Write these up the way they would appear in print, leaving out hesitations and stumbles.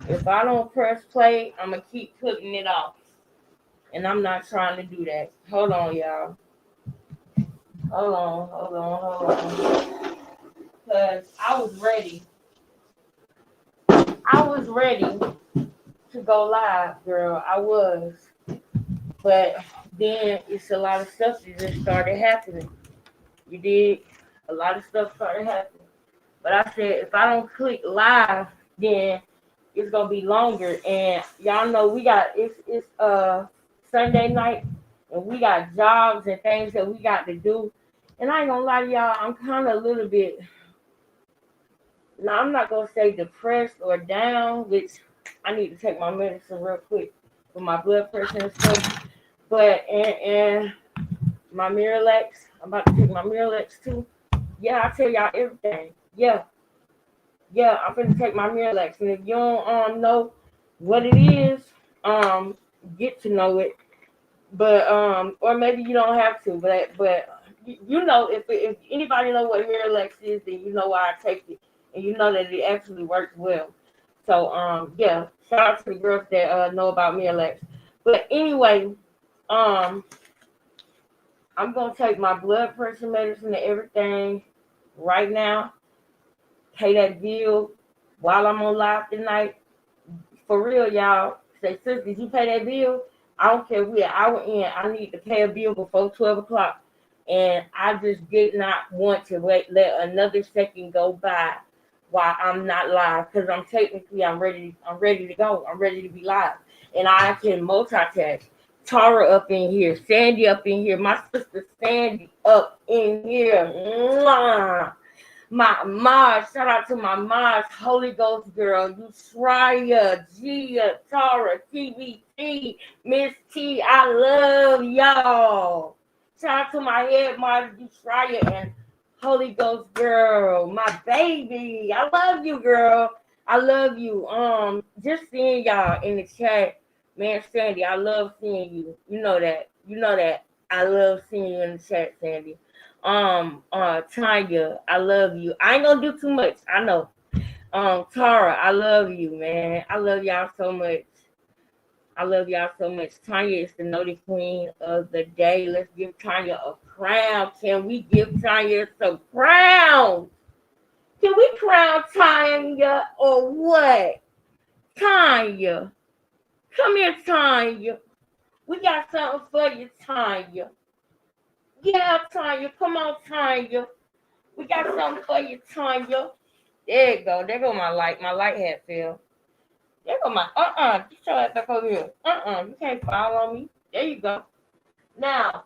If I don't press play, I'm gonna keep putting it off, and I'm not trying to do that. Hold on, y'all. Hold on. Cause I was ready to go live, girl. I was, but then it's a lot of stuff that just started happening. You did a lot of stuff started happening. But I said if I don't click live, then it's gonna be longer. And y'all know we got it's Sunday night, and we got jobs and things that we got to do. And I ain't gonna lie to y'all, I'm kind of a little bit. Now I'm not gonna say depressed or down, which I need to take my medicine real quick for my blood pressure and stuff. But and my Miralax, I'm about to take my Miralax too. Yeah, I tell y'all everything. Yeah, I'm gonna take my Miralax, and if you don't know what it is, um, get to know it. But or maybe you don't have to. But you know if anybody know what Miralax is, then you know why I take it, and you know that it actually works well. So yeah, shout out to the girls that know about Miralax. But anyway, um, I'm gonna take my blood pressure medicine and everything right now. Pay that bill while I'm on live tonight. For real, y'all. Say, sis, did you pay that bill? I don't care. We're an hour in. I need to pay a bill before 12 o'clock. And I just did not want to let another second go by while I'm not live. Because I'm ready to go. I'm ready to be live. And I can multitask. Tara up in here. Sandy up in here. My sister Sandy up in here. Mwah. My Mars, shout out to my Mars, Holy Ghost girl, Yusraya, Gia, Tara, TVT, Miss T, I love y'all. Shout out to my head Mars, Yusraya, and Holy Ghost girl, my baby. I love you, girl. I love you. Just seeing y'all in the chat, man, Sandy, I love seeing you. You know that. You know that. I love seeing you in the chat, Sandy. Tanya, I love you. I ain't gonna do too much. I know. Tara, I love you, man. I love y'all so much. I love y'all so much. Tanya is the naughty queen of the day. Let's give Tanya a crown. Can we give Tanya some crowns? Can we crown Tanya or what? Tanya, come here, Tanya. We got something for you, Tanya. Yeah, Tanya, come on, Tanya. We got something for you, Tanya. There you go. There go my light. My light had fell. There go my Get your ass back over here. You can't fall on me. There you go. Now,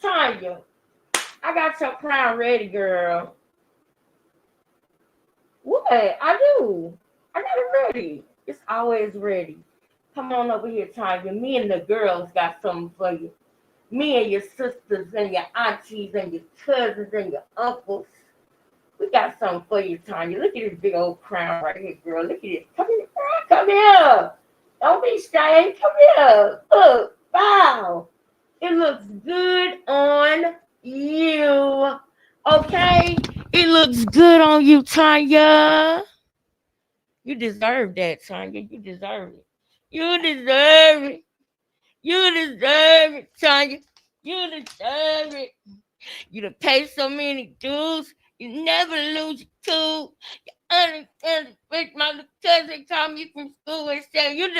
Tanya, I got your crown ready, girl. What? I do. I got it ready. It's always ready. Come on over here, Tanya. Me and the girls got something for you. Me and your sisters and your aunties and your cousins and your uncles. We got something for you, Tanya. Look at this big old crown right here, girl. Look at it. Come here, girl. Come here. Don't be shy. Come here. Look. Wow. It looks good on you. Okay? It looks good on you, Tanya. You deserve that, Tanya. You deserve it. You deserve it. You deserve it, Tanya. You deserve it. You done pay so many dues. You never lose your cool. My little cousin called me from school and said, you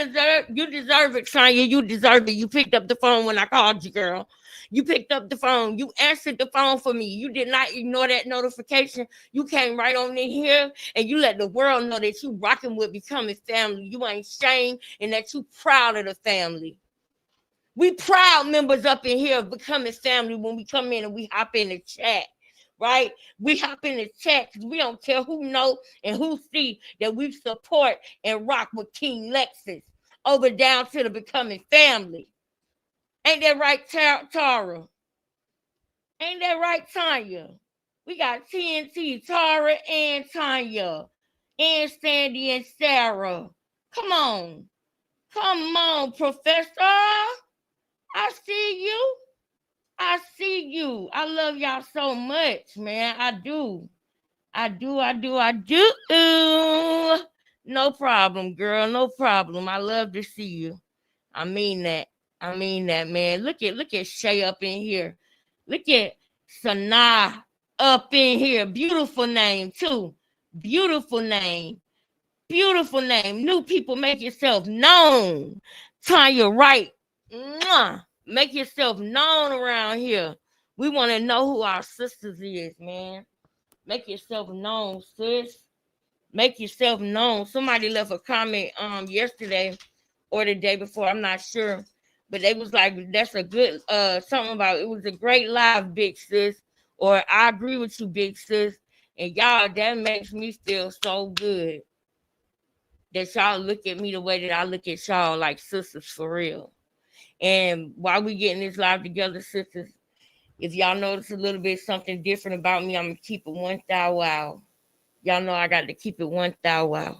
deserve it, Tanya. You deserve it. You picked up the phone when I called you, girl. You picked up the phone. You answered the phone for me. You did not ignore that notification. You came right on in here and you let the world know that you rocking with becoming family. You ain't ashamed and that you proud of the family. We proud members up in here of becoming family when we come in and we hop in the chat, right? We hop in the chat because we don't care who know and who see that we support and rock with King Lexus over down to the becoming family. Ain't that right, Tara? Ain't that right, Tanya? We got TNT, Tara and Tanya, and Sandy and Sarah. Come on. Come on, Professor. I see you. I see you. I love y'all so much, man. I do. I do. No problem, girl. No problem. I love to see you. I mean that. I mean that, man. Look at Shay up in here. Look at Sanaa up in here. Beautiful name too. Beautiful name. Beautiful name. New people, make yourself known. Tanya Wright. Mwah. Make yourself known around here. We want to know who our sisters is, man. Make yourself known, sis. Make yourself known. Somebody left a comment yesterday or the day before, I'm not sure. But they was like, that's a good something about it was a great live, big sis. Or I agree with you, big sis. And y'all, that makes me feel so good that y'all look at me the way that I look at y'all, like sisters for real. And while we getting this live together, sisters, if y'all notice a little bit something different about me, I'm gonna keep it 1,000 wow. Y'all know I got to keep it 1,000 wow.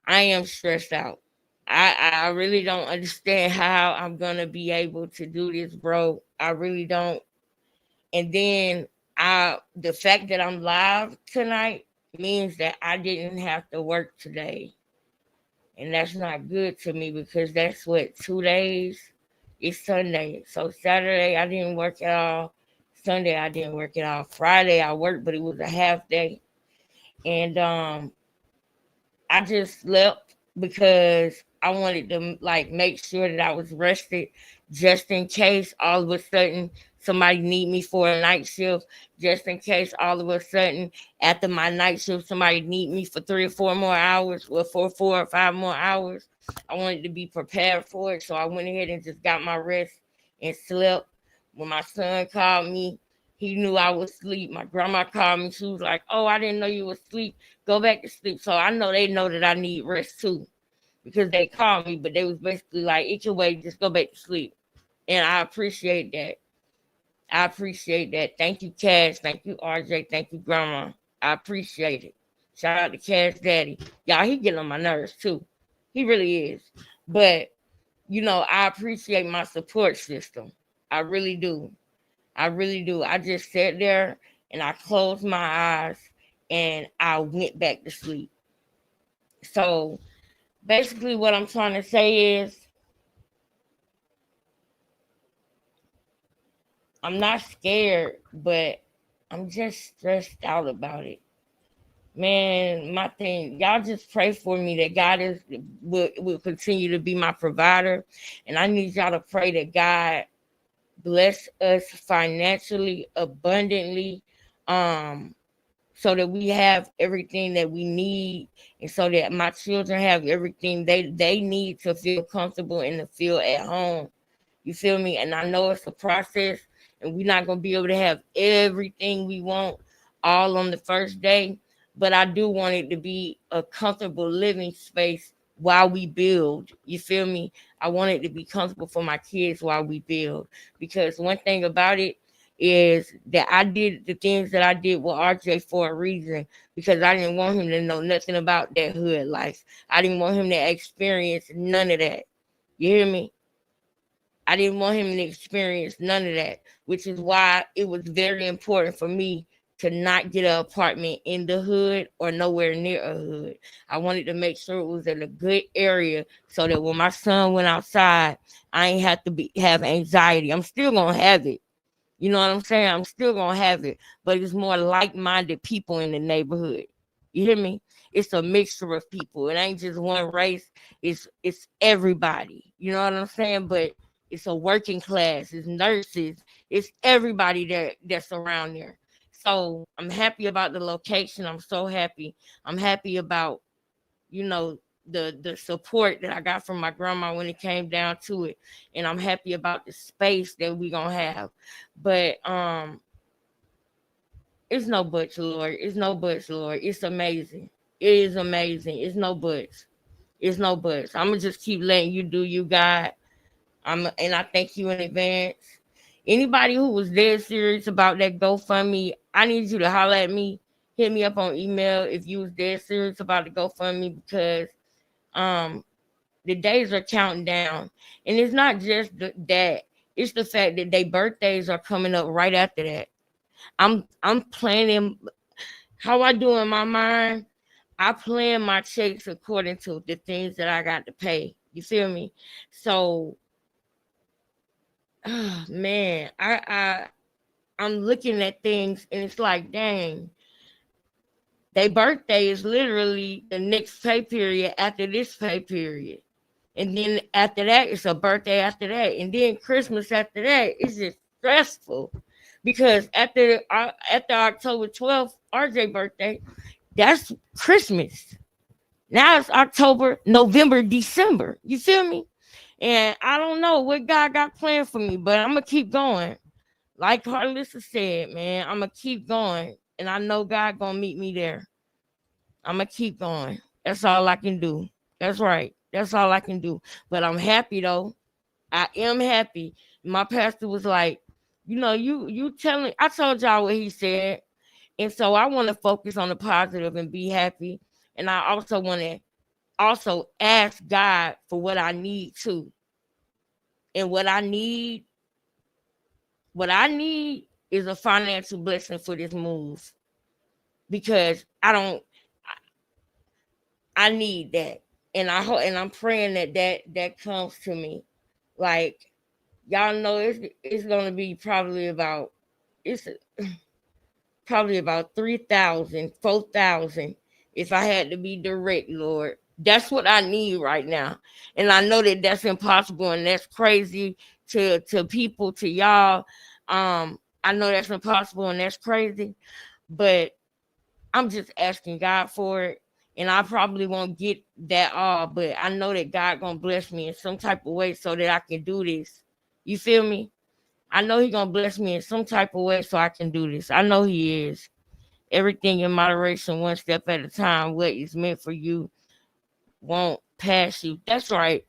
I am stressed out. I really don't understand how I'm gonna be able to do this, bro. I really don't. And then the fact that I'm live tonight means that I didn't have to work today. And that's not good to me because that's what 2 days. It's Sunday. So Saturday I didn't work at all. Sunday I didn't work at all. Friday I worked, but it was a half day. And I just slept because I wanted to like make sure that I was rested just in case all of a sudden somebody need me for a night shift, just in case all of a sudden after my night shift somebody need me for 3 or 4 more hours, or for 4 or 5 more hours. I wanted to be prepared for it. So I went ahead and just got my rest and slept. When my son called me, he knew I was asleep. My grandma called me. She was like, "Oh, I didn't know you were asleep. Go back to sleep." So I know they know that I need rest too because they called me, but they was basically like, "It's your way, just go back to sleep." And I appreciate that. I appreciate that. Thank you, Cash. Thank you, RJ. Thank you, Grandma. I appreciate it. Shout out to Cash Daddy. Y'all, he getting on my nerves too. He really is. But, I appreciate my support system. I really do. I really do. I just sat there and I closed my eyes and I went back to sleep. So basically, what I'm trying to say is I'm not scared, but I'm just stressed out about it. Man, my thing, y'all just pray for me that God will continue to be my provider. And I need y'all to pray that God bless us financially, abundantly, um, so that we have everything that we need, and so that my children have everything they need to feel comfortable and to feel at home. You feel me? And I know it's a process, and we're not gonna be able to have everything we want all on the first day. But I do want it to be a comfortable living space while we build. You feel me? I want it to be comfortable for my kids while we build. Because one thing about it is that I did the things that I did with RJ for a reason, because I didn't want him to know nothing about that hood life. I didn't want him to experience none of that. You hear me? I didn't want him to experience none of that, which is why it was very important for me to not get an apartment in the hood or nowhere near a hood. I wanted to make sure it was in a good area so that when my son went outside, I ain't have to have anxiety. I'm still gonna have it. You know what I'm saying? I'm still gonna have it, but it's more like-minded people in the neighborhood. You hear me? It's a mixture of people. It ain't just one race. It's everybody. You know what I'm saying? But it's a working class. It's nurses. It's everybody that's around there. So I'm happy about the location. I'm so happy. I'm happy about you know the support that I got from my grandma when it came down to it, and I'm happy about the space that we gonna have. But it's no buts, Lord. It's no buts, Lord. It's amazing. It is amazing. It's no buts. It's no buts. I'm gonna just keep letting you do you, God. And I thank you in advance. Anybody who was dead serious about that GoFundMe, I need you to holler at me. Hit me up on email if you was dead serious about the GoFundMe, because um the days are counting down. And it's not just that. It's the fact that their birthdays are coming up right after that. I'm planning how I do in my mind. I plan my checks according to the things that I got to pay. You feel me? So, man, I'm looking at things and it's like, dang, their birthday is literally the next pay period after this pay period. And then after that, it's a birthday after that. And then Christmas after that. It's just stressful. Because after October 12th, RJ birthday, that's Christmas. Now it's October, November, December. You feel me? And I don't know what God got planned for me, but I'm gonna keep going. Like Carlissa said, man, I'm gonna keep going, and I know God gonna meet me there. I'm gonna keep going. That's all I can do. That's right. That's all I can do. But I'm happy though. I am happy. My pastor was like, you telling. I told y'all what he said, and so I want to focus on the positive and be happy. And I also want to ask God for what I need too. And what I need is a financial blessing for this move because I need that. And I hope and I'm praying that comes to me. Like y'all know it's gonna be it's probably about 3,000, 4,000 if I had to be direct, Lord. That's what I need right now. And I know that that's impossible and that's crazy to people, to y'all. I know that's impossible and that's crazy, but I'm just asking God for it. And I probably won't get that all, but I know that God gonna bless me in some type of way so that I can do this. You feel me? I know He gonna bless me in some type of way so I can do this. I know He is. Everything in moderation, one step at a time. What is meant for you won't pass you. That's right.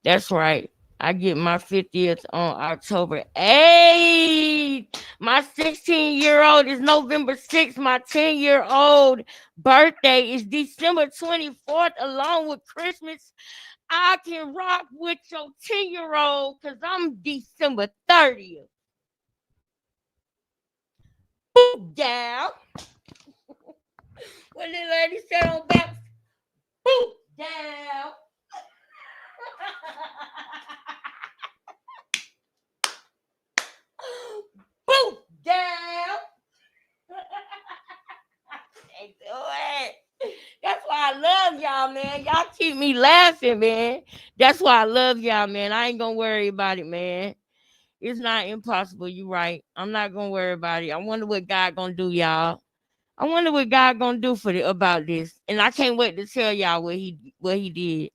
That's right. I get my 50th on October 8th. My 16-year-old is November 6th. My 10-year-old birthday is December 24th, along with Christmas. I can rock with your 10-year-old because I'm December 30th. Boop down. What the lady said on back? Boop down. Boop down. They do it. That's why I love y'all, man. Y'all keep me laughing, man. That's why I love y'all, man. I ain't gonna worry about it, man. It's not impossible. You right. I'm not gonna worry about it. I wonder what God gonna do, y'all. I wonder what God gonna do about this, and I can't wait to tell y'all what he did,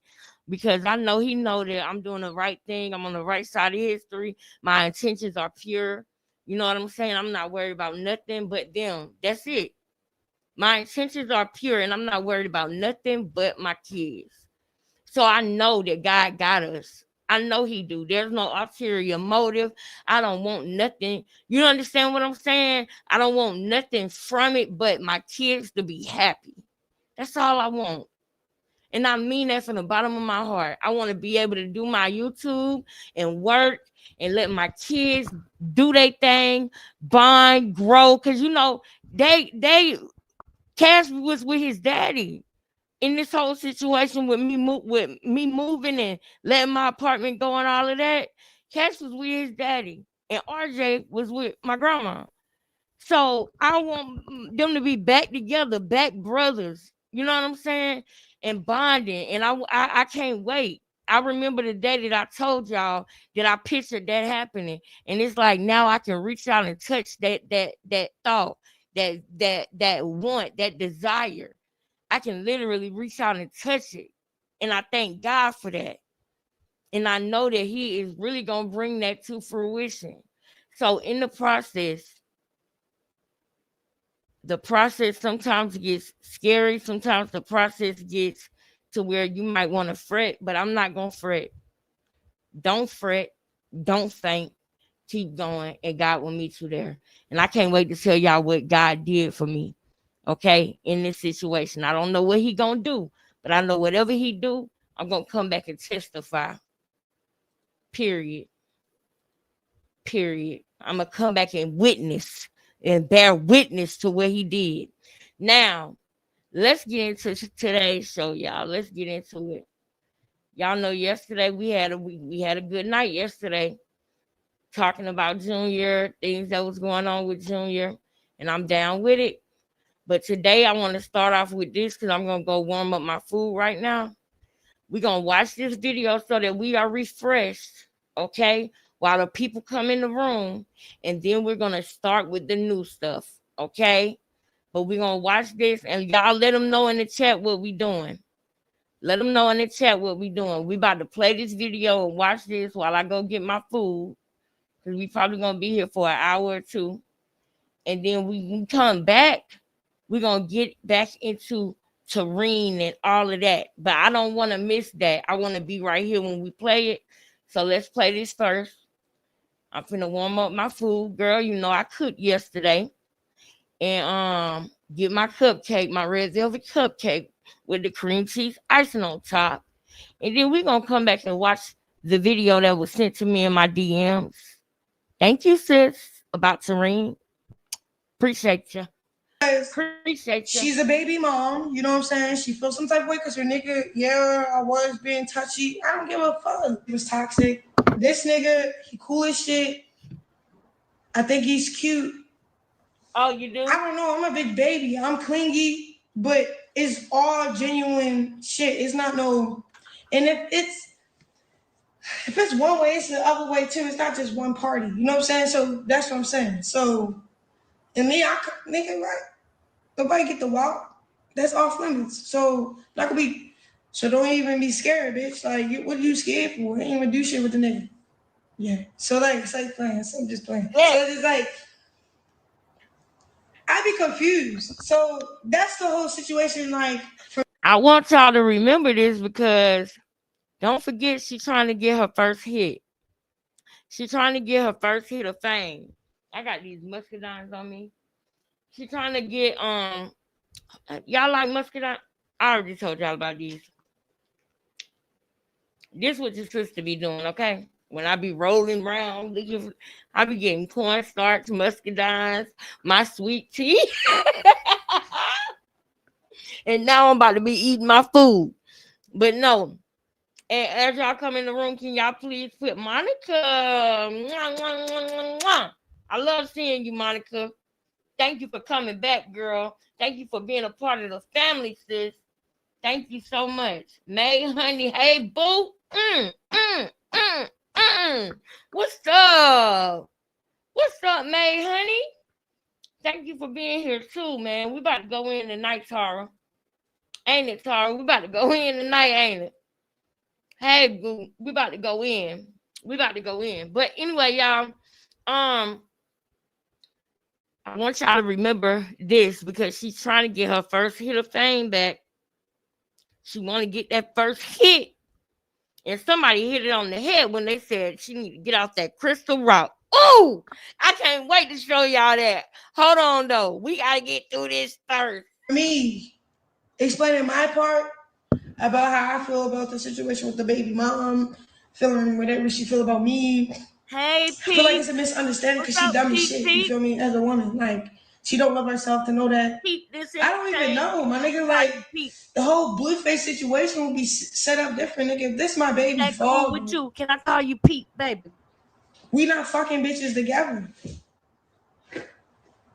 because I know He know that I'm doing the right thing. I'm on the right side of history. My intentions are pure. You know what I'm saying? I'm not worried about nothing but them. That's it. My intentions are pure, and I'm not worried about nothing but my kids. So I know that God got us. I know He do. There's no ulterior motive. I don't want nothing. You understand what I'm saying? I don't want nothing from it but my kids to be happy. That's all I want. And I mean that from the bottom of my heart. I want to be able to do my YouTube and work and let my kids do their thing, bond, grow. Cause they Cash was with his daddy in this whole situation with me moving and letting my apartment go and all of that. Cash was with his daddy, and RJ was with my grandma. So I want them to be back together, back brothers. You know what I'm saying? And bonding. And I can't wait. I remember the day that I told y'all that I pictured that happening, and it's like now I can reach out and touch that thought, that want, that desire. I can literally reach out and touch it. And I thank God for that. And I know that He is really going to bring that to fruition. So in the process sometimes gets scary. Sometimes the process gets to where you might want to fret, but I'm not going to fret. Don't fret. Don't faint. Keep going, and God will meet you there. And I can't wait to tell y'all what God did for me. Okay, in this situation, I don't know what He gonna do, but I know whatever He do, I'm gonna come back and testify. Period. Period. I'm gonna come back and witness and bear witness to what He did. Now, let's get into today's show, y'all. Let's get into it. Y'all know yesterday we had a good night yesterday, talking about Junior, things that was going on with Junior, and I'm down with it. But today I want to start off with this because I'm gonna go warm up my food right now. We're gonna watch this video so that we are refreshed, okay? While the people come in the room, and then we're gonna start with the new stuff, okay? But we're gonna watch this, and y'all let them know in the chat what we doing. Let them know in the chat what we doing. We about to play this video and watch this while I go get my food, because we probably gonna be here for an hour or two. And then we come back, we're gonna get back into terrain and all of that. But I don't want to miss that. I want to be right here when we play it. So let's play this first. I'm finna warm up my food, girl. You know I cooked yesterday. And get my cupcake, my red velvet cupcake with the cream cheese icing on top. And then we're gonna come back and watch the video that was sent to me in my DMs. Thank you, sis. About Serene. Appreciate you. Appreciate you. She's a baby mom, you know what I'm saying? She feels some type of way because her nigga, yeah, I was being touchy. I don't give a fuck. He was toxic. This nigga, he cool as shit. I think he's cute. Oh, you do? I don't know. I'm a big baby. I'm clingy, but it's all genuine shit. It's not no. And if it's one way, it's the other way too. It's not just one party. You know what I'm saying? So that's what I'm saying. So, and me, nigga, right? Nobody get the walk. That's off limits. So not gonna be. So don't even be scared, bitch. Like, what are you scared for? I ain't even do shit with the nigga. Yeah. So like, it's like playing. So I'm just playing. Yeah. So it's like, I be confused. So that's the whole situation. Like, I want y'all to remember this because don't forget she's trying to get her first hit. She's trying to get her first hit of fame. I got these muscadines on me. She's trying to get y'all like muscadine? I already told y'all about these. This what your sister be doing, okay? When I be rolling around, I be getting cornstarch, muscadines, my sweet tea. And now I'm about to be eating my food. But no. And as y'all come in the room, can y'all please put Monica? Mwah, mwah, mwah, mwah. I love seeing you, Monica. Thank you for coming back, girl. Thank you for being a part of the family, sis. Thank you so much. May, honey, hey, boo. What's up? What's up, May, honey? Thank you for being here, too, man. We about to go in tonight, Tara. Ain't it, Tara? We about to go in tonight, ain't it? Hey, boo. We about to go in. We about to go in. But anyway, y'all, I want y'all to remember this because she's trying to get her first hit of fame back. She want to get that first hit. And somebody hit it on the head when they said she need to get off that crystal rock. Ooh, I can't wait to show y'all that. Hold on, though. We got to get through this first. Me explaining my part about how I feel about the situation with the baby mom, feeling whatever she feel about me. Hey, Pete. I feel like it's a misunderstanding because she dumb as shit. You feel me? As a woman, like, she don't love herself to know that. Pete, I don't even know, my nigga. Like, the whole Blueface situation will be set up different, nigga. If this my baby fault with you, can I call you Pete, baby? We not fucking bitches together.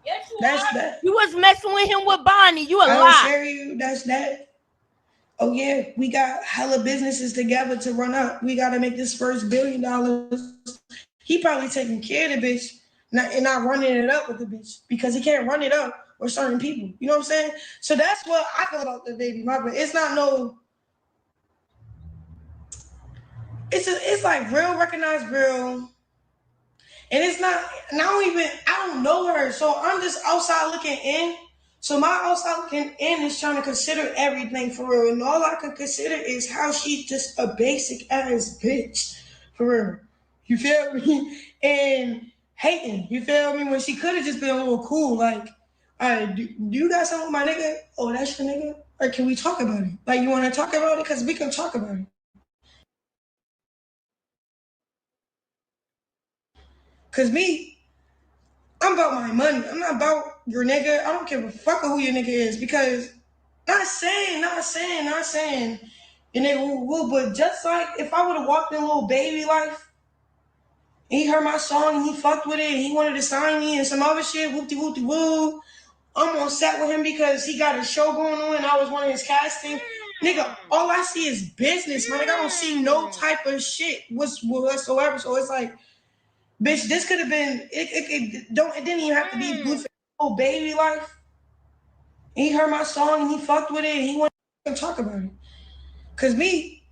Yes, you are. That. You was messing with him with Bonnie. You a lie. I share you. That's that. Oh yeah, we got hella businesses together to run up. We got to make this first $1 billion. He probably taking care of the bitch and not running it up with the bitch because he can't run it up with certain people. You know what I'm saying? So that's what I feel about the baby mama. It's not no. It's like real recognized real. And it's not, and I don't know her. So I'm just outside looking in. So my outside looking in is trying to consider everything for real. And all I can consider is how she's just a basic ass bitch. For real. You feel me? And hating. You feel me? When she could have just been a little cool. Like, all right, do you got something with my nigga? Oh, that's your nigga? Or can we talk about it? Like, you want to talk about it? Because we can talk about it. Because me, I'm about my money. I'm not about your nigga. I don't give a fuck who your nigga is because Not saying. And they will, but just like if I would have walked in Little Baby life, and he heard my song and he fucked with it, and he wanted to sign me and some other shit, whoopty whoopty woo. I'm on set with him because he got a show going on and I was one of his casting. Nigga, all I see is business, man. Like, I don't see no type of shit whatsoever. So it's like, bitch, this could have been it didn't even have to be Blueface Little Baby life. And he heard my song and he fucked with it and he wanted to talk about it. Cause me,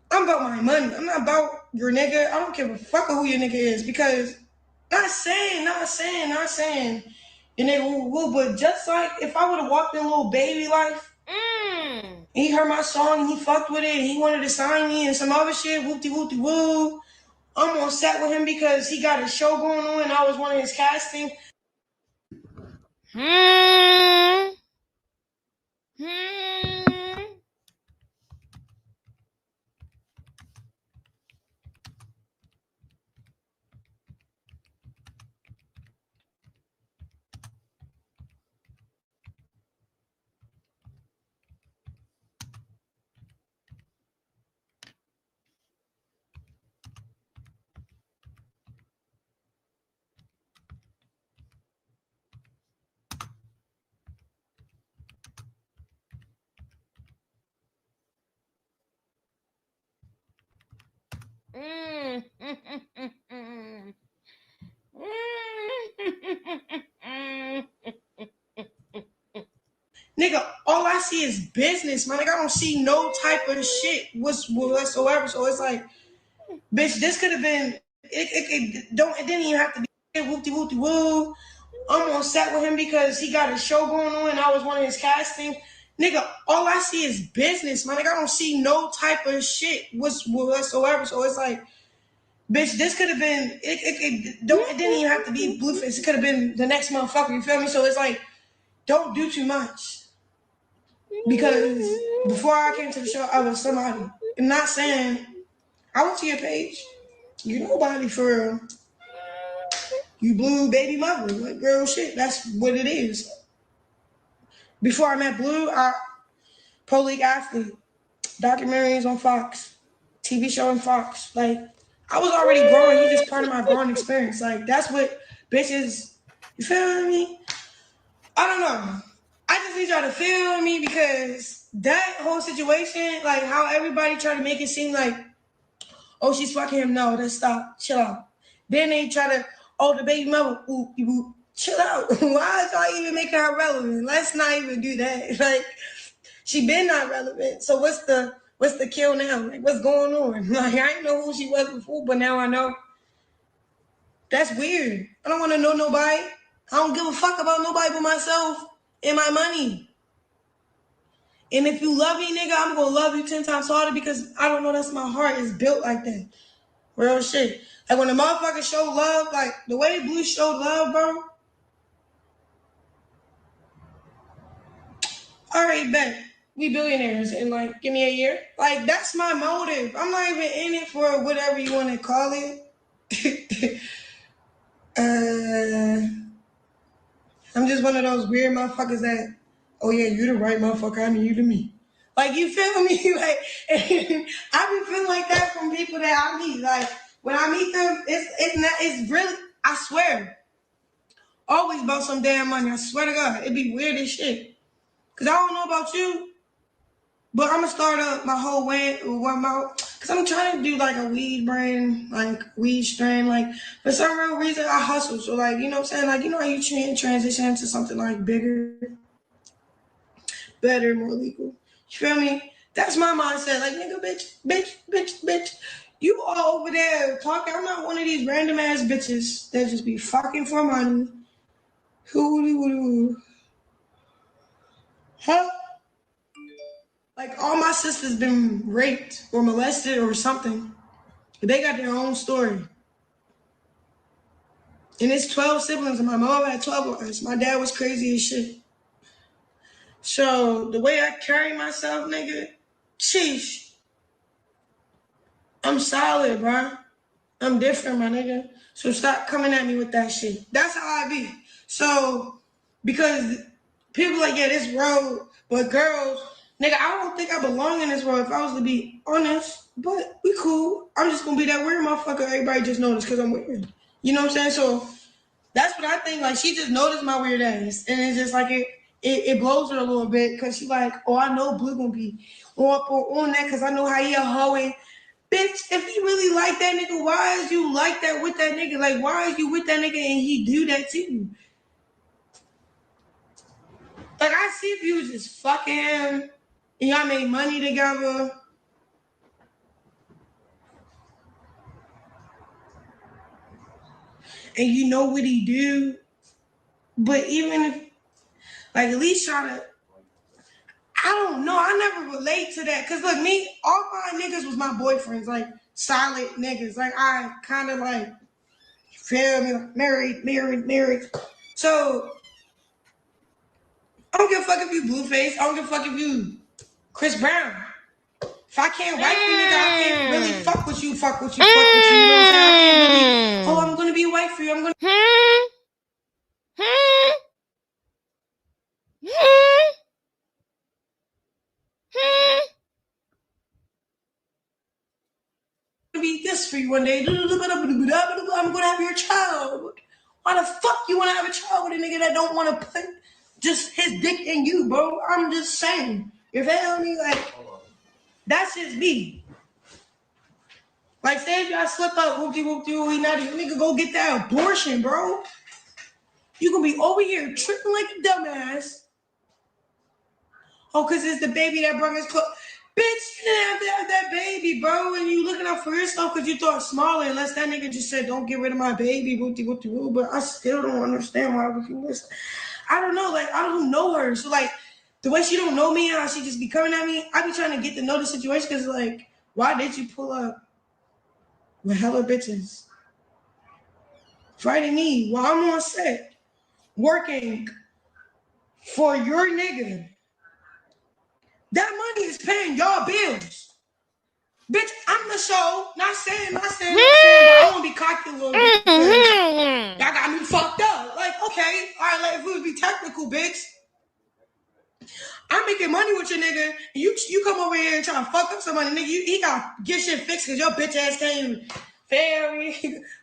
I'm about my money. I'm not about your nigga. I don't give a fuck who your nigga is because not saying. Your nigga will, but just like if I would have walked in Little Baby life, and he heard my song and he fucked with it and he wanted to sign me and some other shit, whoopty whoopty woo. I'm on set with him because he got a show going on and I was one of his casting. Nigga, all I see is business, man. Like, I don't see no type of shit whatsoever. So it's like, bitch, this could have been it didn't even have to be whoopty whoopty woo. I'm on set with him because he got a show going on and I was one of his casting. Nigga, all I see is business, man. Like, I don't see no type of shit whatsoever. So it's like, bitch, this could have been it didn't even have to be Blueface. It could have been the next motherfucker. You feel me? So it's like, don't do too much. Because before I came to the show, I was somebody. I'm not saying I went to your page. You nobody for real. You Blue baby mother. Like, real shit. That's what it is. Before I met Blue, pro league athlete, documentaries on Fox, TV show on Fox. Like, I was already growing. You just part of my growing experience. Like, that's what bitches, you feel me? I don't know. I just need y'all to feel me because that whole situation, like how everybody try to make it seem like, oh, she's fucking him. No, let's stop. Chill out. Then they try to, oh, the baby mother, ooh, chill out. Why is y'all even making her relevant? Let's not even do that. Like, she been not relevant. So what's the kill now? Like, what's going on? Like, I didn't know who she was before, but now I know. That's weird. I don't want to know nobody. I don't give a fuck about nobody but myself and my money. And if you love me, nigga, I'm gonna love you 10 times harder because I don't know, that's my heart is built like that. Real shit. Like, when the motherfucker show love, like the way Blue showed love, bro. All right, bet. We billionaires and like, give me a year. Like, that's my motive. I'm not even in it for whatever you want to call it. I'm just one of those weird motherfuckers that, oh yeah, you the right motherfucker, I mean you to me. Like, you feel me? Like, I be feeling like that from people that I meet. Like, when I meet them, it's really, I swear, always about some damn money. I swear to God, it be weird as shit. Cause I don't know about you, but I'm gonna start up my whole way, cause I'm trying to do like a weed brand, like weed strain. Like, for some real reason, I hustle. So like, you know what I'm saying? Like, you know how you transition into something like bigger, better, more legal. You feel me? That's my mindset. Like, nigga, bitch. You all over there talking. I'm not one of these random ass bitches that just be fucking for money. Who? Huh? Like, all my sisters been raped or molested or something. They got their own story. And it's 12 siblings, and my mom had 12 of us. My dad was crazy as shit. So the way I carry myself, nigga, sheesh. I'm solid, bro. I'm different, my nigga. So stop coming at me with that shit. That's how I be. So, because people like, yeah, this road, But girls, nigga, I don't think I belong in this world if I was to be honest. But we cool. I'm just gonna be that weird motherfucker. Everybody just noticed because I'm weird. You know what I'm saying? So that's what I think. Like she just noticed my weird ass, and it's just like it blows her a little bit because she like, oh, I know Blue gonna be on that because I know how he a hoeing. Bitch, if he really like that nigga, why is you like that with that nigga? Like, why is you with that nigga and he do that to you? Like, I see if you was just fucking him and y'all made money together. And you know what he do. But even if, like, at least try to, I don't know. I never relate to that. Because, look, me, all my niggas was my boyfriends. Like, solid niggas. Like, I kind of, like, feel me? Like, married. So, I don't give a fuck if you Blueface. I don't give a fuck if you Chris Brown. If I can't wife you, nigga, I can't really fuck with you. You know what I'm saying? I can't really, oh, I'm gonna be a wife for you. I'm gonna be this for you one day. I'm gonna have your child. Why the fuck you wanna have a child with a nigga that don't wanna put just his dick in you, bro? I'm just saying. You feel me? Like, that's just me. Like, say if y'all slip up, whoopty, not you nigga go get that abortion, bro. You gonna be over here tripping like a dumbass. Oh, cause it's the baby that brought his clothes. Bitch, you didn't have to have that baby, bro. And you looking out for yourself because you thought smaller, unless that nigga just said, don't get rid of my baby, whoopty. But I still don't understand why would you listen. I don't know, like, I don't know her. So, like, the way she don't know me and how she just be coming at me, I be trying to get to know the situation because, like, why did you pull up with hella bitches? Fighting me while I'm on set, working for your nigga. That money is paying y'all bills. Bitch, I'm the show. Not saying, but I want to be cocky a little bit because y'all got me fucked up. Like, okay, all right, like, if we would be technical, bitch, I'm making money with your nigga, and you come over here and try to fuck up somebody, nigga, he got to get shit fixed because your bitch ass can't even fail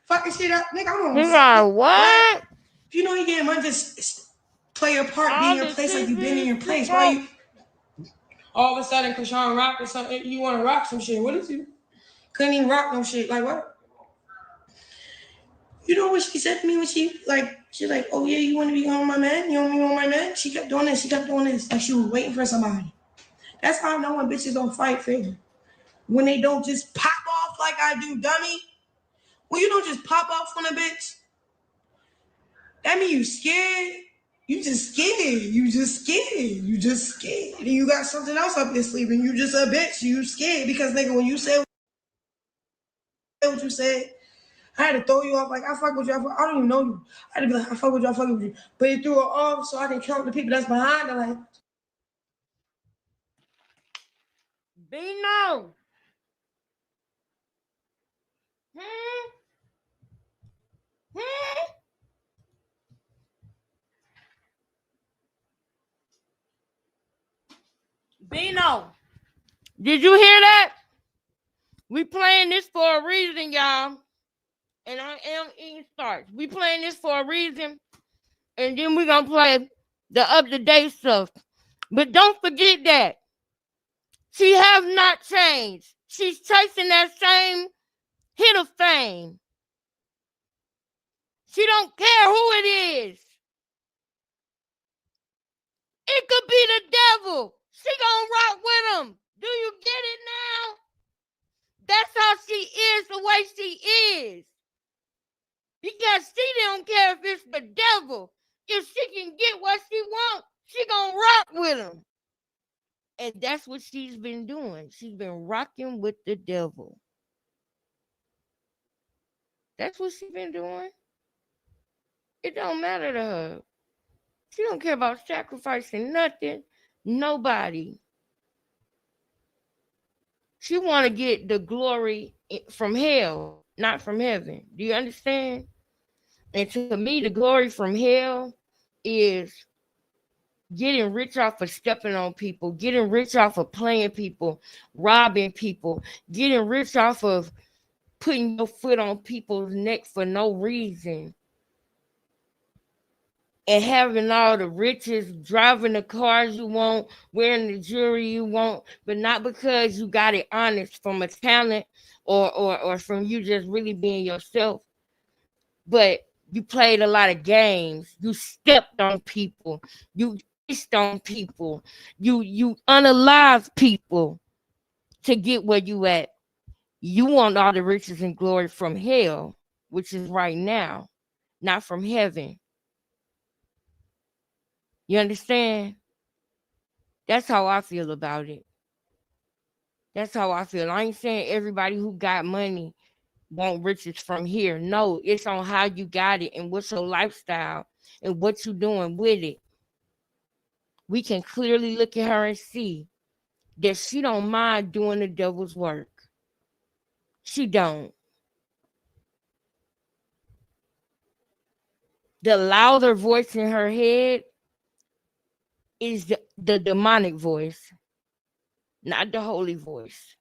fucking shit up. Nigga, I'm on. You got what? If you know you getting money, just play your part, be in your place like you been in your place. Why you all of a sudden, Krishan rock or something, you want to rock some shit? What is you? Couldn't even rock no shit. Like, what? You know what she said to me when she's like, oh yeah, you want to be on my man? You want to be on my man? She kept doing this. Like she was waiting for somebody. That's how I know when bitches don't fight fair. When they don't just pop off like I do, dummy. When you don't just pop off on a bitch, that mean you scared. You just scared. And you got something else up your sleeve and you just a bitch. You scared because, nigga, when you say what you said, I had to throw you off. Like, I fuck with you. I don't even know you. I had to be like, I fuck with you. But it threw her off so I can count the people that's behind her. Like, Bino. Bino. Did you hear that? We playing this for a reason, y'all. And I am eating starch. We playing this for a reason. And then we're going to play the up-to-date stuff. But don't forget that she have not changed. She's chasing that same hit of fame. She don't care who it is. It could be the devil. She gonna rock with him. Do you get it now? That's how she is the way she is. Because she don't care if it's the devil. If she can get what she wants, she gonna rock with him. And that's what she's been doing. She's been rocking with the devil. That's what she's been doing. It don't matter to her. She don't care about sacrificing nothing, nobody. She want to get the glory from hell, not from heaven. Do you understand? And to me, the glory from hell is getting rich off of stepping on people, getting rich off of playing people, robbing people, getting rich off of putting your foot on people's neck for no reason, and having all the riches, driving the cars you want, wearing the jewelry you want, but not because you got it honest from a talent or from you just really being yourself, but you played a lot of games. You stepped on people. You pissed on people. You unalived people to get where you at. You want all the riches and glory from hell, which is right now, not from heaven. You understand? That's how I feel about it. That's how I feel. I ain't saying everybody who got money want riches from here. No, it's on how you got it and what's your lifestyle and what you doing with it. We can clearly look at her and see that she don't mind doing the devil's work. She don't. The louder voice in her head is the demonic voice, not the holy voice.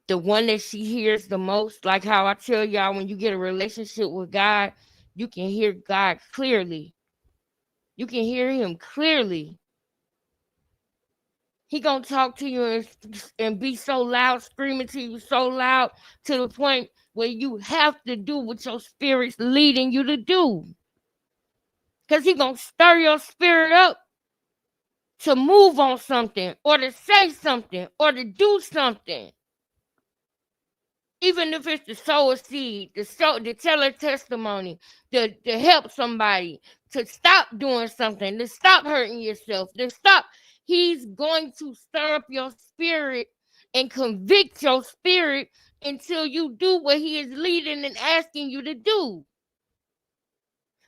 The one that she hears the most, like how I tell y'all, when you get a relationship with God, you can hear God clearly. You can hear him clearly. He gonna talk to you and be so loud, screaming to you so loud to the point where you have to do what your spirit's leading you to do. Because he gonna stir your spirit up to move on something or to say something or to do something. Even if it's to sow a seed, to tell a testimony, to help somebody, to stop doing something, to stop hurting yourself, to stop. He's going to stir up your spirit and convict your spirit until you do what he is leading and asking you to do.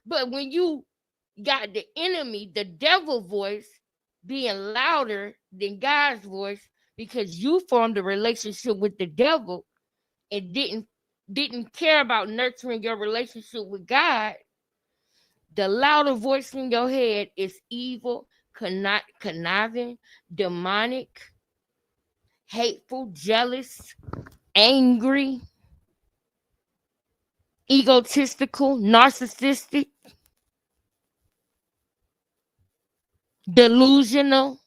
But when you got the enemy, the devil voice, being louder than God's voice because you formed a relationship with the devil and didn't care about nurturing your relationship with God, the louder voice in your head is evil, conniving, demonic, hateful, jealous, angry, egotistical, narcissistic, delusional.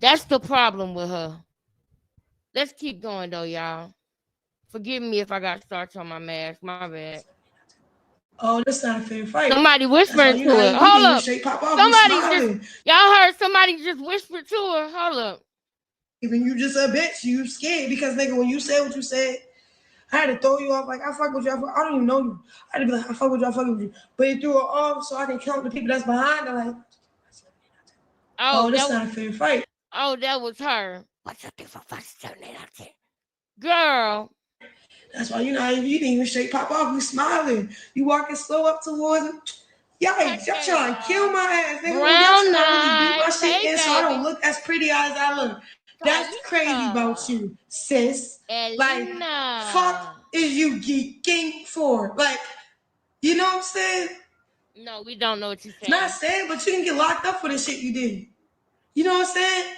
That's the problem with her. Let's keep going though, y'all. Forgive me if I got starch on my mask. My bad. Oh, that's not a fair fight. Somebody That's why whispering you to know her. you didn't Hold even up. straight pop off. You Somebody just, smiling. y'all heard somebody just whisper to her. Hold up. Even you just a bitch, you scared because nigga, when you said what you said, I had to throw you off. Like I fuck with you. I don't even know you. I had to be like, I fuck with you. I fuck with you. But it threw her off, so I can count the people that's behind her. Like, Oh, oh, this not a fair fight. that was her. What's your different fucking turning out there? Girl. That's why you didn't even straight pop off. You smiling. You walking slow up towards him. Yikes, y'all trying to kill my ass. Nigga, y'all Brown trying to really beat my eyes. shit Hey, in so I don't baby. look as pretty as I look. That's crazy about Taisha. you, sis. Like, fuck Elena. is you geeking for? Like, you know what I'm saying? No, we don't know what you're Not saying. saying, but you can get locked up for the shit you did. You know what I'm saying?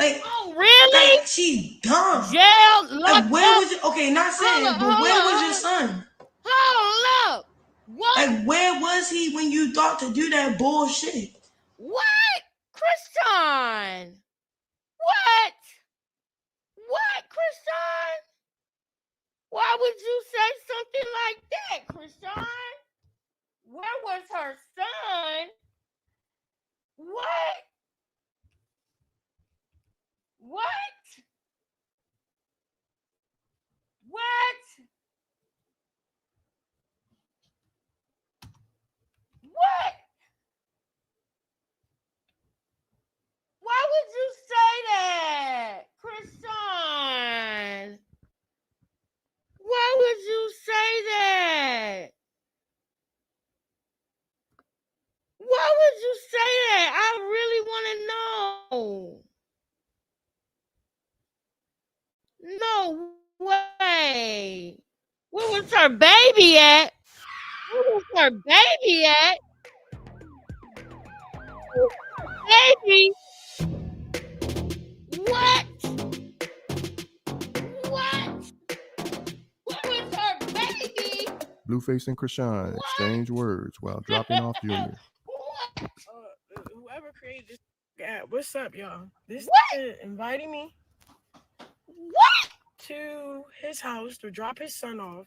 Like, Really? like she dumb. Jail, Like, locked where up. was your, okay, not Hold saying, up, but hold where up, was your hold up. son? Hold up. What? Like, where was he when you thought to do that bullshit? What? Christian. What? What, Christian? Why would you say something like that, Christian? Where was her son? What? What? What? What? Why would you say that, Christian? Why would you say that? was her baby at? Where was her baby at? Baby? What? What? Where was her baby? Blueface and Krishan exchange words while dropping off Junior. Whoever created this app, what's up, y'all? This nigga invited me to his house to drop his son off.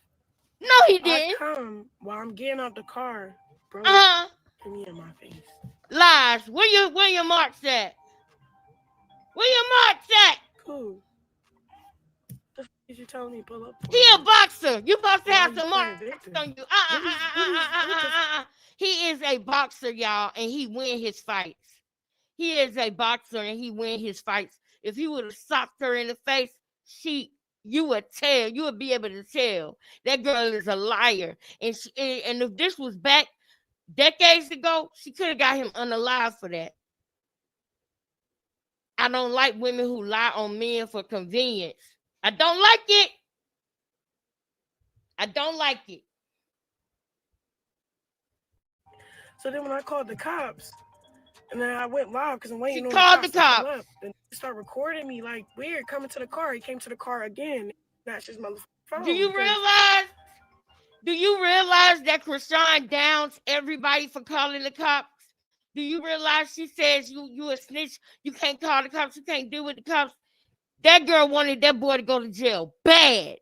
No, he didn't. I come while I'm getting out the car, bro. Hit me in my face. Lies. Where your marks at? Where your marks at? Cool. The f is you telling me pull up? He a boxer. You supposed to have some marks on you. He is a boxer, y'all, and he win his fights. He is a boxer and he win his fights. If he would have socked her in the face, you would tell. You would be able to tell that girl is a liar. And if this was back decades ago, she could have got him unalive for that. I don't like women who lie on men for convenience. I don't like it. I don't like it. So then when I called the cops, and then I went live because I'm waiting on the cops. And they start recording me like weird, coming to the car. He came to the car again. That's just my phone. Do you realize that Krishan downs everybody for calling the cops? Do you realize she says you a snitch? You can't call the cops. You can't deal with the cops. That girl wanted that boy to go to jail bad.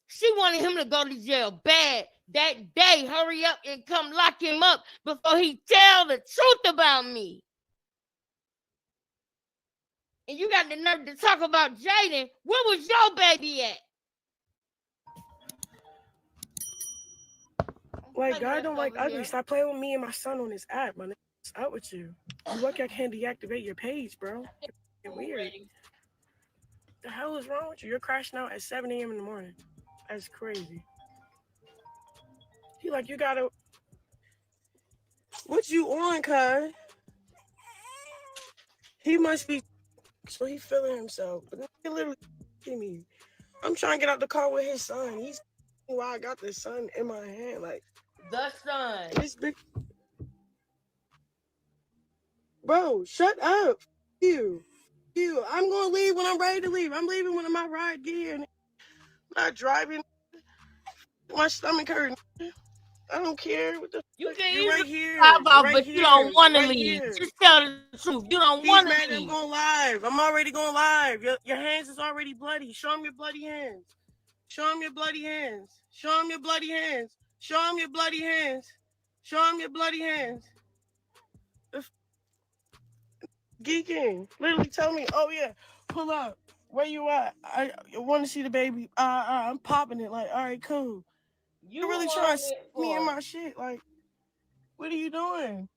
She wanted him to go to jail bad that day. Hurry up and come lock him up before he tell the truth about me. And you got the nerve to talk about Jaden. Where was your baby at? Like, God don't like ugly. Stop playing with me and my son on this app, man. What's up with you? You lucky I can't deactivate your page, bro. It's weird. The hell is wrong with you? You're crashing out at 7 a.m. in the morning. That's crazy. He like, you gotta... What you on, cuz? He must be... So he feeling himself. But he literally me. I'm trying to get out the car with his son. He's why I got the son in my hand. Like, the son. This big... Bro, shut up. You. I'm gonna leave when I'm ready to leave. I'm leaving when my ride get here. I'm not driving. My stomach hurting. I don't care. What the you fuck? can You're right here. But you don't want to leave. Here. Just tell the truth. You don't want to leave. I'm going live. I'm already going live. Your hands is already bloody. Show him your bloody hands. Show him your bloody hands. Show him your bloody hands. Show him your bloody hands. Show him your bloody hands. Geeking. Literally tell me, oh yeah, pull up. Where you at? I want to see the baby. I'm popping it. Like, all right, cool. You really trying to see me in my shit? Like, what are you doing?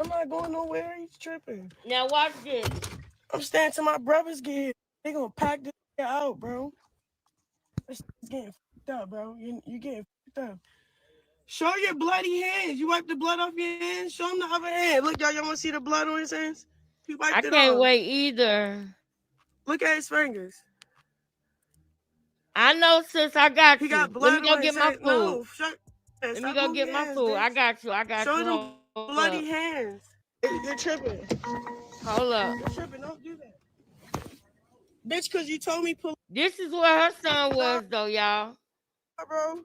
I'm not going nowhere. He's tripping. Now watch this. I'm staying till my brothers get here. They gonna pack this out, bro. It's getting fucked up, bro. You getting fucked up. Show your bloody hands. You wipe the blood off your hands. Show him the other hand. Look, y'all want to see the blood on his hands? He wiped it off. I can't wait either. Look at his fingers. I know, sis. I got you. He got blood. Let me go get my food. No, let me go get my food. Bitch. I got you. Show them bloody hands. You're tripping. Hold up. You're tripping. Don't do that. Bitch, because you told me pull. This is where her son was, though, y'all. Bro,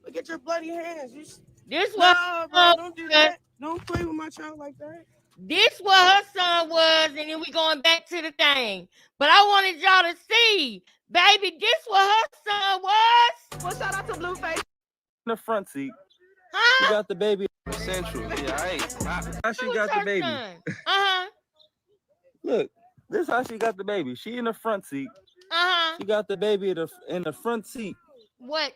look at your bloody hands. This was. Bro, don't do that. Don't play with my child like that. This what her son was, and then we going back to the thing. But I wanted y'all to see, baby, this what her son was. Well, shout out to Blueface. In the front seat. Huh? She got the baby central. Yeah, how she got the baby? Look, this is how she got the baby. She in the front seat. She got the baby in the front seat. What?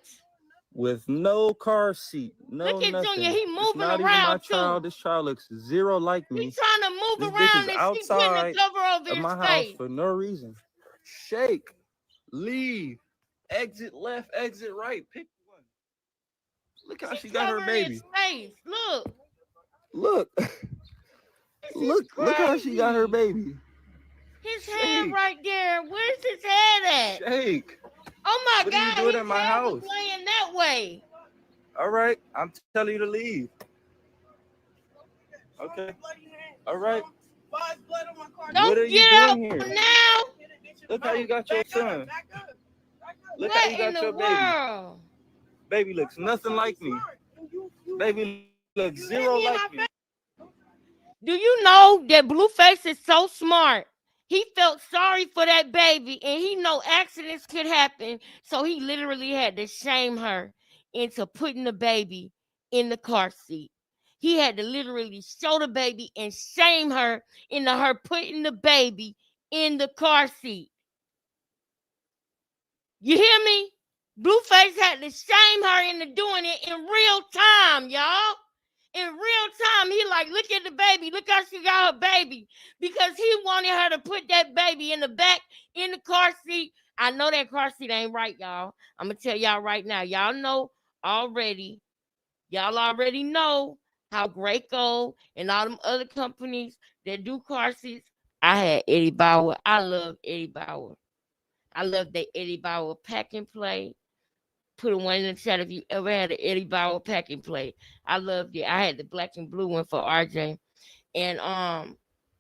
With no car seat, no Look at nothing. Junior, he moving not around even my too. Child. This child looks zero like me. He's trying to move this around bitch is and she putting outside the cover over of his my face. house for no reason. Shake, leave, exit left, exit right. Pick one. Look how she got her baby. His face. Look. Look how she got her baby. His head right there. Where's his head at? Shake. Oh my What are you God, doing his at my hair was house? laying that way. All right, I'm telling you to leave. Okay. All right. What Don't are you get doing out here? now. Look how you got your son. Look how What you in got the your baby. world? Baby looks nothing like me. Baby looks zero like me. Do you know that Blueface is so smart? He felt sorry for that baby, and he know accidents could happen, so he literally had to shame her into putting the baby in the car seat. He had to literally show the baby and shame her into her putting the baby in the car seat. You hear me? Blueface had to shame her into doing it in real time, y'all. In real time, he like, look at the baby. Look how she got her baby. Because he wanted her to put that baby in the back, in the car seat. I know that car seat ain't right, y'all. I'm going to tell y'all right now. Y'all know already. Y'all already know how Graco and all them other companies that do car seats. I had Eddie Bauer. I love Eddie Bauer. I love that Eddie Bauer pack and play. Put a one in the chat if you ever had an Eddie Bauer pack and play. I loved it. I had the black and blue one for RJ. And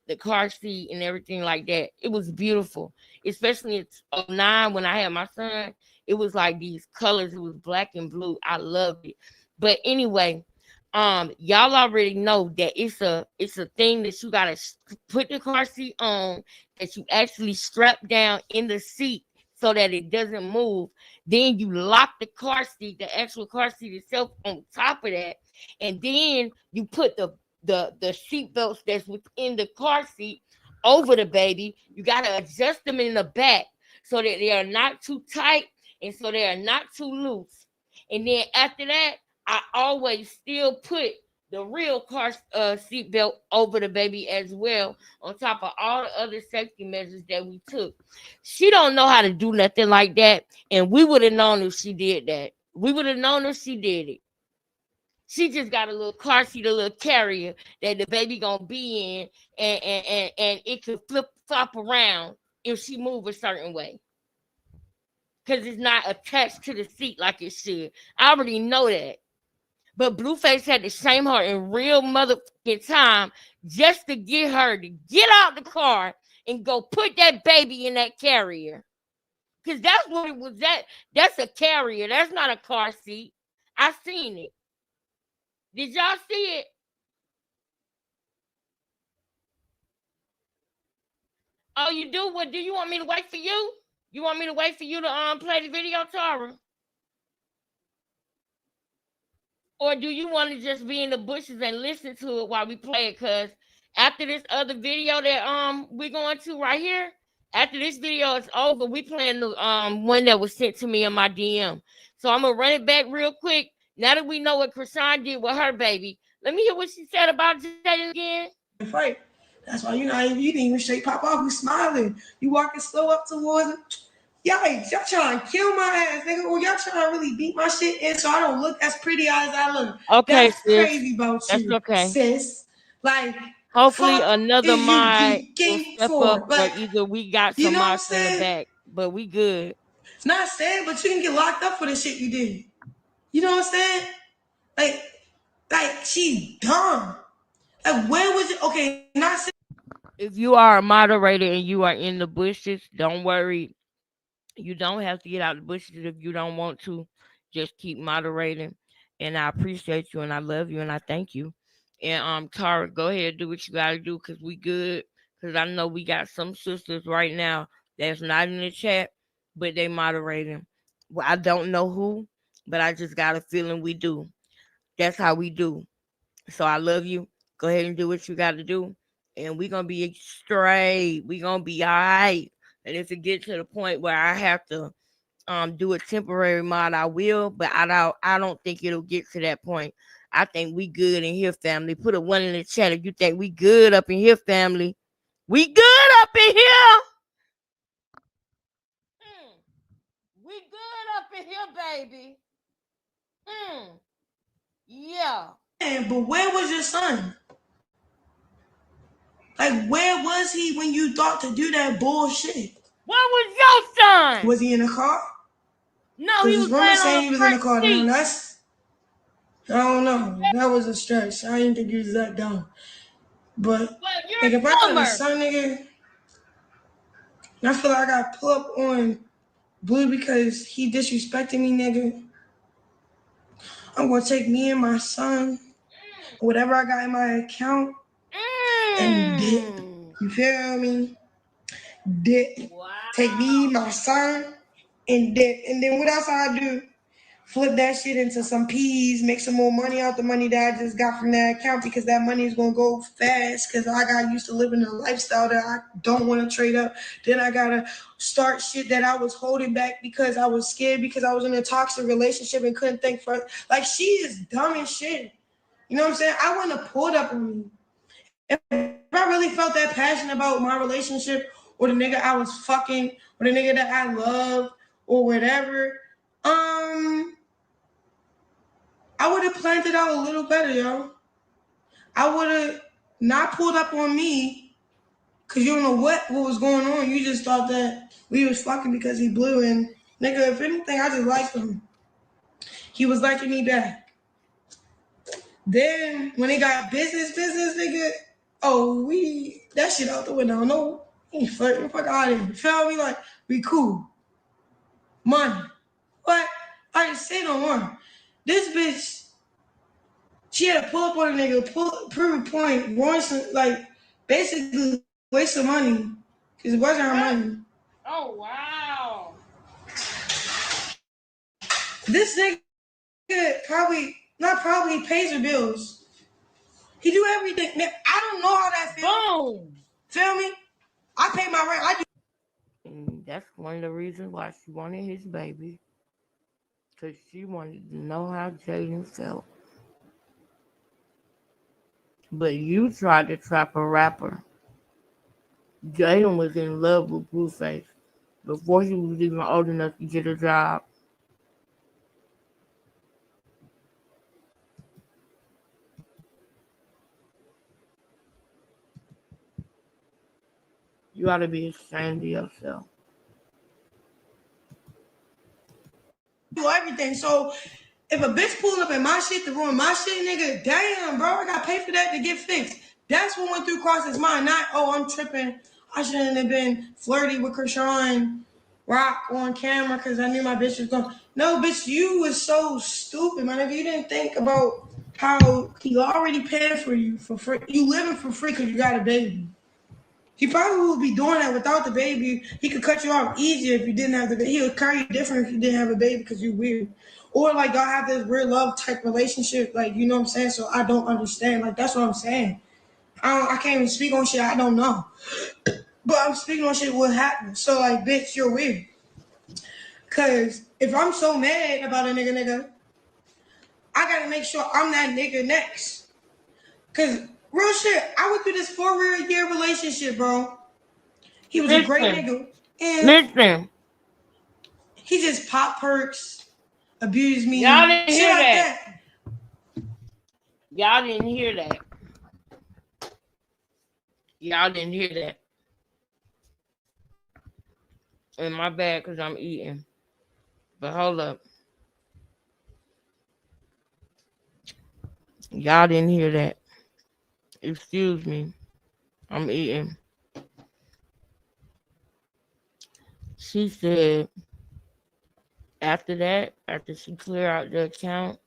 the car seat and everything like that. It was beautiful. Especially in '09 when I had my son. It was like these colors. It was black and blue. I loved it. But anyway, y'all already know that it's a thing that you gotta put the car seat on, that you actually strap down in the seat so that it doesn't move. Then you lock the car seat, the actual car seat itself, on top of that, and then you put the seat belts that's within the car seat over the baby. You gotta adjust them in the back so that they are not too tight and so they are not too loose. And then after that, I always still put the real car seat belt over the baby as well, on top of all the other safety measures that we took. She don't know how to do nothing like that, and we would have known if she did that. We would have known if she did it. She just got a little car seat, a little carrier that the baby gonna be in, and it could flip flop around if she move a certain way. Cause it's not attached to the seat like it should. I already know that. But Blueface had to shame her in real motherfucking time just to get her to get out the car and go put that baby in that carrier. Because that's what it was at. That's a carrier. That's not a car seat. I seen it. Did y'all see it? Oh, you do? What, do you want me to wait for you? You want me to wait for you to play the video, Tara? Or do you want to just be in the bushes and listen to it while we play it? Cause after this other video that we're going to right here, after this video is over, we playing the one that was sent to me in my DM. So I'm gonna run it back real quick. Now that we know what Krishan did with her baby, let me hear what she said about Jaden again. Fight. That's why you didn't even straight pop off. You smiling. You walking slow up towards him. Y'all trying to kill my ass, nigga. Or y'all trying to really beat my shit in so I don't look as pretty as I look. Okay, That's sis. crazy about That's you, okay. sis. Like, Hopefully fuck another is you mod will geeking step for? up, or Like, either we got you some know what I'm mods in the saying? back, but we good. It's not saying, but you can get locked up for the shit you did. You know what I'm saying? Like she's dumb. Like, where was it? Okay, not saying. If you are a moderator and you are in the bushes, don't worry. You don't have to get out the bushes if you don't want to. Just keep moderating. And I appreciate you and I love you and I thank you. And Tara, go ahead, do what you gotta do because we good. Cause I know we got some sisters right now that's not in the chat, but they moderating. Well, I don't know who, but I just got a feeling we do. That's how we do. So I love you. Go ahead and do what you got to do. And we're going to be straight. We're going to be all right. And if it gets to the point where I have to do a temporary mod, I will. But I don't think it'll get to that point. I think we good in here, family. Put a one in the chat if you think we good up in here, family. We good up in here. We good up in here, baby. Yeah. But where was your son? Like, where was he when you thought to do that bullshit? Where was your son? Was he in a car? No, Because he his was rumor laying on saying the he was in the front car. Now seat. that's, I don't know. That was a stretch. I didn't think he was that dumb. But But you're like if I got a dumber. son, nigga, and I feel like I got pull up on Blue because he disrespected me, nigga, I'm gonna take me and my son, whatever I got in my account, and dip. Mm. You feel me? Dip. Take me, Wow. my son, and dip. And then what else I do? Flip that shit into some peas, make some more money out the money that I just got from that account because that money is gonna go fast because I got used to living a lifestyle that I don't want to trade up. Then I gotta start shit that I was holding back because I was scared because I was in a toxic relationship and couldn't think for like she is dumb as shit. You know what I'm saying? I want to pull it up on me. If I really felt that passionate about my relationship or the nigga I was fucking or the nigga that I love or whatever, I would have planned it out a little better, yo. I would have not pulled up on me because you don't know what was going on. You just thought that we was fucking because he blew and nigga, if anything, I just liked him. He was liking me back. Then when they got business, nigga, oh, we that shit out the window. No, he ain't flirting. Fuck out of here. Feel me? Like, we cool. Money. But I didn't say no more. This bitch, she had to pull up on a nigga, prove a point, ruin some, like, basically waste some money. Because it wasn't her money. Oh, wow. This nigga not probably pays her bills. He do everything. Man, I don't know how that feels. Boom. Feel me? I pay my rent. I do. And that's one of the reasons why she wanted his baby. Because she wanted to know how Jaden felt. But you tried to trap a rapper. Jaden was in love with Blueface before he was even old enough to get a job. You ought to be ashamed of yourself. Do everything. So if a bitch pulling up in my shit to ruin my shit, nigga, damn, bro, I got paid for that to get fixed. That's what went through across his mind. Not, oh, I'm tripping. I shouldn't have been flirty with Krishan Rock on camera because I knew my bitch was going. No, bitch, you was so stupid, man. If you didn't think about how he already paid for you for free, you living for free because you got a baby. He probably would be doing that without the baby. He could cut you off easier if you didn't have the baby. He would carry you different if you didn't have a baby because you're weird. Or like y'all have this weird love type relationship, like you know what I'm saying? So I don't understand. Like that's what I'm saying. I can't even speak on shit I don't know. But I'm speaking on shit what happened. So like bitch, you're weird. Cause if I'm so mad about a nigga, I gotta make sure I'm that nigga next. Cause real shit, I went through this 4-year relationship, bro. He was a great Listen, nigga. And listen. he just pop perks, abused Y'all me, didn't shit hear like that. that. Y'all didn't hear that. Y'all didn't hear that. And my bad because I'm eating. But hold up. Y'all didn't hear that. Excuse me. I'm eating. She said after that, after she cleared out the account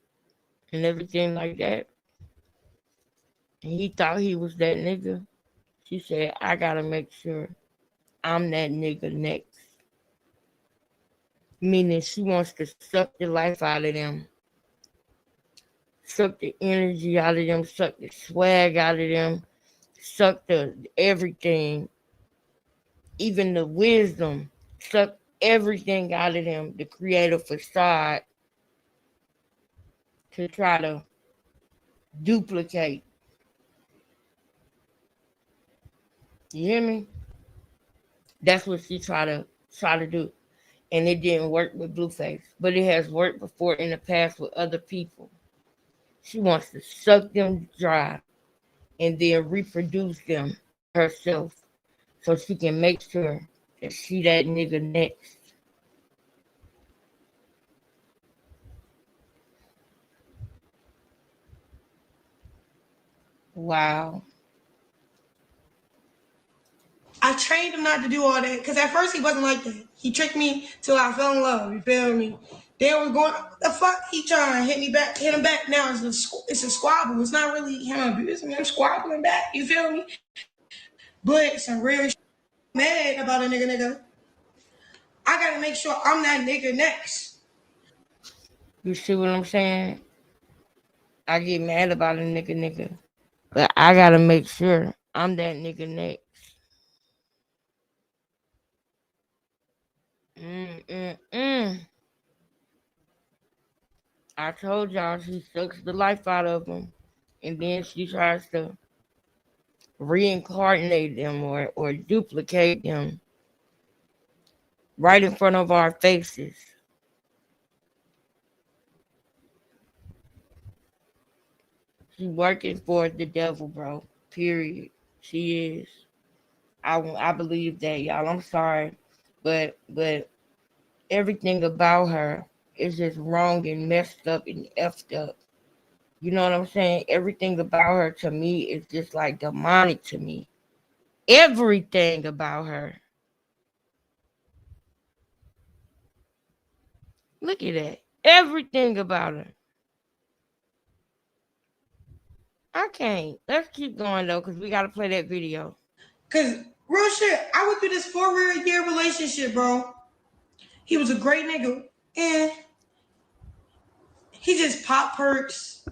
and everything like that, and he thought he was that nigga, she said, I gotta make sure I'm that nigga next. Meaning she wants to suck the life out of them, suck the energy out of them, suck the swag out of them, suck the everything, even the wisdom, suck everything out of them to create a facade to try to duplicate. You hear me? That's what she try to do. And it didn't work with Blueface. But it has worked before in the past with other people. She wants to suck them dry and then reproduce them herself so she can make sure that she that nigga next. Wow. I trained him not to do all that because at first he wasn't like that. He tricked me till I fell in love. You feel me? Then we're going. The fuck he trying to hit me back, hit him back. Now it's a squabble. It's not really him abusing me. I'm squabbling back. You feel me? But some real mad about a nigga. I gotta make sure I'm that nigga next. You see what I'm saying? I get mad about a nigga. But I gotta make sure I'm that nigga next. Mm-mm-mm. I told y'all she sucks the life out of them. And then she tries to reincarnate them or duplicate them right in front of our faces. She working for the devil, bro. Period. She is. I believe that, y'all. I'm sorry, but everything about her is just wrong and messed up and effed up. You know what I'm saying? Everything about her to me is just like demonic to me. Everything about her. Look at that. Everything about her. I can't. Let's keep going though, because we gotta play that video. Cause real shit, I went through this 4-year relationship, bro. He was a great nigga, and he just pop perks,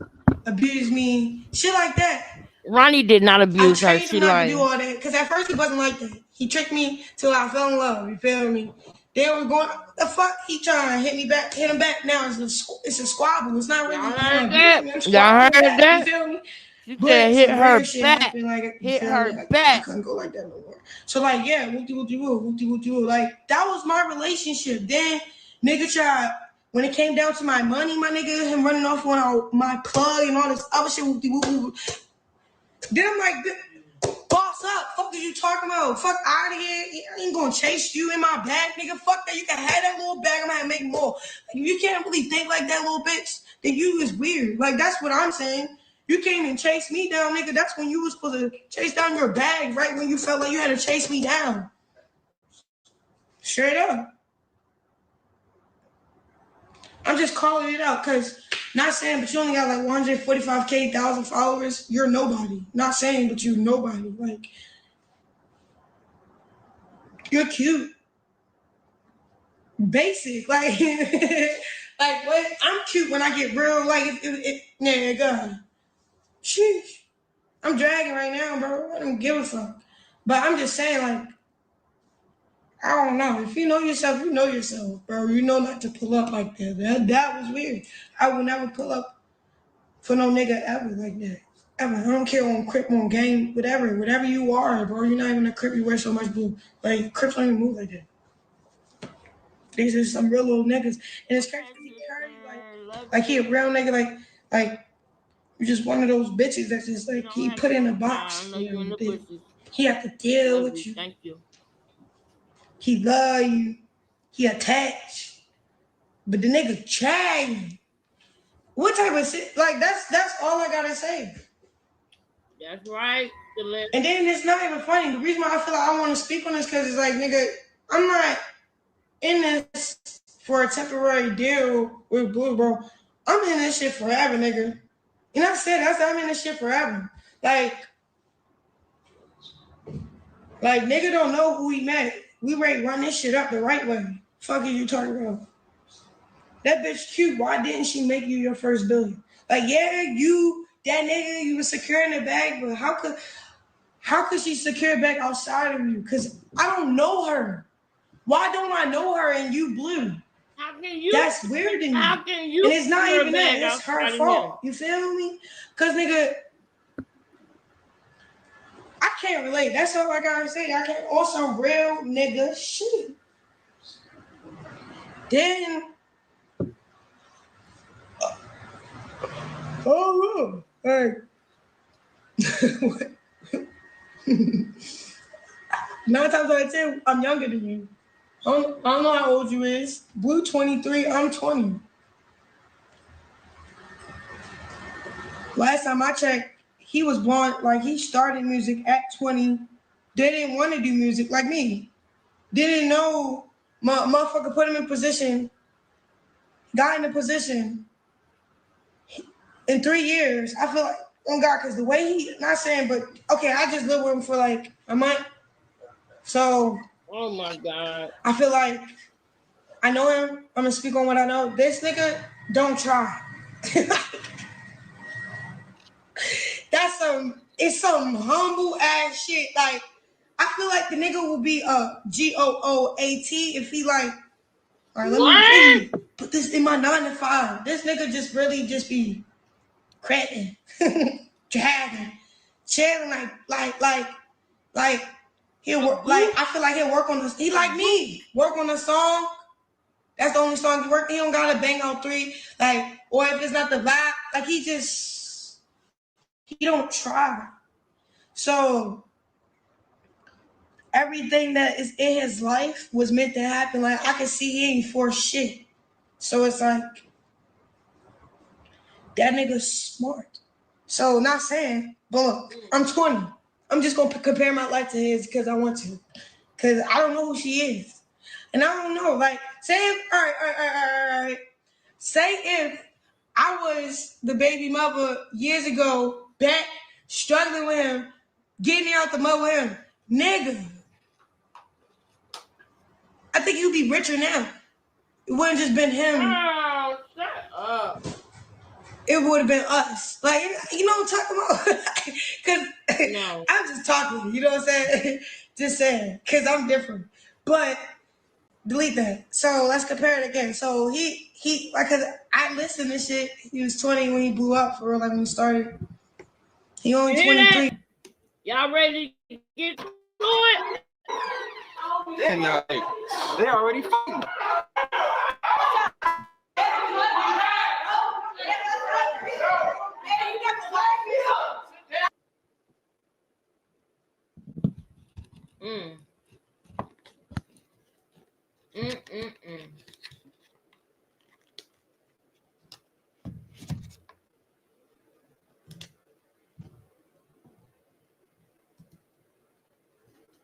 abused me, shit like that. Ronnie did not I abuse her. trained She him not to do like, all that because at first he wasn't like that. He tricked me till I fell in love. You feel me? Then we're going. The fuck he trying to hit me back, hit him back. Now it's a squabble. It's not really y'all him heard abusing that? me. I'm Y'all squabbling heard back. You that? feel me? She said But hit some her real shit back. happened. Like you Hit feel her me? I back. couldn't go like that no more. So like yeah, whoopty. Like that was my relationship. Then nigga tried. When it came down to my money, my nigga, him running off on my plug and all this other shit, whoop. Then I'm like, boss up. Fuck is you talking about? Fuck out of here. I ain't gonna chase you in my bag, nigga. Fuck that. You can have that little bag. I'm gonna make more. Like, you can't really think like that, little bitch. Then you is weird. Like that's what I'm saying. You came and chased me down, nigga. That's when you was supposed to chase down your bag, right? When you felt like you had to chase me down. Straight up. I'm just calling it out because not saying, but you only got like 145,000 followers. You're nobody. Not saying, but you nobody. Like you're cute. Basic, like, like what? I'm cute when I get real. Like, yeah, God, sheesh. I'm dragging right now, bro. I don't give a fuck. But I'm just saying, like, I don't know. If you know yourself, you know yourself, bro. You know not to pull up like that. That was weird. I would never pull up for no nigga ever like that. Ever. I don't care on Crip, on gang, whatever you are, bro. You're not even a Crip. You wear so much blue. Like Crips don't even move like that. These are some real little niggas, and it's crazy because he carry like he a real nigga, like you just one of those bitches that's just like he put in a box. I know you in the bushes. He have to deal Love with you. Thank you. He love you. He attached, but the nigga try. What type of shit? Like that's all I gotta say. That's right. And then it's not even funny. The reason why I feel like I want to speak on this because it's like nigga, I'm not in this for a temporary deal with Blue, bro. I'm in this shit forever, nigga. You know what I said? I'm in this shit forever. Like nigga don't know who he met. We ready to run this shit up the right way. Fuck are you talking about? That bitch cute. Why didn't she make you your first billion? Like, yeah, you, that nigga, you was securing the bag, but how could she secure it back outside of you? Because I don't know her. Why don't I know her and you Blue? How can you? That's weird to me. How can you? And it's not secure a even that. bag It's her outside of fault. You feel me? Because, nigga, I can't relate. That's all I gotta say. I can't. Also, real nigga shit. Then, oh, hey. 9 times out of 10, I'm younger than you. I don't know how old you is. Blue 23, I'm 20. Last time I checked, he was born, like he started music at 20. They didn't want to do music like me. Didn't know motherfucker put him in position, got in a position in 3 years. I feel like, oh God, because the way he, not saying, but okay, I just lived with him for like a month. So, Oh my God. I feel like I know him. I'm gonna speak on what I know. This nigga don't try. It's some humble ass shit. Like, I feel like the nigga will be a GOOAT if he like, all right, let me put this in my 9 to 5. This nigga just really just be cracking, dragging, chilling, like he'll work. Like, I feel like he'll work on this. He like me, work on a song. That's the only song he work. He don't gotta bang out 3. Like, or if it's not the vibe, like he don't try. So everything that is in his life was meant to happen. Like, I can see he ain't for shit. So it's like, that nigga's smart. So not saying, but look, I'm 20. I'm just gonna compare my life to his because I want to. Because I don't know who she is. And I don't know, like, say if, all right. Say if I was the baby mother years ago, back, struggling with him, getting out the mud with him, nigga, I think you'd be richer now. It wouldn't just been him. Oh, shut up. It would have been us. Like, you know what I'm talking about? Because No. I'm just talking, you know what I'm saying? Just saying, because I'm different. But delete that. So let's compare it again. So he like, cause I listened to shit. He was 20 when he blew up for real, like when he started. He only 23. Y'all ready to get to it? Then they already fighting.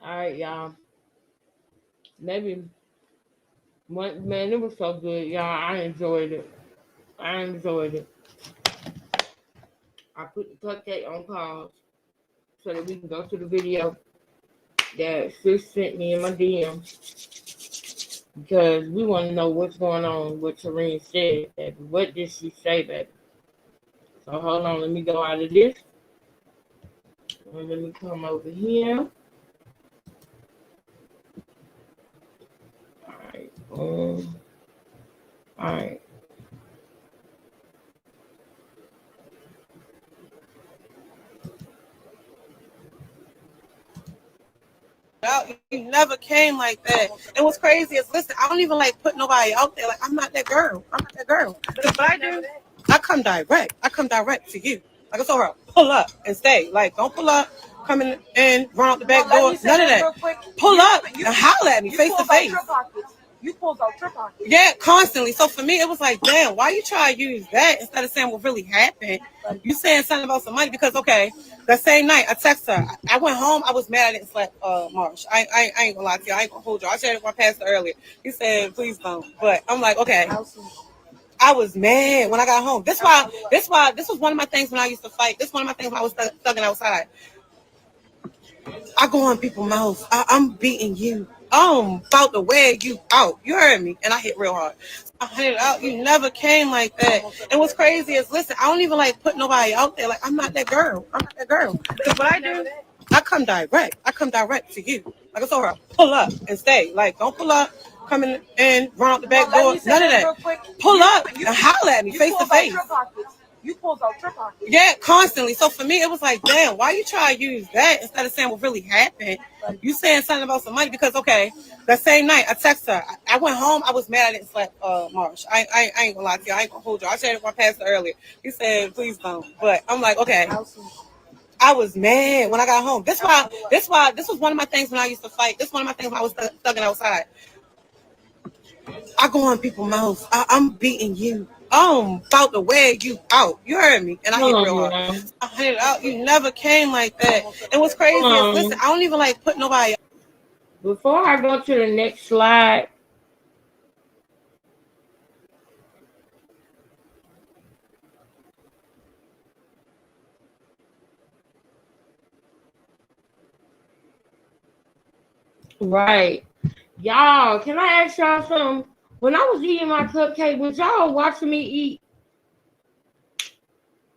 All right, y'all. Maybe man, it was so good, y'all. I enjoyed it. I put the cupcake on pause so that we can go to the video that Sis sent me in my DM because we want to know what's going on, what Tareen said, baby. What did she say, baby? So hold on, let me go out of this. And let me come over here. Alright. Alright. You never came like that. And what's crazy is, listen, I don't even like put nobody out there. Like, I'm not that girl. Because what I do, I come direct to you. Like, it's all right. Pull up and stay. Like, don't pull up, come in, run out the back door. None of that. Pull up and holler at me face to face. You pulled out your pocket. Yeah, constantly. So for me, it was like, damn, why you try to use that instead of saying what really happened? You saying something about some money because, okay, that same night I text her. I went home. I was mad I didn't slap Marsh. I ain't gonna lie to you. I ain't gonna hold you. I shared it with my pastor earlier. He said, please don't. But I'm like, okay. I was mad when I got home. This was one of my things when I used to fight. This was one of my things when I was thugging outside. I go on people's mouths. I'm beating you. I'm about to wear you out. You heard me. And I hit real hard. I hit it out. You never came like that. And what's crazy is, listen, I don't even like put nobody out there. Like, I'm not that girl. Because what I do, I come direct to you. Like, it's all right. Pull up and stay. Like, don't pull up, come in, run out the back door. None of that. Pull up and holler at me face to face. You pulled out your pocket. Yeah, constantly. So for me, it was like, damn, why you try to use that instead of saying what really happened? You saying something about some money because, okay, that same night I text her. I went home. I was mad I didn't slap Marsh. I ain't gonna lie to you. I ain't gonna hold you. I shared it with my pastor earlier. He said, please don't. But I'm like, okay. I was mad when I got home. This was one of my things when I used to fight. This was one of my things when I was thugging outside. I go on people's mouths. I'm beating you. I'm about to wear you out. You heard me, and I hit Hold real on, hard. y'all. I hit it out. You never came like that. And what's crazy is, listen, I don't even like put nobody. Before I go to the next slide, right. Y'all, can I ask y'all something? When I was eating my cupcake, was y'all watching me eat?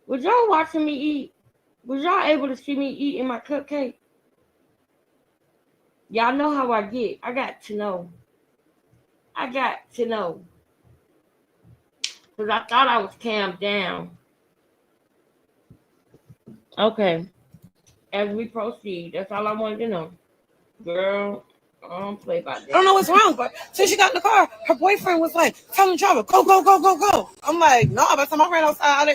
Was y'all watching me eat? Was y'all able to see me eating my cupcake? Y'all know how I get. I got to know. I got to know. Because I thought I was calmed down. Okay. As we proceed, that's all I wanted to know. Girl, I don't play about that. I don't know what's wrong, but since she got in the car, her boyfriend was like, "Tell him driver, go, go, go, go, go." I'm like, "No." By the time I ran outside,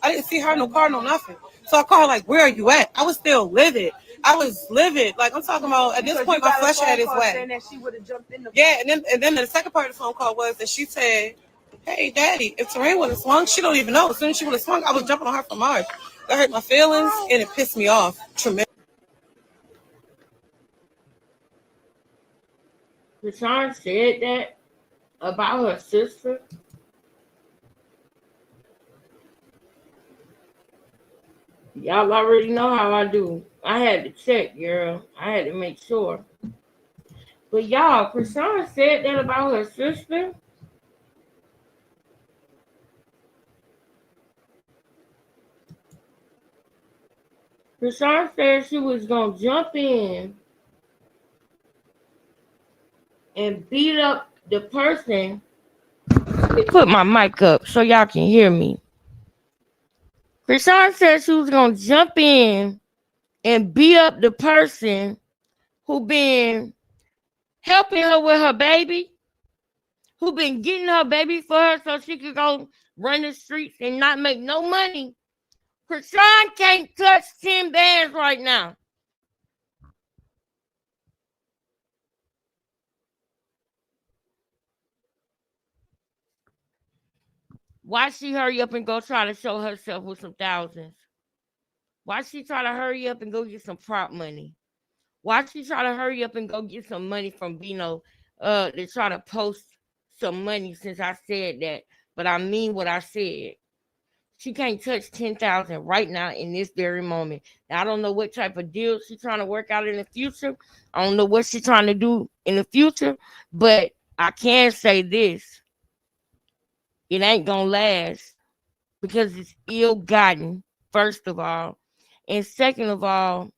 I didn't see her, no car, no nothing. So I called her like, "Where are you at?" I was still livid. I was livid. Like, I'm talking about, at this point, my flesh had its way. Yeah, and then the second part of the phone call was that she said, "Hey, Daddy, if Terrain would have swung, she don't even know. As soon as she would have swung, I was jumping on her from Mars. That hurt my feelings, and it pissed me off tremendously. Rashawn said that about her sister. Y'all already know how I do. I had to check, girl. I had to make sure. But y'all, Krishan said that about her sister. Krishan said she was gonna jump in and beat up the person. Let me put my mic up so y'all can hear me. Krishan said she was gonna jump in and beat up the person who been helping her with her baby, who been getting her baby for her so she could go run the streets and not make no money. Krishan can't touch 10 bands right now. Why she hurry up and go try to show herself with some thousands? Why she try to hurry up and go get some prop money? Why she try to hurry up and go get some money from Bino to try to post some money since I said that? But I mean what I said. She can't touch 10,000 right now in this very moment. Now, I don't know what type of deal she's trying to work out in the future. I don't know what she's trying to do in the future, but I can say this. It ain't gonna last because it's ill-gotten, first of all. And second of all,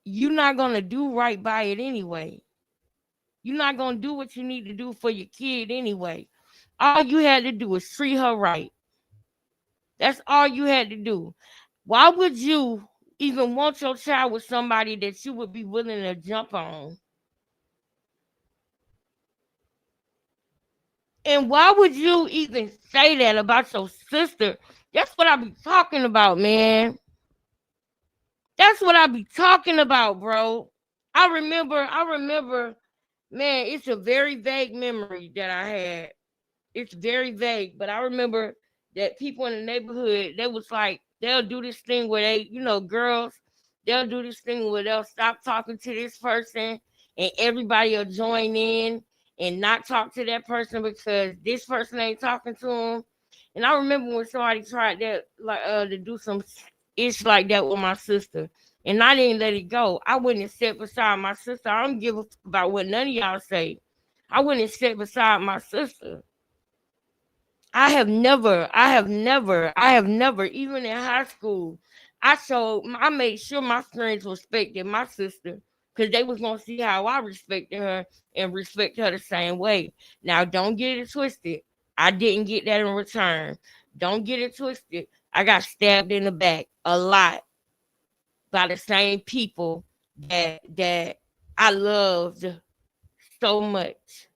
you're not gonna do right by it anyway. You're not gonna do what you need to do for your kid anyway. All you had to do was treat her right. That's all you had to do. Why would you even want your child with somebody that you would be willing to jump on? And why would you even say that about your sister? That's what I be talking about, man. That's what I be talking about, bro. I remember, man, it's a very vague memory that I had. It's very vague, but I remember that people in the neighborhood, they was like, they'll do this thing where they, girls, they'll do this thing where they'll stop talking to this person and everybody will join in and not talk to that person because this person ain't talking to them. And I remember when somebody tried that, like, to do some ish like that with my sister. And I didn't let it go. I wouldn't have sat beside my sister. I don't give a fuck about what none of y'all say. I wouldn't have sat beside my sister. I have never, even in high school, I made sure my friends respected my sister because they was gonna see how I respected her and respect her the same way. Now, don't get it twisted. I didn't get that in return. Don't get it twisted. I got stabbed in the back a lot by the same people that I loved so much.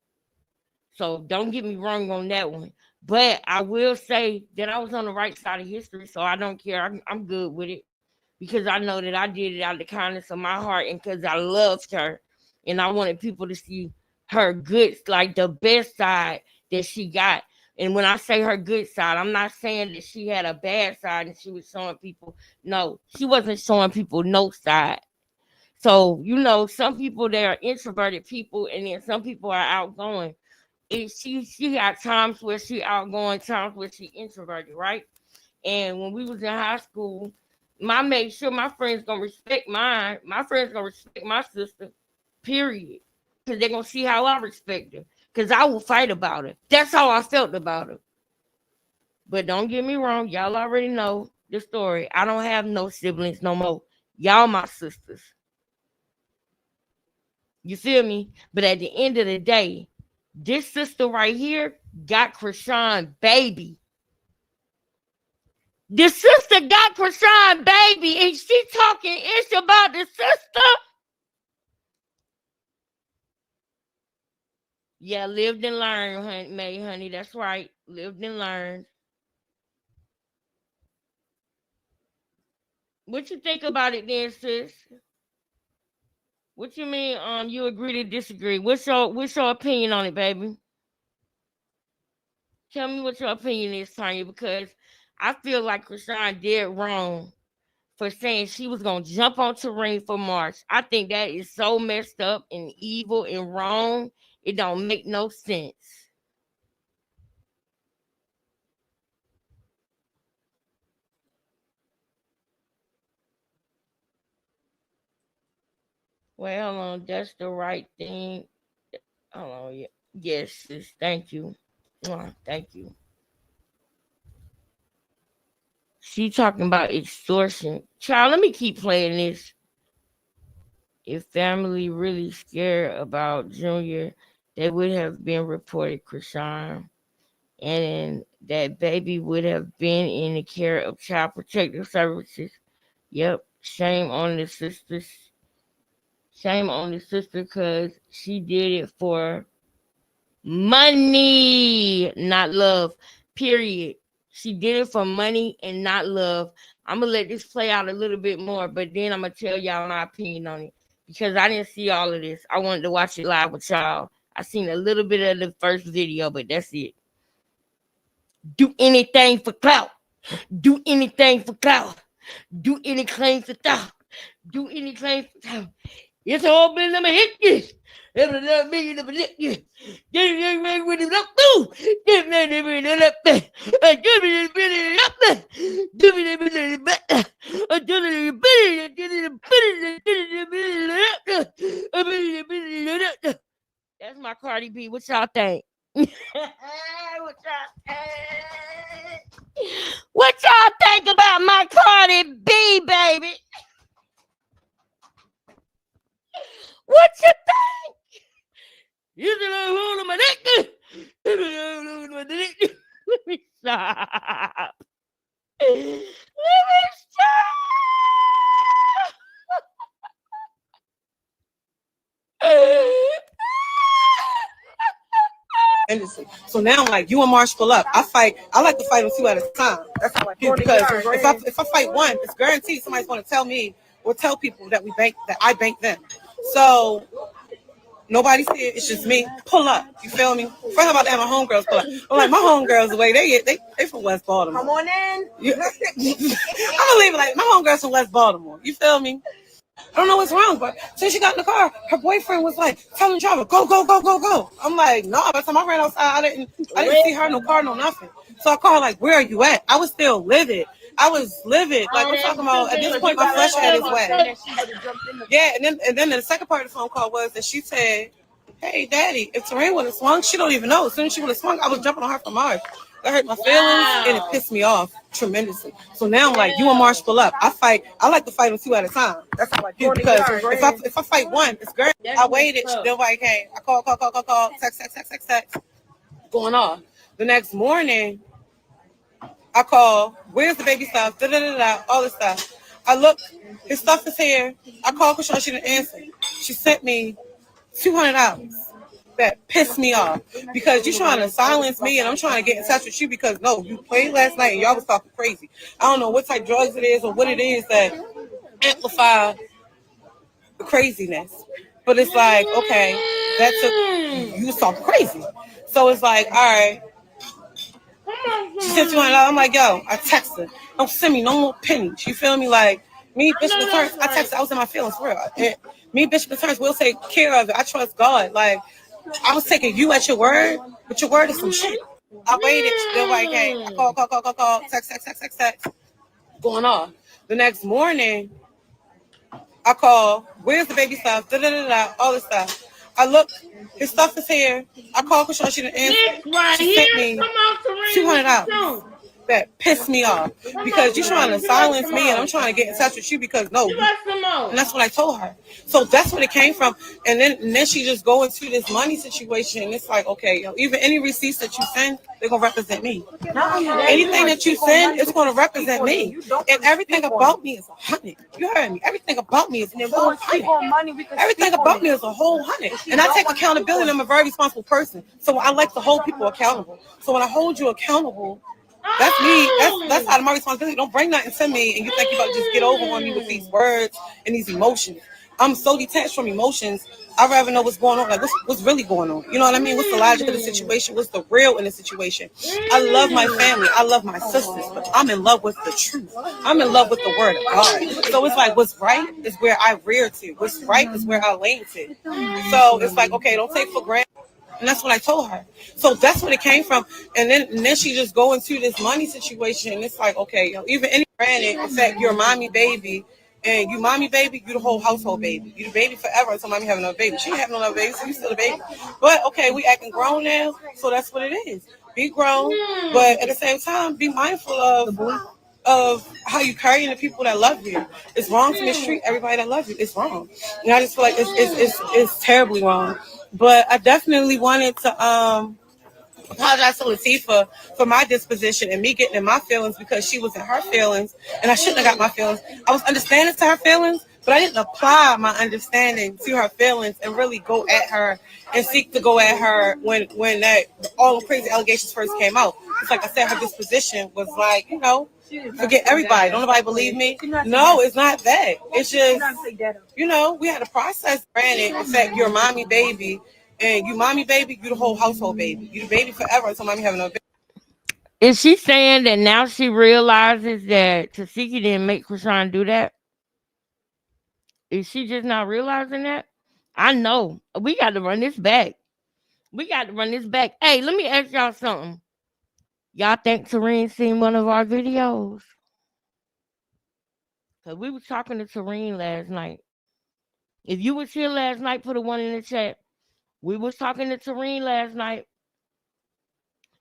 So don't get me wrong on that one. But I will say that I was on the right side of history, so I don't care. I'm good with it because I know that I did it out of the kindness of my heart and because I loved her and I wanted people to see her good, like the best side that she got. And when I say her good side, I'm not saying that she had a bad side and she was showing people. No, she wasn't showing people no side. So, you know, some people, they are introverted people, and then some people are outgoing. She got times where she outgoing, times where she introverted, right? And when we was in high school, I made sure my friends gonna respect mine. My friends gonna respect my sister, period. Because they're gonna see how I respect her. Because I will fight about her. That's how I felt about her. But don't get me wrong, y'all already know the story. I don't have no siblings no more. Y'all my sisters. You feel me? But at the end of the day, this sister right here got Krishan baby. The sister got Krishan baby, and she talking ish about the sister. Yeah, lived and learned, honey. That's right. Lived and learned. What you think about it then, sis? What you mean? You agree to disagree? What's your opinion on it, baby? Tell me what your opinion is, Tanya, because I feel like Krishan did wrong for saying she was gonna jump on Terrain for March. I think that is so messed up and evil and wrong. It don't make no sense. Well, hold on, that's the right thing. Hold on, yeah. Yes, sis, thank you. Thank you. She talking about extortion. Child, let me keep playing this. If family really scared about Junior, they would have been reported Krishan, and that baby would have been in the care of Child Protective Services. Yep, shame on the sisters. Shame on the sister because she did it for money, not love. Period. She did it for money and not love. I'm gonna let this play out a little bit more, but then I'm gonna tell y'all my opinion on it because I didn't see all of this. I wanted to watch it live with y'all. I seen a little bit of the first video, but that's it. Do anything for clout. Do anything for clout. Do any claim for clout. Do any claim for clout. It's all been let me hit this. Every little million of it. Get it with it up too. Get it up there. I give it up there. Give it up. I do it. That's my Cardi B. What y'all think? What y'all think? What y'all think about my Cardi B, baby? What you think? You said I'm holding my neck. Let me stop. Let me Industry. So now, like, you and Marsh pull up. I like to fight them two at a time. That's how I do. Because if I fight one, it's guaranteed somebody's going to tell me or tell people that I bank them. So nobody see it. It's just me. Pull up. You feel me? Forget about that. My homegirls pull up. I'm like, my homegirls, the way they from West Baltimore. Come on in. I'm gonna leave it like my homegirls from West Baltimore. You feel me? I don't know what's wrong, but since she got in the car, her boyfriend was like telling the driver, go, go, go, go, go. I'm like, no, by the time I ran outside, I didn't see her, no car, no nothing. So I called her like, where are you at? I was still livid. I was livid. Like I'm talking about at this point my flesh had its way. Yeah, and then the second part of the phone call was that she said, hey daddy, if Terrain would have swung, she don't even know. As soon as she would have swung, I was jumping on her from Mars. That hurt my feelings and it pissed me off tremendously. So now I'm like, you and Marsh pull up. I like to fight them two at a time. That's how I do. Because if I fight one, it's great. I waited, nobody came. I call, text, going off. The next morning, I call, where's the baby stuff? All this stuff. I look, his stuff is here. I called Krishan, she didn't answer. She sent me $200. That pissed me off because you're trying to silence me and I'm trying to get in touch with you because no, you played last night and y'all was talking crazy. I don't know what type of drugs it is or what it is that amplify the craziness. But it's like, okay, that took you was talking crazy. So it's like, all right. She said $200. I'm like, yo, I text her. Don't send me no more pennies. You feel me? Like me, Bishop Returns. I texted. I was in my feelings for real. Me, Bishop Returns. We'll take care of it. I trust God. Like I was taking you at your word, but your word is some shit. I waited. Nobody came. I call. Text. Going on. The next morning, I call. Where's the baby stuff? All this stuff. I look. His stuff is here. I call Krishan. She didn't answer. She sent me $200. That pissed me off because you're trying to silence me and I'm trying to get in touch with you because no, and that's what I told her. So that's what it came from. And then she just go into this money situation. And it's like, okay, even any receipts that you send, they're gonna represent me. Anything that you send, it's gonna represent me. And everything about me is 100. You heard me. Everything about me is a whole 100. Everything about me is a whole 100. And I take accountability. I'm a very responsible person. So I like to hold people accountable. So when I hold you accountable, that's me. That's out of my responsibility. Don't bring nothing to me and you think you're about to just get over on me with these words and these emotions. I'm so detached from emotions. I'd rather know what's going on. Like what's really going on. You know what I mean? What's the logic of the situation? What's the real in the situation? I love my family. I love my sisters, but I'm in love with the truth. I'm in love with the word of God. So it's like what's right is where I rear to. What's right is where I lean to. So it's like, okay, don't take for granted. And that's what I told her. So that's what it came from. And then she just go into this money situation. And it's like, okay, even any granted, in fact, you're a mommy baby. And you mommy baby, you the whole household baby. You the baby forever until mommy having another baby. She ain't having another baby, so you still a baby. But okay, we acting grown now, so that's what it is. Be grown, but at the same time, be mindful of how you carry the people that love you. It's wrong to mistreat everybody that loves you. It's wrong. And I just feel like it's terribly wrong. But I definitely wanted to apologize to Latifah for my disposition and me getting in my feelings because she was in her feelings and I shouldn't have got my feelings. I was understanding to her feelings, but I didn't apply my understanding to her feelings and really go at her and seek to go at her when that all the crazy allegations first came out. It's like I said, her disposition was like, forget everybody. Don't nobody believe me? No, it's not that. It's just, we had a process. Granted, in fact, you're a mommy baby. And you mommy baby, you the whole household baby. You the baby forever until mommy having a baby. Is she saying that now she realizes that Tasiki didn't make Krishan do that? Is she just not realizing that? I know. We got to run this back. Hey, let me ask y'all something. Y'all think Tareen seen one of our videos? Because we was talking to Tareen last night. If you was here last night, put a 1 in the chat. We was talking to Tareen last night.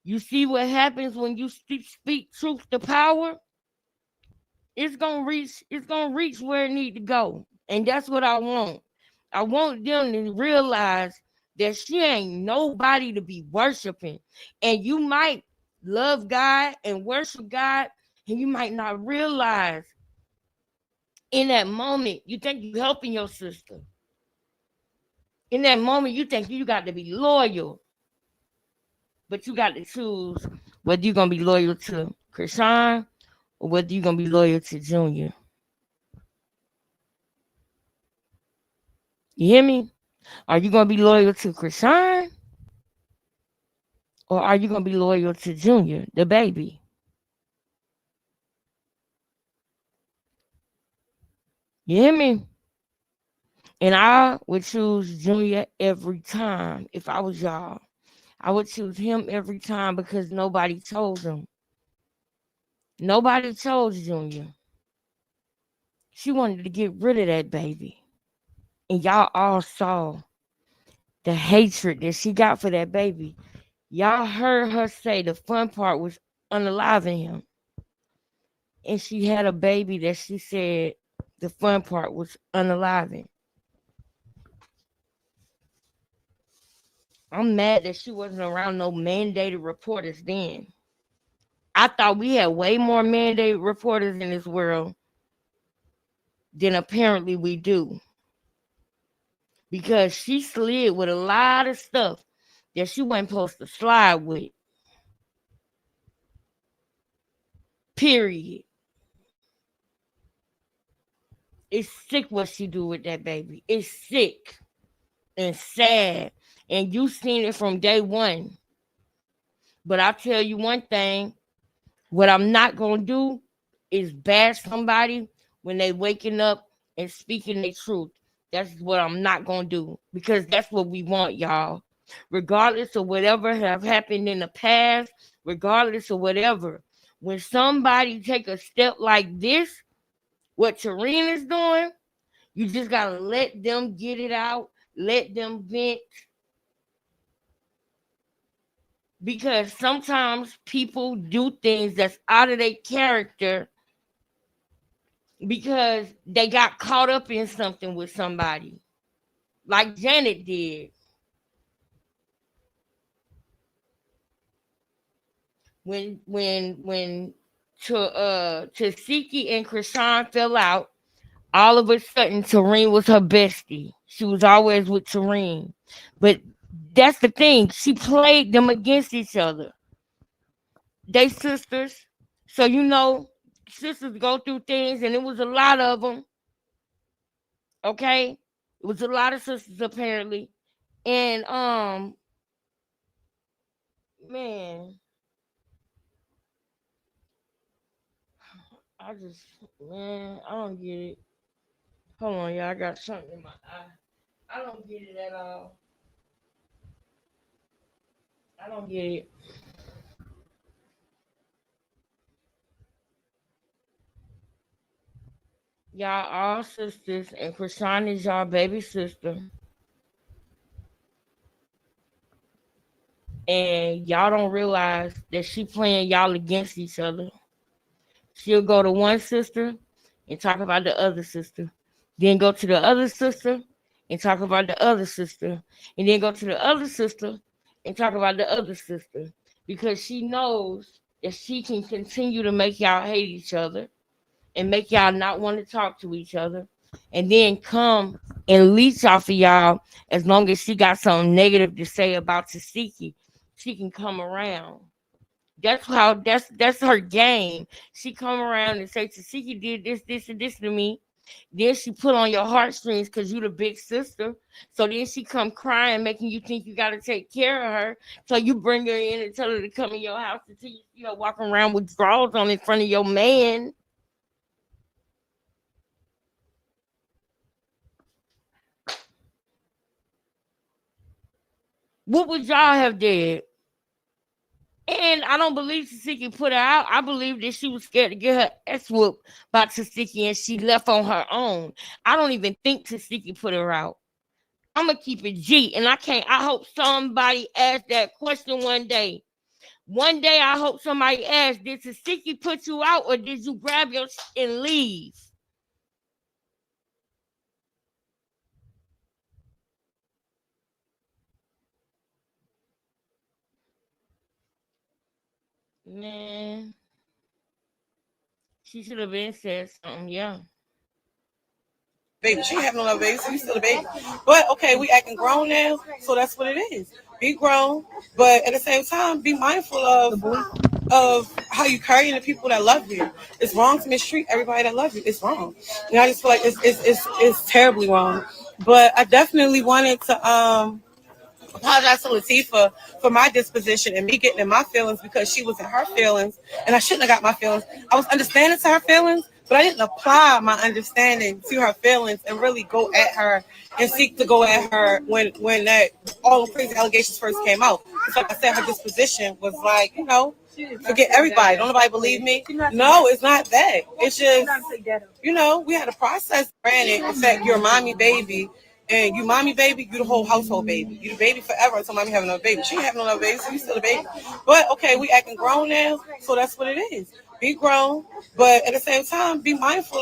You see what happens when you speak truth to power? It's gonna reach where it need to go. And that's what I want. I want them to realize that she ain't nobody to be worshiping. And you might love God and worship God, and you might not realize in that moment you think you helping your sister. In that moment, you think you got to be loyal. But you got to choose whether you're going to be loyal to Krishan or whether you're going to be loyal to Junior. You hear me? Are you going to be loyal to Krishan or are you going to be loyal to Junior, the baby? You hear me? And I would choose Junior every time if I was y'all. I would choose him every time because nobody chose him. Nobody chose Junior. She wanted to get rid of that baby. And y'all all saw the hatred that she got for that baby. Y'all heard her say the fun part was unaliving him. And she had a baby that she said the fun part was unaliving. I'm mad that she wasn't around no mandated reporters then. I thought we had way more mandated reporters in this world than apparently we do. Because she slid with a lot of stuff that she wasn't supposed to slide with. Period. It's sick what she do with that baby. It's sick and sad. and you seen it from day one. But I'll tell you one thing, what I'm not gonna do is bash somebody when they waking up and speaking their truth. That's what I'm not gonna do, because that's what we want, y'all. Regardless of whatever have happened in the past, regardless of whatever, when somebody take a step like this, what Tareen is doing, you just gotta let them get it out, let them vent, because sometimes people do things that's out of their character because they got caught up in something with somebody, like Janet did. When Tasiki and Krishan fell out, all of a sudden Tareen was her bestie. She was always with Tareen. But that's the thing. She played them against each other. They sisters. So sisters go through things, and it was a lot of them. Okay? It was a lot of sisters apparently. And man, I just I don't get it. Hold on, y'all. I got something in my eye. I don't get it at all. I don't get it. Y'all all sisters, and Krishan is y'all baby sister. And y'all don't realize that she playing y'all against each other. She'll go to one sister and talk about the other sister. Then go to the other sister and talk about the other sister. And then go to the other sister and talk about the other sister. Because she knows that she can continue to make y'all hate each other and make y'all not want to talk to each other. And then come and leech off of y'all as long as she got something negative to say about Tasiki. She can come around. That's her game. She come around and say Tasiki did this, and this to me. Then she put on your heartstrings because you the big sister. So then she come crying, making you think you gotta take care of her. So you bring her in and tell her to come in your house until you see her walking around with drawers on in front of your man. What would y'all have did? And I don't believe Tasiki put her out. I believe that she was scared to get her ass whooped by Tasiki and she left on her own. I don't even think Tasiki put her out. I'm gonna keep it G, and I hope somebody asked that question one day. One day I hope somebody asked, did Tasiki put you out or did you grab your and leave? Man, she should have been said something, yeah. Baby, she ain't having no baby, so you still a baby. But okay, we acting grown now, so that's what it is. Be grown, but at the same time, be mindful of how you carrying the people that love you. It's wrong to mistreat everybody that loves you. It's wrong. And I just feel like it's terribly wrong. But I definitely wanted to apologize to Latifah for my disposition and me getting in my feelings because she was in her feelings and I shouldn't have got my feelings. I was understanding to her feelings, but I didn't apply my understanding to her feelings and really go at her and seek to go at her when that all the crazy allegations first came out. It's like I said, her disposition was like, forget everybody. Don't nobody believe me. No, it's not that. It's just, we had a process. Granted, in fact, you're a mommy baby. And you mommy baby, you the whole household baby. You the baby forever until mommy having another baby. She ain't having another baby, so you still a baby. But okay, we acting grown now, so that's what it is. Be grown, but at the same time, be mindful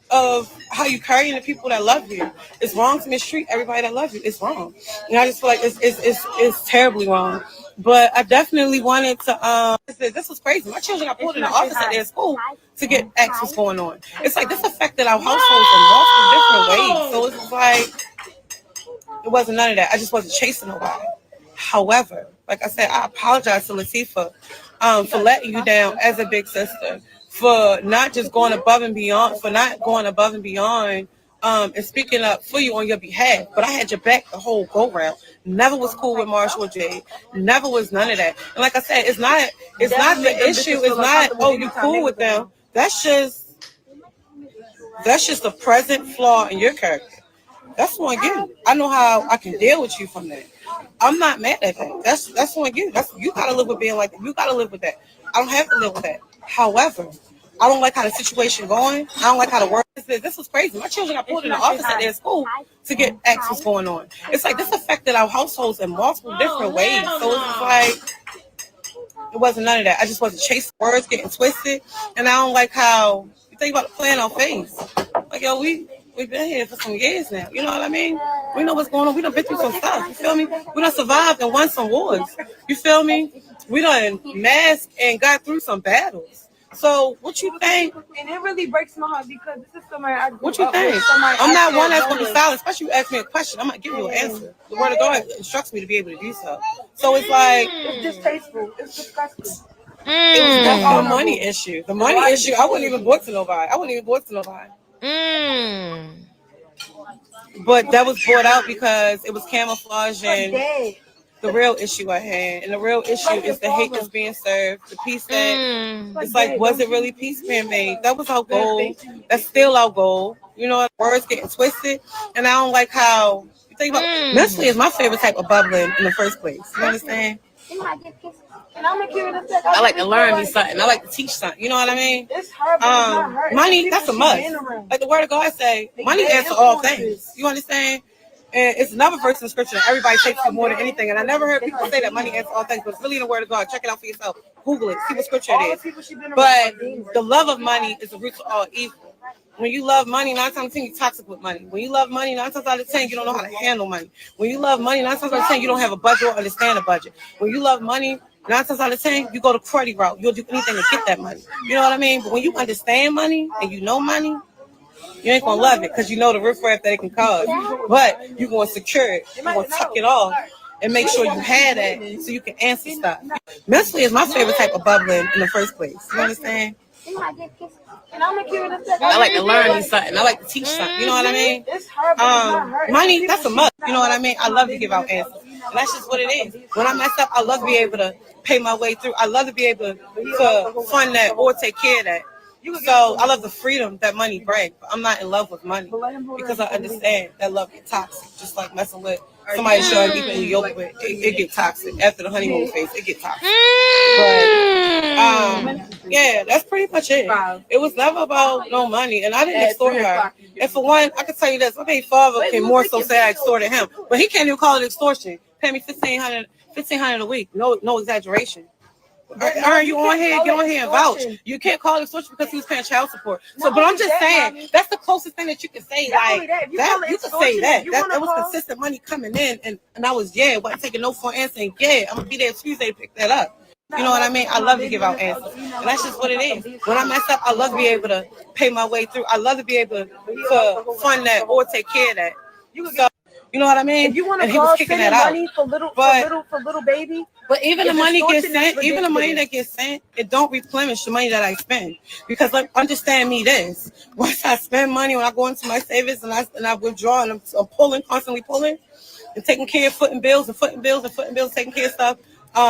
of how you carrying the people that love you. It's wrong to mistreat everybody that loves you. It's wrong. And I just feel like it's terribly wrong. But I definitely wanted to this was crazy. My children got pulled in the office at their school to get asked what's going on. It's like this affected our households in multiple different ways. So it's just like it wasn't none of that. I just wasn't chasing nobody. However, like I said, I apologize to Latifah for letting you down as a big sister, for not just going above and beyond, for not going above and beyond and speaking up for you on your behalf. But I had your back the whole go round. Never was cool with Marshall or Jay. Never was none of that. And like I said, it's not the issue. It's not, oh, you cool with them. That's just a present flaw in your character. That's on you. I know how I can deal with you from that. I'm not mad at that. That's on you. You gotta live with being like that. You gotta live with that. I don't have to live with that. However, I don't like how the situation going. I don't like how the work is. This was crazy. My children got pulled in the office at their school to get asked what's going on. It's like this affected our households in multiple different ways. So it's just like it wasn't none of that. I just wasn't chasing words, getting twisted, and I don't like how you think about the play on our face. Like yo, we've been here for some years now. You know what I mean? We know what's going on. We done been through some stuff. You feel me? We done survived and won some wars. You feel me? We done masked and got through some battles. So what you think? And it really breaks my heart because this is somebody I grew What you up with, think? somebody I'm I not said one that's no gonna be with. silent. Especially you ask me a question, I'm gonna give you an answer. The word of God instructs me to be able to do so. So it's like It's distasteful. It's disgusting. it was definitely the money issue. The money issue, I wouldn't even bought to nobody. But that was brought out because it was camouflaging the real issue at hand. And the real issue is the hate that's being served, the peace that it's like, was it really peace being made? That was our goal. That's still our goal. You know, words getting twisted. And I don't like how you think about mentally is my favorite type of bubbling in the first place. You understand? I like to learn me something. I like to teach something. You know what I mean? Money, that's a must. Like the word of God say, money answers all things. You understand? And it's another verse in the scripture that everybody takes you more than anything. And I never heard people say that money answers all things, but it's really in the word of God. Check it out for yourself. Google it. See what scripture it is. But the love of money is the root of all evil. When you love money, 9 times out of 10, you're toxic with money. When you love money, 9 times out of 10, you don't know how to handle money. When you love money, 9 times out of 10, you don't have a budget or understand a budget. When you love money, 9 times out of 10, you go the cruddy route. You'll do anything to get that money. You know what I mean? But when you understand money and you know money, you ain't gonna love it because you know the riffraff that it can cause. But you're gonna secure it. You're gonna tuck it off and make sure you have that so you can answer stuff. Mentally is my favorite type of bubbling in the first place. You understand? I like to learn me something. I like to teach something. You know what I mean? Money, that's a must. You know what I mean? I love to give out answers. And that's just what it is. When I mess up, I love to be able to pay my way through. I love to be able to fund that or take care of that. So I love the freedom that money brings. But I'm not in love with money because I understand that love gets toxic. Just like messing with somebody showing equally yoked with, it gets toxic. After the honeymoon phase, it gets toxic. But yeah, that's pretty much it. It was never about no money, and I didn't extort her. And for one, I can tell you this: my baby father can more so say I extorted him, but he can't even call it extortion. Pay me $1,500 a week. No exaggeration. Are you on here? Get on here and vouch. You can't call it extortion because he was paying child support. So, but I'm just saying that's the closest thing that you can say. Like that, you can say that. That was consistent money coming in, and I was wasn't taking no for answer. And I'm gonna be there Tuesday to pick that up. You know what I mean? I love to give out answers, and that's just what it is. When I mess up, I love to be able to pay my way through. I love to be able to fund that or take care of that. So, you know what I mean? If you want and to he was call kicking sending that out. money for little baby, but even the money gets sent, even the money that gets sent, it don't replenish the money that I spend. Because like, understand me this: once I spend money, when I go into my savings and I withdraw and I'm pulling, constantly pulling, and taking care of footing bills, taking care of stuff,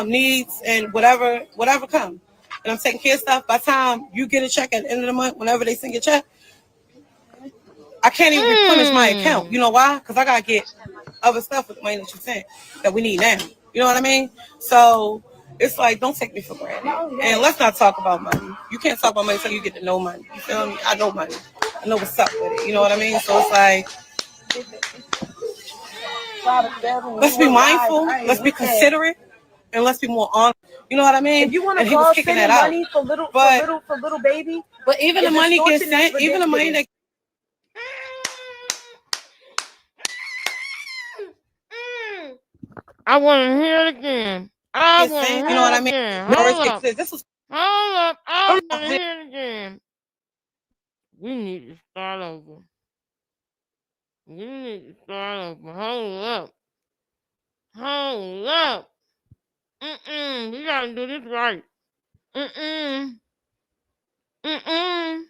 needs and whatever come. And I'm taking care of stuff. By the time you get a check at the end of the month, whenever they send your check, I can't even replenish my account. You know why? Because I gotta get other stuff with the money that you sent that we need now. You know what I mean? So it's like, don't take me for granted. And let's not talk about money. You can't talk about money until you get to know money. You feel me? I know money. I know what's up with it. You know what I mean? So it's like, let's be mindful. Let's be considerate. And let's be more honest. You know what I mean? If you want to and he was call kicking sending that money out. for little baby, but even the money gets sent, even the money that I want to hear it again. I gets want to sent, hear you know what it I mean? again. This was Hold up. I want to hear it again. We need to start over. We need to start over. Hold up. Hold up. We gotta do this right. Mm-mm. Mm-mm.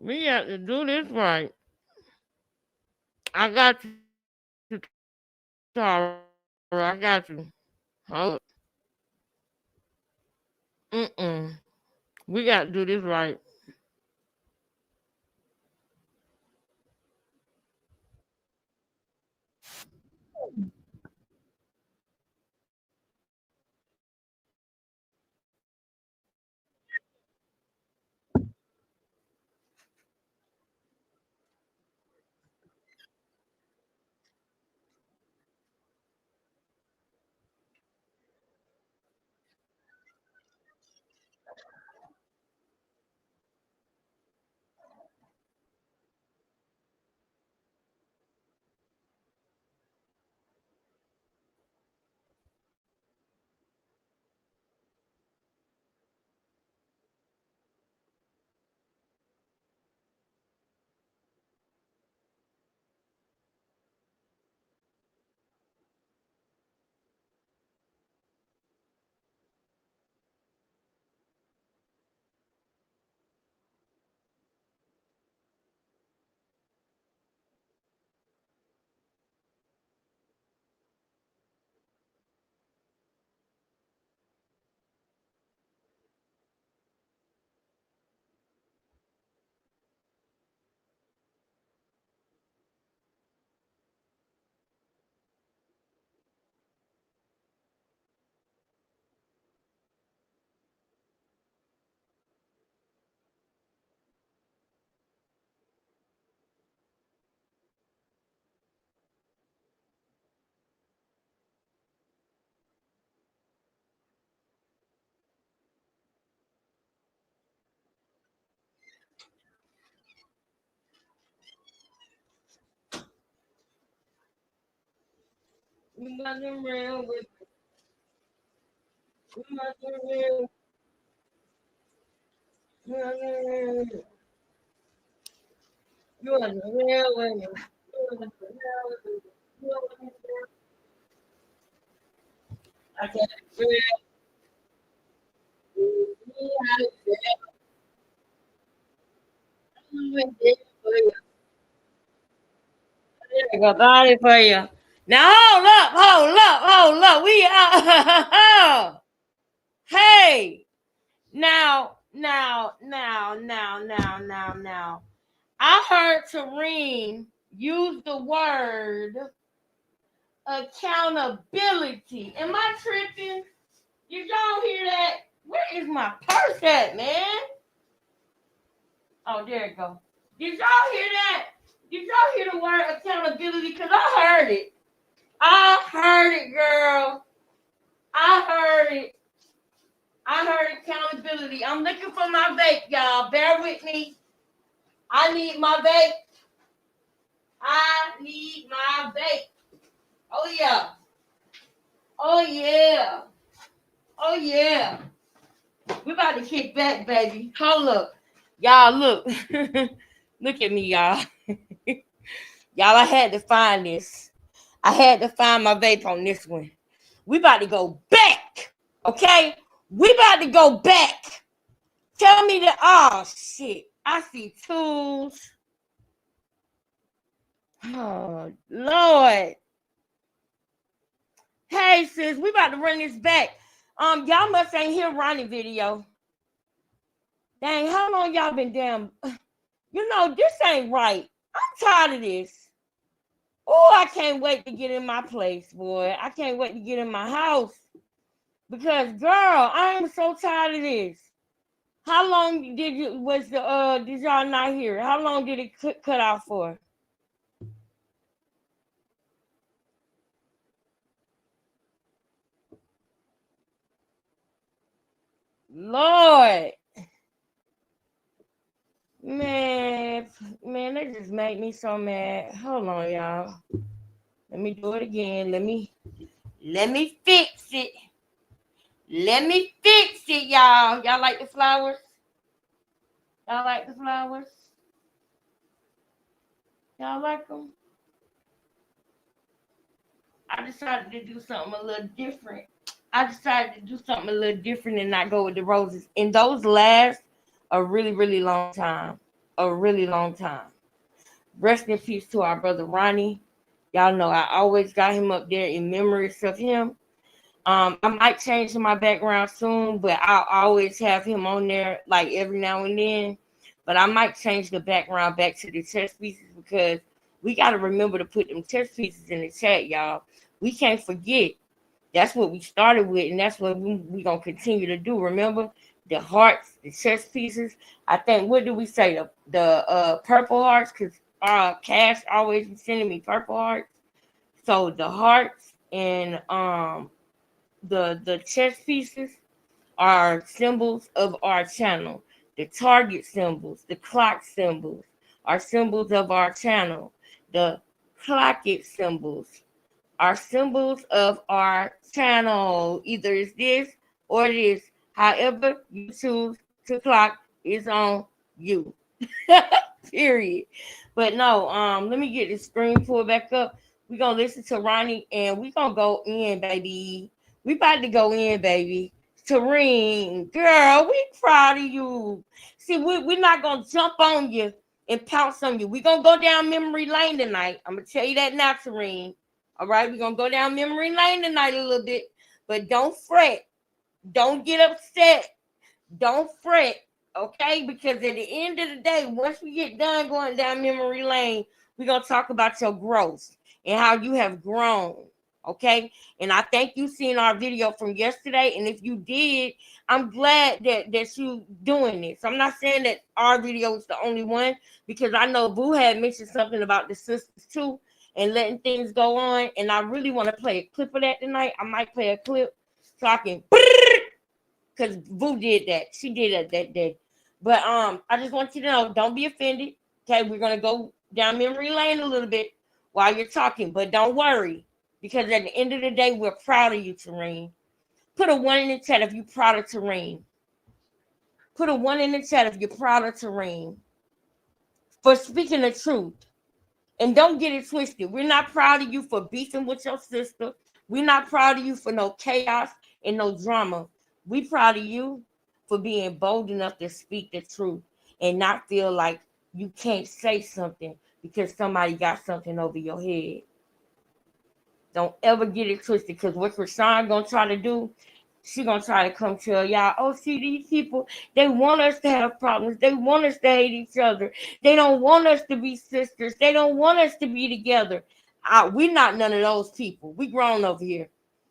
We got to do this right. I got you, Tara. I got you. Hold up. Mm-mm. We got to do this right. You wasn't real with you wasn't real. You wasn't real. You wasn't real with me. You wasn't real with me. You wasn't real. I can't real with me. I said, for you. I got body for you. Now hold up. We hey. Now. I heard Tareen use the word accountability. Am I tripping? Did y'all hear that? Where is my purse at, man? Oh, there it go. Did y'all hear that? Did y'all hear the word accountability? Because I heard it. I heard it, girl. I heard it. I heard accountability. I'm looking for my vape, y'all. Bear with me. I need my vape. I need my vape. Oh, yeah. Oh, yeah. Oh, yeah. We about to kick back, baby. Hold up. Y'all, look. Look at me, y'all. Y'all, I had to find this. I had to find my vape on this one. We about to go back. Okay? We about to go back. Tell me that. Oh, shit. I see tools. Oh, Lord. Hey, sis, we about to run this back. Y'all must ain't hear Ronnie video. Dang, how long y'all been damn? You know, this ain't right. I'm tired of this. Oh, I can't wait to get in my place, boy. I can't wait to get in my house. Because, girl, I am so tired of this. How long did y'all not hear? How long did it cut out for? Lord. Man, that just made me so mad. Hold on, y'all. Let me do it again. Let me fix it. Let me fix it, y'all. Y'all like the flowers? Y'all like the flowers? Y'all like them? I decided to do something a little different. And not go with the roses. And those last a really, really long time. a really long time. Rest in peace to our brother Ronnie. Y'all know I always got him up there in memories of him. I might change my background soon, but I'll always have him on there like every now and then. But I might change the background back to the chess pieces because we got to remember to put them chess pieces in the chat, y'all. We can't forget. That's what we started with, and that's what we going to continue to do. Remember the hearts, the chess pieces. I think, what do we say? The purple hearts, because Cash always be sending me purple hearts. So the hearts and the chess pieces are symbols of our channel. The target symbols, the clock symbols are symbols of our channel. The clocket symbols are symbols of our channel. Either it's this or it is. However you choose to clock is on you. Period. But no, let me get the screen pulled back up. We're gonna listen to Ronnie and we're gonna go in, baby. We about to go in, baby. Tareen, girl, we proud of you. See, we're not gonna jump on you and pounce on you. We're gonna go down memory lane tonight. I'm gonna tell you that now, Tareen. All right, we're gonna go down memory lane tonight a little bit, but don't fret. Don't get upset. Don't fret, okay? Because at the end of the day, once we get done going down memory lane, we're gonna talk about your growth and how you have grown. Okay, and I think you seen our video from yesterday, and if you did, I'm glad that you doing this. I'm not saying that our video is the only one because I know Boo had mentioned something about the sisters too and letting things go on, and I really want to play a clip of that tonight. I might play a clip so I can, because Boo did that. She did it that day. But I just want you to know, don't be offended. Okay, we're gonna go down memory lane a little bit while you're talking, but don't worry. Because at the end of the day, we're proud of you, Tareen. Put a 1 in the chat if you're proud of Tareen. Put a 1 in the chat if you're proud of Tareen for speaking the truth. And don't get it twisted. We're not proud of you for beefing with your sister. We're not proud of you for no chaos and no drama. We're proud of you for being bold enough to speak the truth and not feel like you can't say something because somebody got something over your head. Don't ever get it twisted, because what Krishan gonna try to do, she gonna try to come tell y'all, oh, see, these people, they want us to have problems. They want us to hate each other. They don't want us to be sisters. They don't want us to be together. We're not none of those people. We grown over here.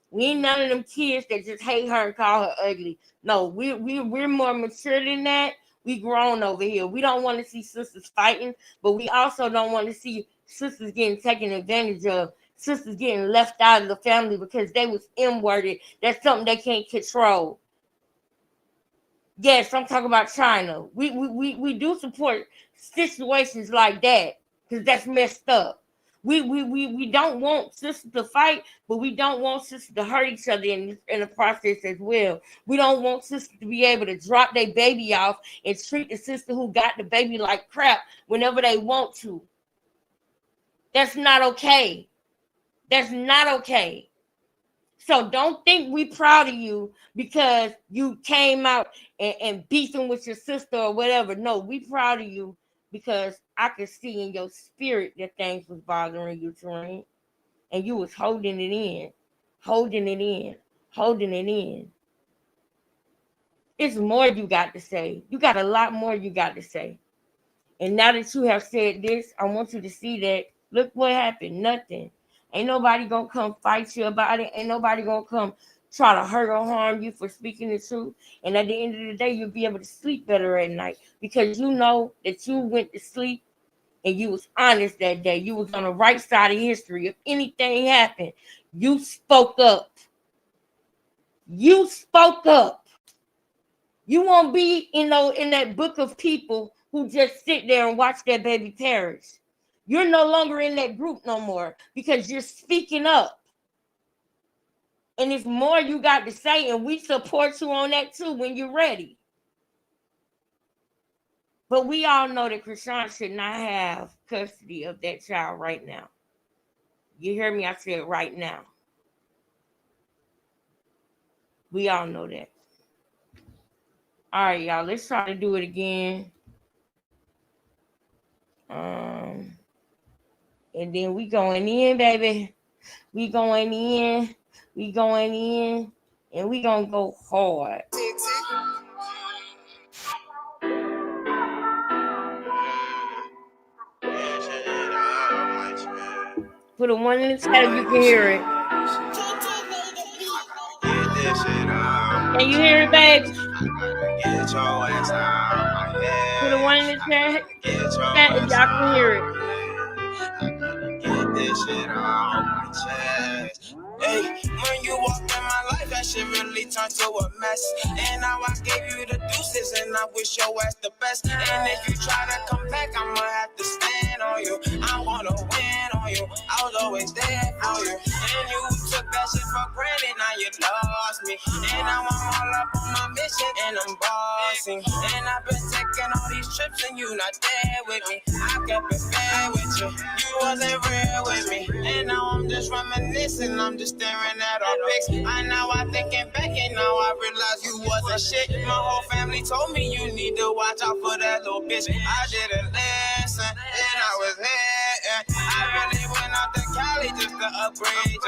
We ain't none of them kids that just hate her and call her ugly. No, we're more mature than that. We grown over here. We don't want to see sisters fighting, but we also don't want to see sisters getting taken advantage of, sisters getting left out of the family because they was M-worded. That's something they can't control. Yes, I'm talking about China. We do support situations like that because that's messed up. We don't want sisters to fight, but we don't want sisters to hurt each other in the process as well. We don't want sisters to be able to drop their baby off and treat the sister who got the baby like crap whenever they want to. That's not okay. That's not okay. So don't think we proud of you because you came out and beefing with your sister or whatever. No, we proud of you because I could see in your spirit that things was bothering you, Tareen. And you was holding it in, holding it in, holding it in. It's more you got to say. You got a lot more you got to say. And now that you have said this, I want you to see that, look what happened. Nothing. Ain't nobody gonna come fight you about it. Ain't nobody gonna come try to hurt or harm you for speaking the truth. And at the end of the day, you'll be able to sleep better at night because you know that you went to sleep and you was honest that day. You was on the right side of history. If anything happened, you spoke up. You spoke up. You won't be, in that book of people who just sit there and watch their baby perish. You're no longer in that group no more because you're speaking up. And it's more you got to say, and we support you on that too when you're ready. But we all know that Krishan should not have custody of that child right now. You hear me? I said right now. We all know that. All right, y'all. Let's try to do it again. And then we going in, baby. We going in. We going in. And we gonna go hard. Put a one in the chat if you can hear it. Can you hear it, babe? Put a one in the chat if y'all can hear it. Get this shit off my chest. Hey, when you walk in my life, that shit really turned to a mess. And now I gave you the deuces, and I wish your ass the best. And if you try to come back, I'ma have to stand on you. I wanna win on you. I was always there for you. And you took that shit for granted, now you lost me. And now I'm all up on my mission, and I'm bossing. And I've been taking all these trips, and you not there with me. I kept it fair with you. You wasn't real with me. And now I'm just reminiscing, I'm just staring at our pics. I know I'm thinking back, and now I realize you wasn't shit. My whole family told me you need to watch out for that little bitch. I didn't listen, and I was here. I really went out to Cali just to upgrade you.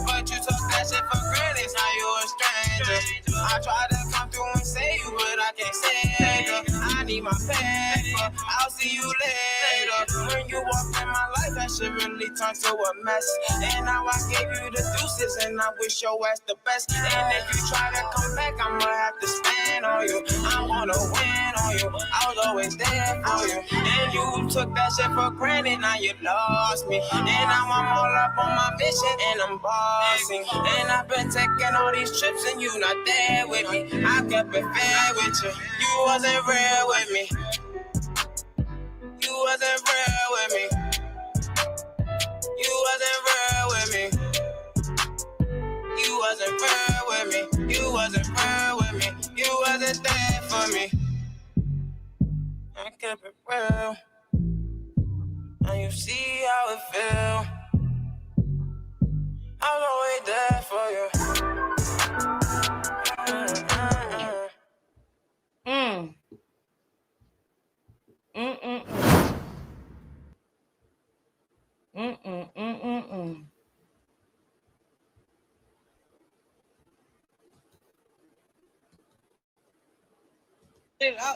But you took that shit for granted, now you a stranger. I tried to come through and save you, but I can't save you. I need my paper, I'll see you later. When you walk in my life, that shit really turned to a mess. And now I gave you the deuces, and I wish your ass the best. And if you try to come back, I'ma have to stand on you. I wanna win on you. I was always there for you. And you took that shit for granted, now you lost me. And now I'm all up on my mission, and I'm bossing. And I've been taking all these trips, and you not there with me. I kept it fair with you. You wasn't real with me. You wasn't real with me. You wasn't real with me. You wasn't real with me. You wasn't real with me. You wasn't there for me. I kept it real. And you see how it feel. I was always there for you.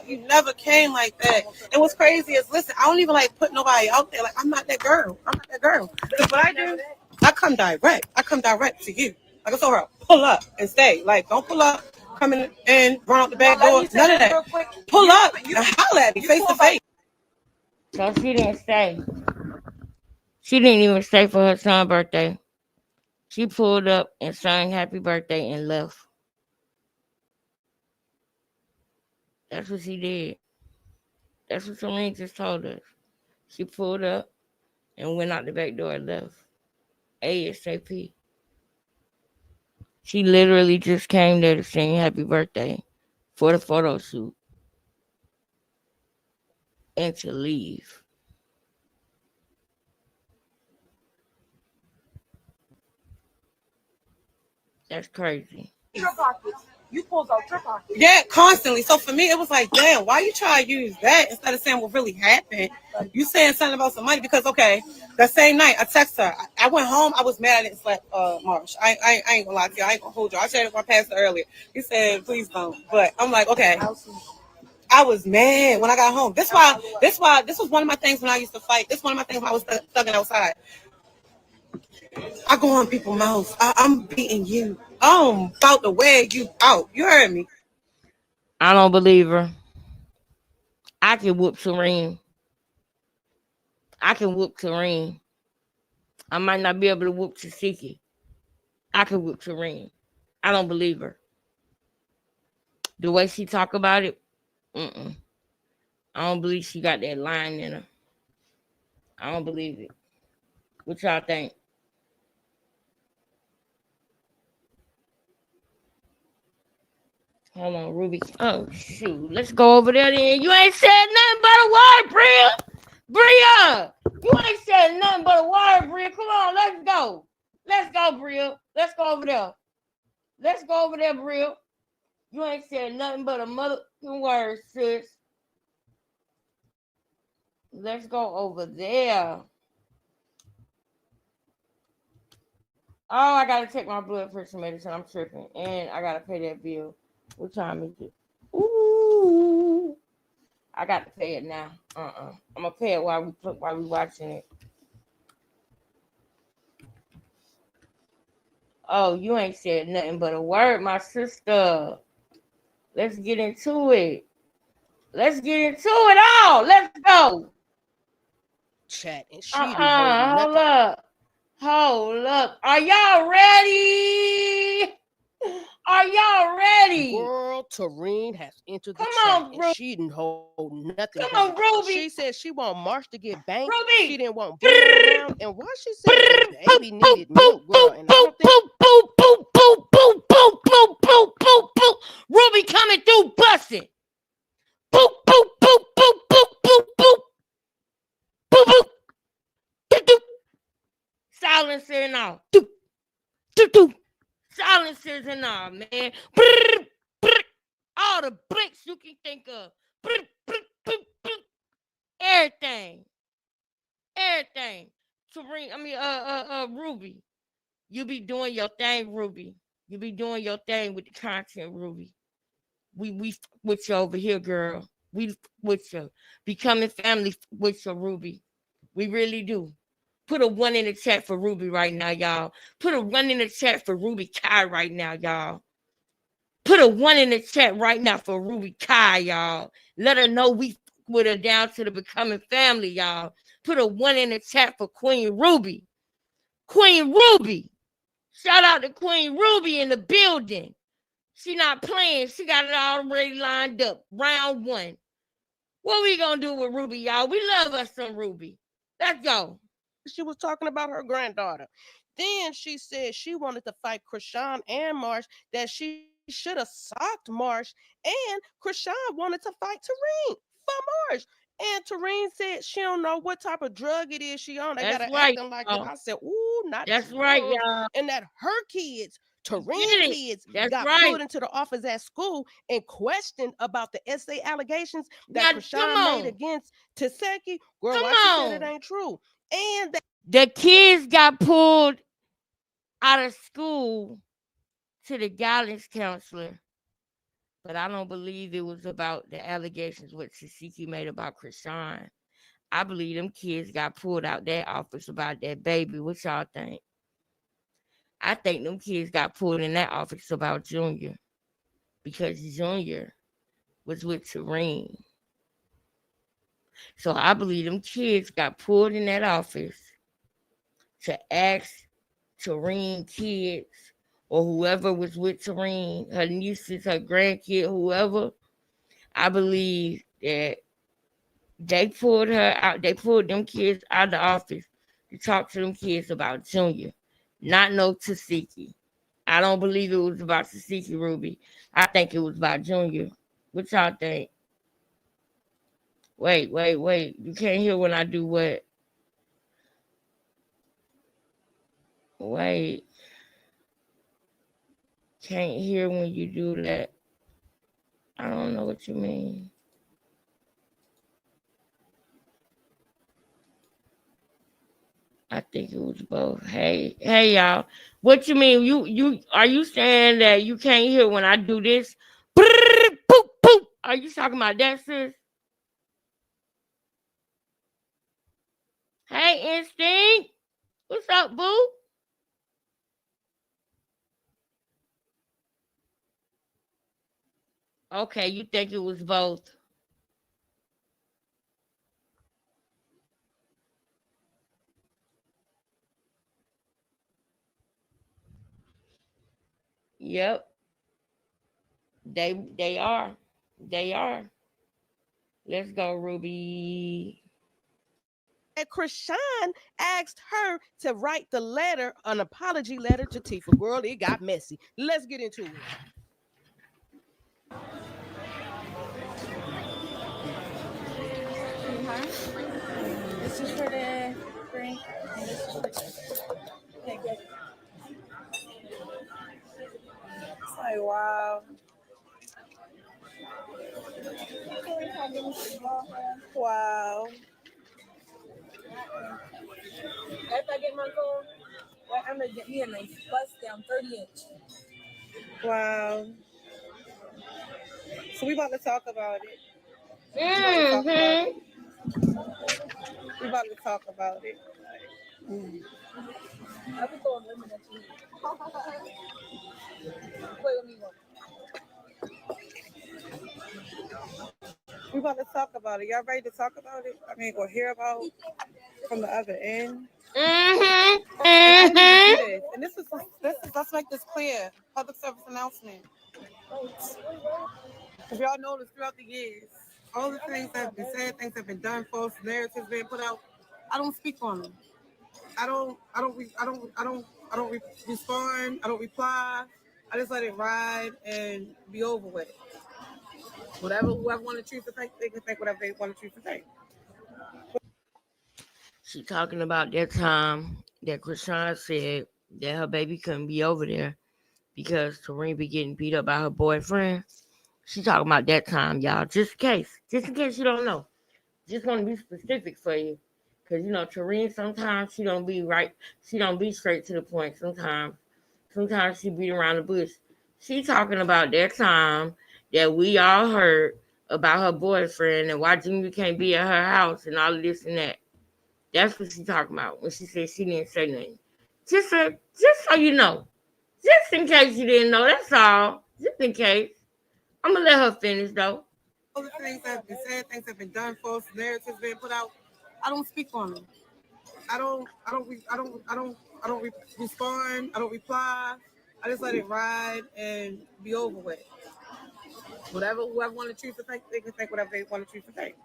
You never came like that. And what's crazy is, listen, I don't even like put nobody out there. Like, I'm not that girl. I'm not that girl. Because what I do, I come direct. I come direct to you. Like I told her, pull up and stay. Like, don't pull up, come in, run out the back door. None of that. Pull up and holler at me face to face. So she didn't stay. She didn't even stay for her son's birthday. She pulled up and sang happy birthday and left. That's what she did. That's what Celine just told us. She pulled up and went out the back door and left. ASAP. She literally just came there to sing happy birthday for the photo shoot and to leave. That's crazy. You pulled out your pocket. Yeah, constantly. So for me, it was like, damn, why you try to use that instead of saying what really happened? You saying something about some money because, okay, that same night I text her. I went home. I was mad I didn't slap Marsh. I ain't gonna lie to you. I ain't gonna hold you. I shared it with my pastor earlier. He said, please don't. But I'm like, okay. I was mad when I got home. This was one of my things when I used to fight. This was one of my things when I was thugging outside. I go on people's mouths. I'm beating you. I'm about to wear you out. You heard me. I don't believe her. I can whoop Serene. I can whoop Serene. I might not be able to whoop Tasiki. I can whoop Serene. I don't believe her. The way she talk about it, I don't believe she got that line in her. I don't believe it. What y'all think? Hold on, Ruby. Oh, shoot. Let's go over there then. You ain't said nothing but a word, Bria. Bria! You ain't said nothing but a word, Bria. Come on, let's go. Let's go, Bria. Let's go over there. Let's go over there, Bria. You ain't said nothing but a motherfucking word, sis. Let's go over there. Oh, I gotta take my blood pressure medicine. I'm tripping, and I gotta pay that bill. What time is it? Ooh, I got to pay it now. I'm gonna pay it while we watching it. Oh, you ain't said nothing but a word, my sister. Let's get into it. Let's get into it all. Let's go. Chat and she didn't hold Hold nothing. up. Hold up. Are y'all ready? Are y'all ready? Girl, Tareen has entered the Come chat on, and she didn't hold nothing. Come on, Ruby. She said she want Marsh to get banked. Ruby. She didn't want Bill around. And why she said the baby needed milk, girl. And I don't think Ruby coming through busting. Boop, boop, boop, boop, boop, boop, boop. Boop, boop. Doop, doop. Silencer and all. Doop, doop, doop. Silencers and all, man. Brr, brr. All the blinks you can think of. Brr, brr, brr, brr. Everything. Everything. Ruby. You be doing your thing, Ruby. You be doing your thing with the content, Ruby. We with you over here, girl. We with you. Becoming family with you, Ruby. We really do. Put a 1 in the chat for Ruby right now, y'all. Put a 1 in the chat for Ruby Kai right now, y'all. Put a 1 in the chat right now for Ruby Kai, y'all. Let her know we with her down to the becoming family, y'all. Put a 1 in the chat for Queen Ruby. Queen Ruby. Shout out to Queen Ruby in the building. She not playing. She got it already lined up. Round 1. What we gonna do with Ruby, y'all? We love us some Ruby. Let's go. she was talking about her granddaughter. Then she said she wanted to fight Krishan and Marsh, that she should have socked Marsh, and Krishan wanted to fight Tareen for Marsh. And Tareen said she don't know what type of drug it is she on. They got That's to right, acting like y'all. it. I said, ooh, not That's this right, drug. y'all. And that her kids, Get Tareen it. kids, That's got right. pulled into the office at school and questioned about the essay allegations that Now, come Krishan made on. against Taseki. Girl, Come why she said it on. ain't true? And The kids got pulled out of school to the guidance counselor, but I don't believe it was about the allegations what Tasiki made about Krishan. I believe them kids got pulled out that office about that baby. What y'all think? I think them kids got pulled in that office about Junior because Junior was with Tareen. So I believe them kids got pulled in that office to ask Tareen kids or whoever was with Tareen, her nieces, her grandkid, whoever. I believe that they pulled her out. They pulled them kids out of the office to talk to them kids about Junior, not no Tasiki. I don't believe it was about Tasiki, Ruby. I think it was about Junior. What y'all think? Wait. You can't hear when I do what? Wait. Can't hear when you do that. I don't know what you mean. I think it was both. Hey, y'all. What you mean? You are you saying that you can't hear when I do this? Brrr, boop, boop. Are you talking about that, sis? Hey, Instinct. What's up, boo? Okay, you think it was both. Yep. They are. They are. Let's go, Ruby. Krishan asked her to write the letter, an apology letter to Tifa. Girl, it got messy. Let's get into it. This is for the drink, and this is for the okay, good. It's like, wow. Wow. After I get my car, I'm gonna get me a nice bust down 30-inch. Wow. So we about to talk about it. Mm-hmm. We about to talk about it. I be throwing women at you. Play with me one. We about to talk about it. Y'all ready to talk about it? I mean, or hear about from the other end? Mm-hmm. And I didn't even do Mm-hmm. this. And this is let's make this clear. Public service announcement. If y'all noticed throughout the years, all the things that have been said, things that have been done, false narratives being put out, I don't speak on them. I don't respond. I don't reply. I just let it ride and be over with it. Whoever want to choose to think, they can think whatever they want to choose to think. She talking about that time that Krishan said that her baby couldn't be over there because Tareen be getting beat up by her boyfriend. She talking about that time, y'all. Just in case you don't know. Just want to be specific for you. Because, you know, Tareen, sometimes she don't be right. She don't be straight to the point sometimes. Sometimes she beat around the bush. She talking about that time that we all heard about her boyfriend and why Junior can't be at her house and all of this and that. That's what she talking about when she said she didn't say nothing. Just so you know. Just in case you didn't know, that's all. Just in case. I'm gonna let her finish though. All the things that have been said, things that have been done, false narratives being put out, I don't speak on them. I don't respond. I don't reply. I just let it ride and be over with. Whoever want to choose to think, they can think whatever they want to choose to think.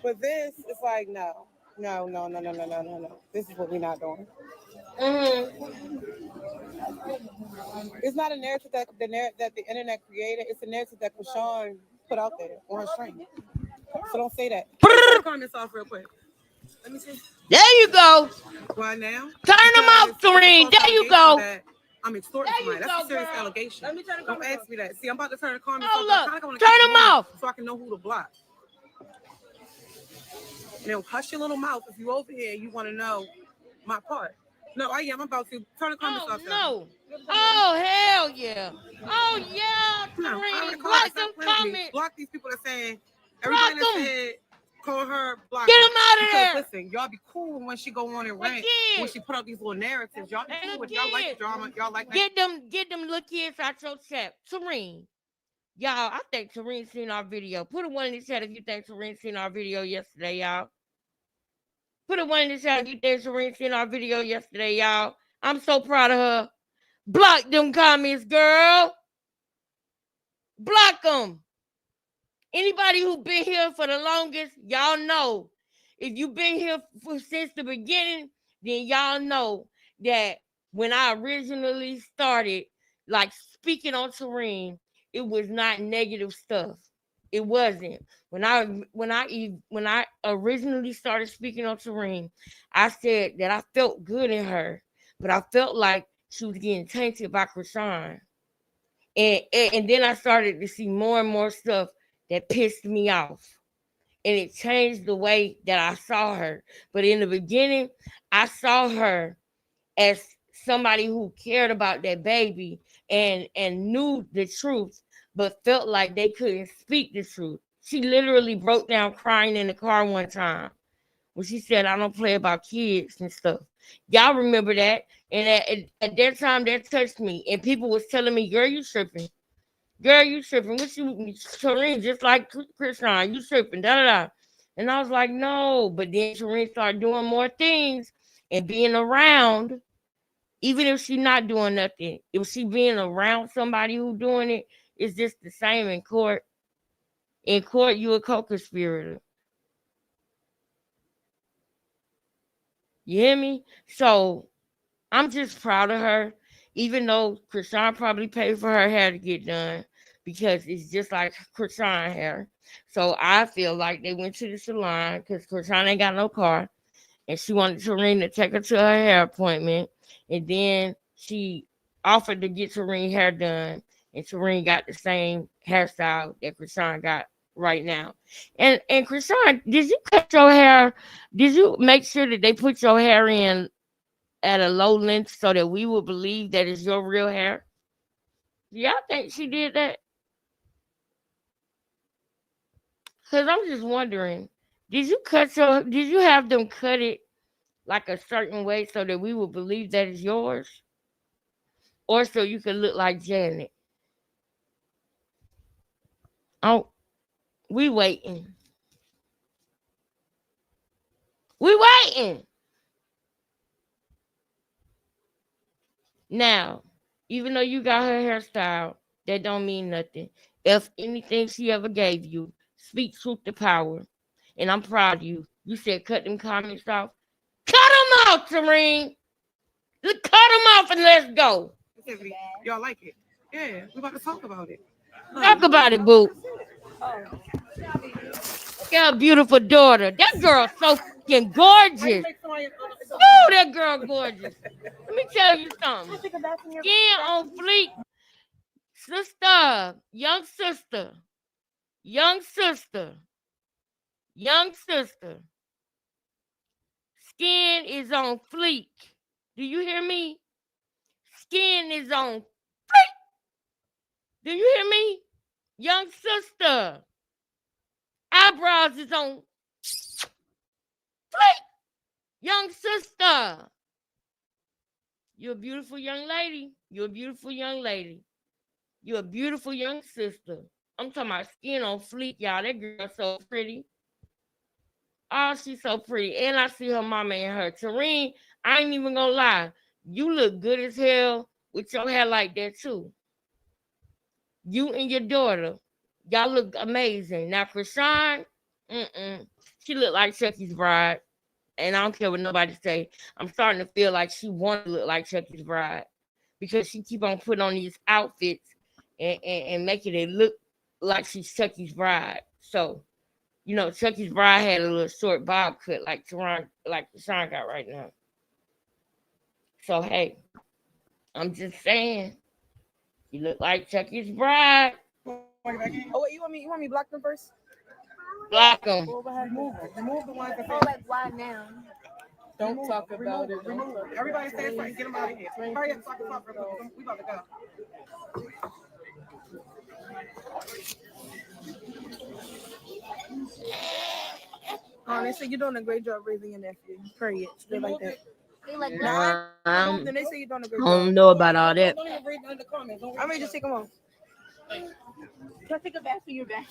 But this is like no. This is what we're not doing. Mm-hmm. It's not a narrative that the internet created. It's a narrative that Krishan put out there on her stream. So don't say that. Turn the comments off real quick. Let me see. There you go. Why now? Turn them off, Serene. There you go. I'm extorting somebody. That's a serious allegation. Let me turn the Don't comments ask me that. See, I'm about to turn the comments Oh, off. look. Turn them off. So I can know who to block. Now, hush your little mouth. If you over here, you want to know my part. No, I am about to turn the comments off. No. Oh, hell yeah. Oh, yeah, No, Serene. Block them comments. Block these people that saying everybody that said call her block. Get them out of because there. listen, y'all be cool when she go on and rant. When she put out these little narratives, y'all be cool with y'all like the drama. Y'all like that. Get them little kids out your chat. Serene. Y'all, I think Serene seen our video. Put a one in the chat if you think Serene seen our video yesterday, y'all. Put a one in the chat if you think Serene seen our video yesterday, y'all. I'm so proud of her. Block them comments, girl. Block them. Anybody who been here for the longest, y'all know. If you been here since the beginning, then y'all know that when I originally started, like speaking on Serene, it was not negative stuff. It wasn't. When I originally started speaking on Serene, I said that I felt good in her, but I felt like she was getting tainted by Krishan. And then I started to see more and more stuff that pissed me off. And it changed the way that I saw her. But in the beginning, I saw her as somebody who cared about that baby and knew the truth, but felt like they couldn't speak the truth. She literally broke down crying in the car one time when she said, I don't play about kids and stuff. Y'all remember that? And at that time, that touched me. And people was telling me, girl, you tripping. Girl, you tripping. What you, Serene, just like Krishan, you tripping, da-da-da. And I was like, no. But then Serene started doing more things and being around, even if she's not doing nothing. If she being around somebody who doing it, it's just the same in court. In court, you a co-conspirator. You hear me? So I'm just proud of her, even though Krishan probably paid for her hair to get done because it's just like Krishan hair. So I feel like they went to the salon because Krishan ain't got no car and she wanted Serene to take her to her hair appointment. And then she offered to get Serene hair done and Serene got the same hairstyle that Krishan got right now. And Krishan, did you cut your hair? Did you make sure that they put your hair in at a low length so that we would believe that it's your real hair? Do y'all think she did that? Because I'm just wondering, did you have them cut it like a certain way so that we would believe that it's yours? Or so you could look like Janet? Oh, we waiting. We waiting. Now, even though you got her hairstyle, that don't mean nothing. If anything she ever gave you, speak truth to power. And I'm proud of you. You said cut them comments off. Cut them off, Tareen. Cut them off and let's go. Y'all like it? Yeah, we about to talk about it. Talk about it, boo. Got a beautiful daughter. That girl's so fucking gorgeous. Oh, that girl gorgeous. Let me tell you something. Skin on fleek. Sister. Young sister. Young sister. Young sister. Skin is on fleek. Do you hear me? Skin is on fleek. Do you hear me? Young sister. Eyebrows is on fleek. Young sister. You're a beautiful young lady. You're a beautiful young lady. You're a beautiful young sister. I'm talking about skin on fleek, y'all. That girl's so pretty. Oh, she's so pretty. And I see her mama and her. Tareen, I ain't even gonna lie. You look good as hell with your hair like that, too. You and your daughter, y'all look amazing. Now, Krishan, she look like Chucky's bride. And I don't care what nobody say. I'm starting to feel like she want to look like Chucky's bride because she keep on putting on these outfits and making it look like she's Chucky's bride. So, you know, Chucky's bride had a little short bob cut like Krishan got right now. So, hey, I'm just saying, you look like Chucky's bride. Oh wait, you want me block them first? Block them. Remove the ones that Oh, like why now? Don't talk about it. Everybody say it's right. Get them out of here. Hurry up, talk real quick. We about to go. They say you're doing a great job raising your nephew. Period. They like that. They like Then they say you're doing a great I job. don't know about all that. Don't even read the comments. I may just take them off. Can I take a bath for your bath?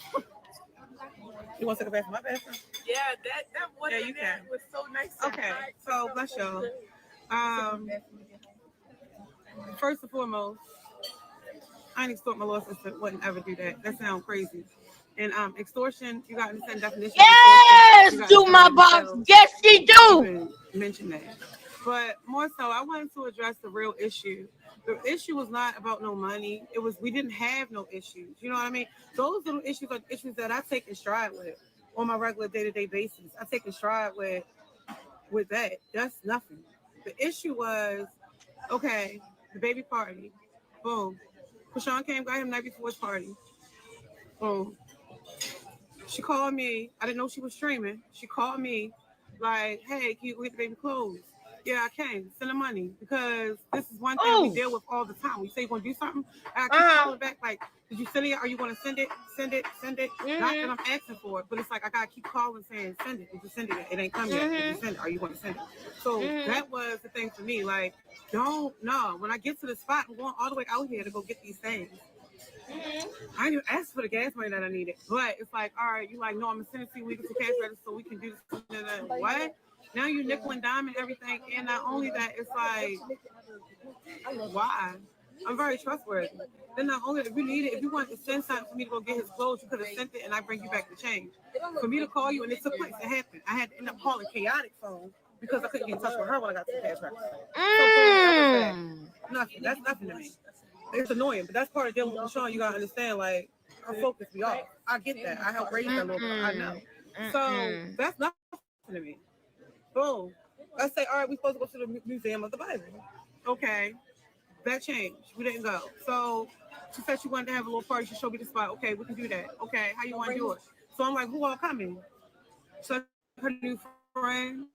You want to take a bath in my bathroom? Yeah, that one Yeah, you can. was so nice. Okay, so bless y'all. First and foremost, I ain't extort my law sister. Wouldn't ever do that. That sounds crazy. And extortion, you got to understand definition. Yes, do my box. Yes, she do. Mention that. But more so, I wanted to address the real issue. The issue was not about no money. It was we didn't have no issues. You know what I mean? Those little issues are issues that I take in stride with on my regular day-to-day basis. I take in stride with that. That's nothing. The issue was, okay, the baby party. Boom. Krishan came, got him the night before his party. Boom. She called me. I didn't know she was streaming. She called me like, hey, can you go get the baby clothes? Yeah, I can. Send the money because this is one thing we deal with all the time. We say you're going to do something. I keep calling back like, did you send it? Are you going to send it? Send it. Mm-hmm. Not that I'm asking for it, but it's like I got to keep calling saying, send it. Did you send it? It ain't come yet. Did you send it? Are you going to send it? So that was the thing for me. Like, don't know. When I get to the spot, I'm going all the way out here to go get these things. I didn't even ask for the gas money that I needed. But it's like, all right, you like, no, I'm going to send it to you. We get the cash register so we can do this. What? Now you nickel and dime and everything. And not only that, it's like, why? I'm very trustworthy. Then not only if you need it, if you want to send something for me to go get his clothes, you could have sent it and I bring you back the change. For me to call you and it took place, it happened. I had to end up calling chaotic phone because I couldn't get in touch with her when I got to the cash register. So nothing. That's nothing to me. It's annoying, but that's part of dealing with Sean. You gotta understand, like, her focus be off. I get that. I helped raise that little girl. I know. So that's nothing to me. Boom. I say, all right, we're supposed to go to the Museum of the Bible. Okay. That changed. We didn't go. So she said she wanted to have a little party. She showed me the spot. Okay, we can do that. Okay, how you want to do it? So I'm like, who all coming? So her new friend,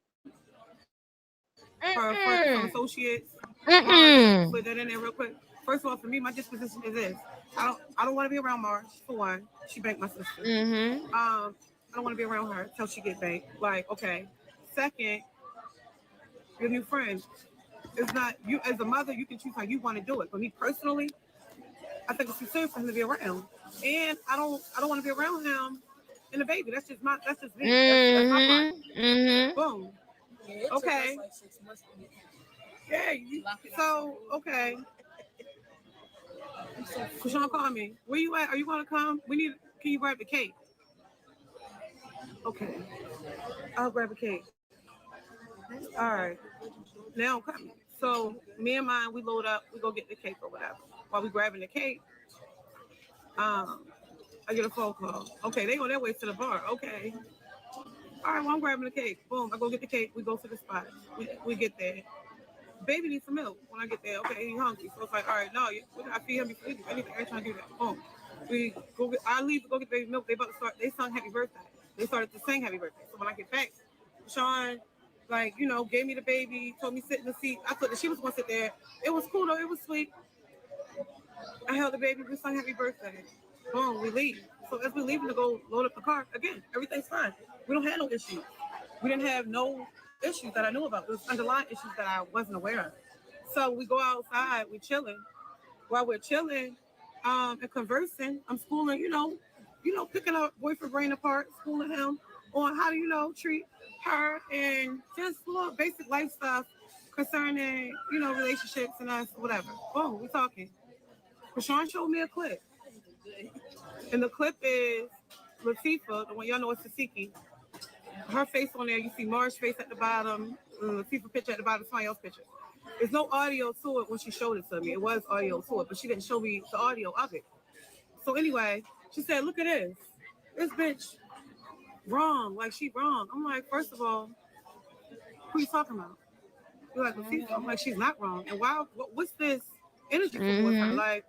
her some associates. Mars, put that in there real quick. First of all, for me, my disposition is this: I don't want to be around Mars. For one, she banked my sister. I don't want to be around her till she get banked. Like, okay. Second, your new friend. It's not you as a mother. You can choose how you want to do it. But me personally, I think it's too soon for him to be around, and I don't want to be around him and the baby. That's just me. That's my part. Boom. Okay. Yeah. So okay. Krishan, call me. Where you at? Are you gonna come? Can you grab the cake? Okay. I'll grab the cake. All right. Now I'm coming. So me and mine, we load up. We go get the cake or whatever. While we grabbing the cake, I get a phone call. Okay, they on their way to the bar. Okay. All right, well, I'm grabbing the cake. Boom, I go get the cake. We go to the spot. We get there. Baby needs some milk when I get there. Okay, he's hungry. So it's like, all right, no, I feed him before anything. I ain't trying to do that. Boom. I leave to go get the baby milk. They about to start, they sung happy birthday. They started to sing happy birthday. So when I get back, Sean, like, gave me the baby, told me sit in the seat. I thought that she was going to sit there. It was cool though. It was sweet. I held the baby. We sung happy birthday. Boom, we leave. So as we leaving to go load up the car, again, everything's fine. We don't have no issues. We didn't have no issues that I knew about. It was underlying issues that I wasn't aware of. So we go outside, we chilling. While we're chilling, and conversing, I'm schooling, picking our boyfriend brain apart, schooling him on how to, treat her and just little basic life stuff concerning, relationships and us, whatever. Boom, we talking. Krishan showed me a clip. And the clip is Latifah, the one y'all know is Tasiki. Her face on there, you see Mar's face at the bottom, Latifah picture at the bottom, somebody else's picture. There's no audio to it when she showed it to me. It was audio to it, but she didn't show me the audio of it. So anyway, she said, look at this. This bitch wrong. Like, she wrong. I'm like, first of all, who you talking about? You're like, Latifah. I'm like, she's not wrong. And what's this energy towards her? Like,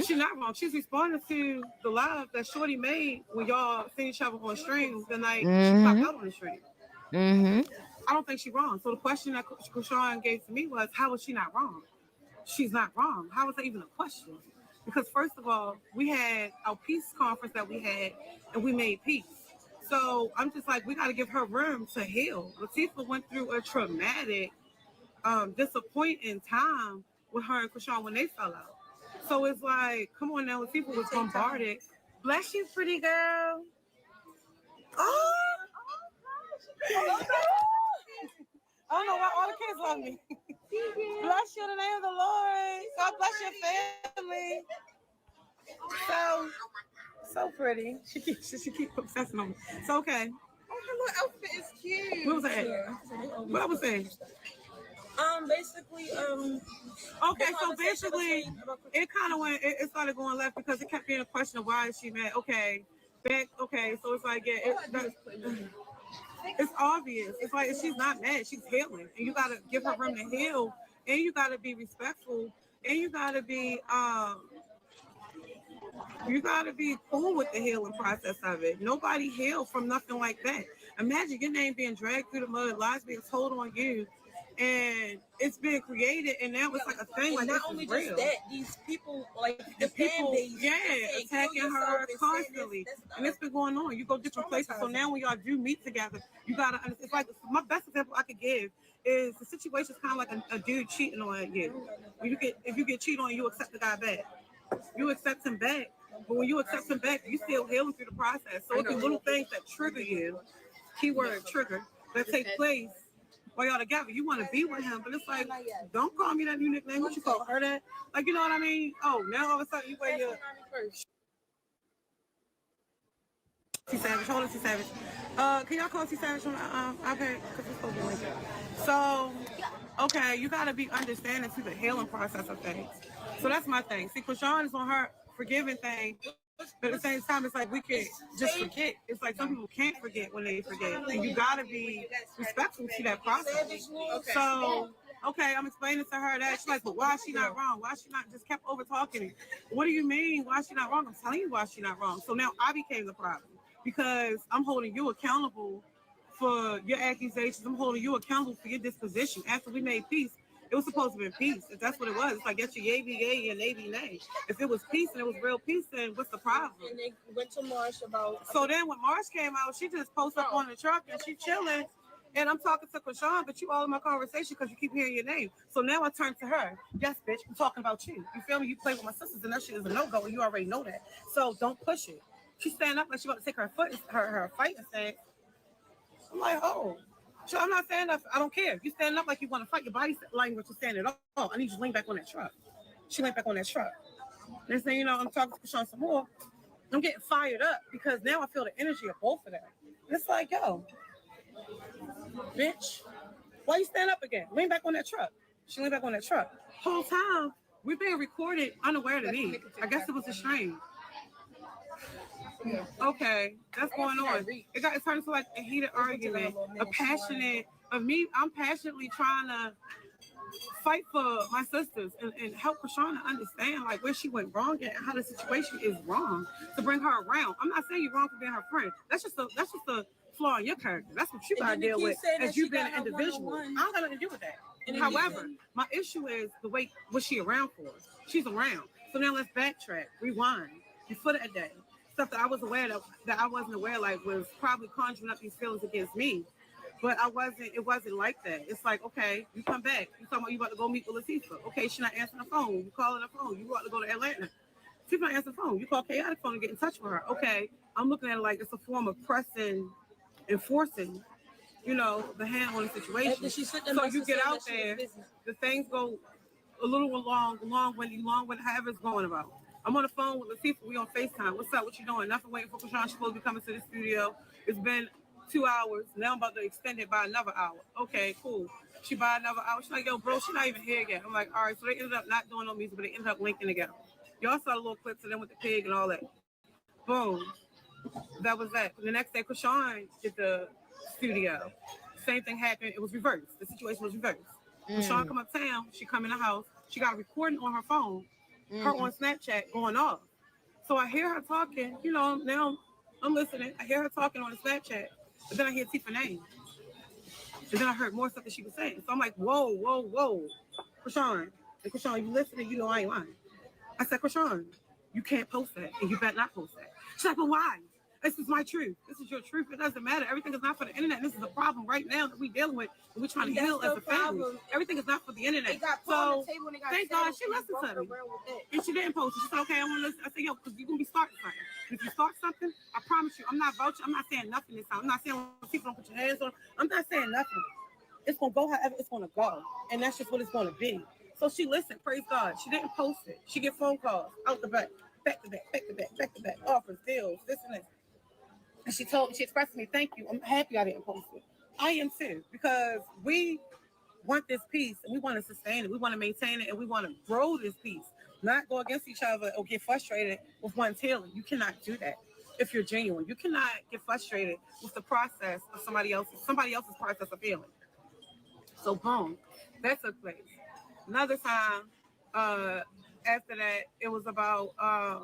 she's not wrong. She's responding to the live that Shorty made when y'all seen each other on streams the night she popped out on the stream. I don't think she's wrong. So the question that Krishan gave to me was, how is she not wrong? She's not wrong. How is that even a question? Because first of all, we had our peace conference that we had, and we made peace. So I'm just like, we got to give her room to heal. Latifah went through a traumatic, disappointing time with her and Krishan when they fell out. So it's like, come on now, Latifah was bombarded. Bless you, pretty girl. Oh, I don't know why all the kids love me. Bless you in the name of the Lord. God bless your family. So pretty. She keep obsessing on me. So okay. Oh, her little outfit is cute. What was that? What I was saying? Basically, Okay, so basically, it kind of went. It started going left because it kept being a question of why is she mad? Okay, back. Okay, so it's like it's obvious. It's like she's not mad. She's healing, and you gotta give her room to heal, and you gotta be respectful, and you gotta be cool with the healing process of it. Nobody healed from nothing like that. Imagine your name being dragged through the mud, lies being told on you, and it's being created, and now it's like a thing. Like, not only just that, these people, like the people, fan attacking her constantly, and it's been going on. You go different places, so now when y'all do meet together, you gotta understand. It's like my best example I could give is the situation is kind of like a dude cheating on you. If you get cheated on, you accept the guy back. You accept him back, but when you accept him back, you still healing through the process. So it's the little things that trigger you, keyword trigger, that take place while y'all together. You want to be with him, but it's like, don't call me that new nickname. What you call her that? Like, you know what I mean? Oh, now all of a sudden you wear your T-Savage. Hold on, T-Savage. Can y'all call T-Savage on the iPad? Because it's supposed to be like that. So, okay, you got to be understanding to the healing process of things. So that's my thing. See, Krishan is on her forgiving thing, but at the same time, it's like we can just forget. It's like some people can't forget when they forget. And you got to be respectful to that process. So, okay, I'm explaining to her that. She's like, but why is she not wrong? Why she not just kept over talking? What do you mean? Why is she not wrong? I'm telling you why she's not wrong. So now I became the problem. because I'm holding you accountable for your accusations. I'm holding you accountable for your disposition. After we made peace, it was supposed to be peace. If that's what it was, it's like, get your yay be yay, your nay be nay. If it was peace and it was real peace, then what's the problem? And they went to Marsh about. So then when Marsh came out, she just posted up on the truck and she chilling. And I'm talking to Krishan, but you all in my conversation because you keep hearing your name. So now I turn to her. Yes, bitch, I'm talking about you. You feel me? You play with my sisters and that shit is a no-go and you already know that. So don't push it. She stand up like she about to take her foot, her fighting stance. I'm like, oh. So I'm not saying that. I don't care. You standing up like you want to fight. Your body language is standing up. Oh, I need you to lean back on that truck. She leaned back on that truck. Next thing you know, I'm talking to Krishan some more. I'm getting fired up because now I feel the energy of both of them. It's like, yo, bitch, why you stand up again? Lean back on that truck. She leaned back on that truck. Whole time, we're being recorded unaware to me. I guess it was a stream. Okay, that's going on. It turned into like a heated argument, I'm passionately trying to fight for my sisters and help Krishan understand like where she went wrong and how the situation is wrong to bring her around. I'm not saying you're wrong for being her friend. That's just a flaw in your character. That's what you gotta deal with as you being an individual. I don't got nothing to do with that. However, my issue is the way was she around for? She's around. So now let's backtrack, rewind, before that day. Stuff that I was aware of that I wasn't aware like was probably conjuring up these feelings against me. But it wasn't like that. It's like, okay, you come back. You talking about you about to go meet with Latifah. Okay, she not answering the phone. You calling the phone. You about to go to Atlanta. She not answering the phone. You call Chaotic phone and get in touch with her. Okay, I'm looking at it like it's a form of pressing and forcing, the hand on the situation. So you get out there, the things go a little long when however it's going about. I'm on the phone with Latifah. We on FaceTime. What's up? What you doing? Nothing. Waiting for Krishan. She's supposed to be coming to the studio. It's been 2 hours. Now I'm about to extend it by another hour. Okay, cool. She by another hour. She's like, yo, bro, she's not even here yet. I'm like, all right. So they ended up not doing no music, but they ended up linking together. Y'all saw the little clips of them with the pig and all that. Boom. That was that. The next day, Krishan did the studio. Same thing happened. It was reversed. The situation was reversed. Krishan come uptown. She come in the house. She got a recording on her phone. Her on Snapchat going off. So I hear her talking. Now I'm listening. I hear her talking on the Snapchat. But then I hear Tifa's name. And then I heard more stuff that she was saying. So I'm like, whoa. Krishan. And Krishan, you listening? You know I ain't lying. I said, Krishan, you can't post that. And you better not post that. She's like, well, why? This is my truth. This is your truth. It doesn't matter. Everything is not for the internet. This is a problem right now that we're dealing with. And we're trying to heal as a family. Everything is not for the internet. So thank God she listened to me. And she didn't post it. She said, okay, I want to listen. I said, yo, because you're going to be starting something. If you start something, I promise you, I'm not vouching. I'm not saying nothing this time. I'm not saying people don't put your hands on. I'm not saying nothing. It's going to go however it's going to go. And that's just what it's going to be. So she listened. Praise God. She didn't post it. She get phone calls out the back to back, offers, deals, this and that. And she expressed to me, thank you. I'm happy I didn't post it. I am too, because we want this peace and we want to sustain it. We want to maintain it and we want to grow this peace, not go against each other or get frustrated with one feeling. You cannot do that if you're genuine. You cannot get frustrated with the process of somebody else's process of healing. So boom, that took place. Another time, after that, it was about, I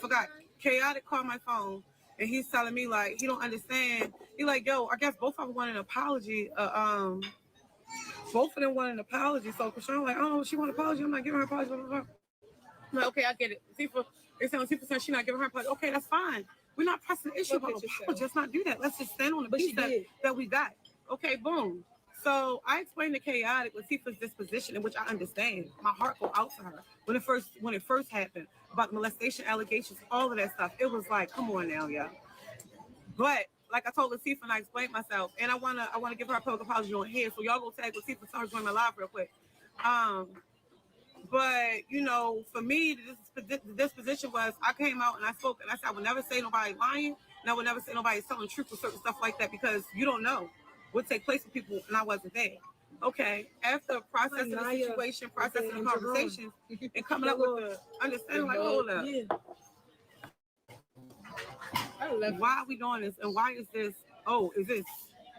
forgot, Chaotic called my phone. And he's telling me, like, he don't understand. He like, yo, I guess both of them want an apology. Both of them want an apology. So Krishan like, oh, she want an apology. I'm not giving her an apology. Blah, blah, blah. I'm like, okay, I get it. They saying Tifa she's not giving her an apology. Okay, that's fine. We're not pressing the issue about apology. Let's not do that. Let's just stand on the piece that we got. Okay, boom. So I explained to Chaotic with Tifa's disposition, in which I understand. My heart go out to her when it first happened about molestation allegations, all of that stuff. It was like, come on now, y'all. But like I told Latifah and I explained myself, and I wanna give her a public apology on here. So y'all go tag Latifah, tell her to join my live real quick. But for me, the disposition was I came out and I spoke and I said I would never say nobody lying, and I would never say nobody's telling the truth with certain stuff like that because you don't know what take place with people, and I wasn't there. Okay, after processing the situation, processing the conversations, and coming up with the understanding, like, hold up. Why are we doing this? And why is this?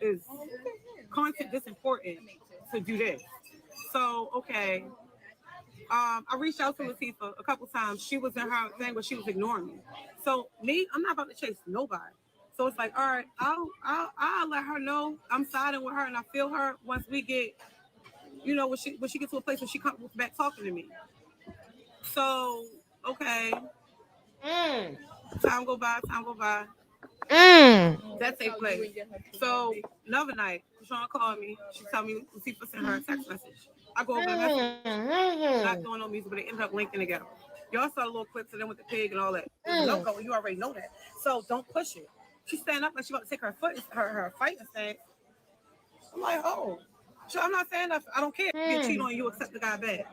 Is content this important to do this? So, okay, I reached out to Latifah a couple times. She was in her thing, but she was ignoring me. So me, I'm not about to chase nobody. So it's like, all right, I'll let her know I'm siding with her and I feel her once we get, you know, when she gets to a place where she comes back talking to me. So okay, time go by. That take place. So another night, Sean called me. She told me Latifah sent her a text message. I go over the message, not doing no music, but it ended up linking together. Y'all saw a little clips of them with the pig and all that. No go, you already know that. So don't push it. She stand up like she about to take her foot, her fighting stance. I'm like, oh, so I'm not saying that I don't care. You get cheated on, you accept the guy back.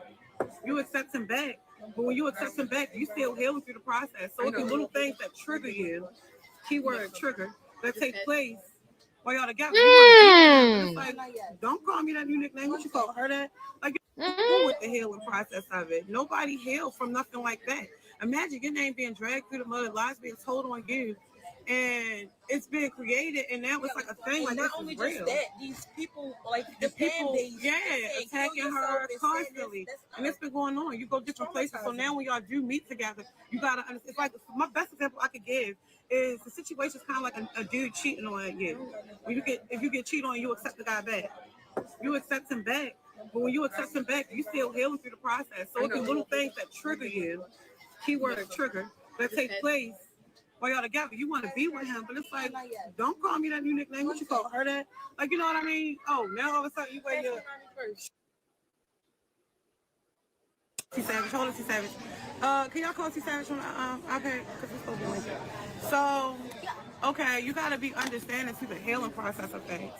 You accept him back. But when you accept him back, you still healing through the process. So it's the little things that trigger you, keyword trigger, that take place while y'all together. You want to be like, don't call me that new nickname. What you call her that? Like, you're with the healing process of it. Nobody healed from nothing like that. Imagine your name being dragged through the mud, lies being told on you, and it's been created, and now it's like a thing. Like, not only just that, these people, like the people, attacking her constantly, and it's been going on. You go different places, so now when y'all do meet together, you gotta understand. It's like my best example I could give is the situation is kind of like a dude cheating on you. If you get cheated on, you accept the guy back. You accept him back, but when you accept him back, you still healing through the process. So it's the little things that trigger you, keyword trigger, that take place while y'all together. You want to be with him, but it's like, don't call me that new nickname. What you call her that? Like, you know what I mean? Oh, now all of a sudden you wear your T Savage. Hold on, T Savage. Can y'all call T Savage on iPad? Because we're supposed to be like that. So, okay, you got to be understanding to the healing process of things.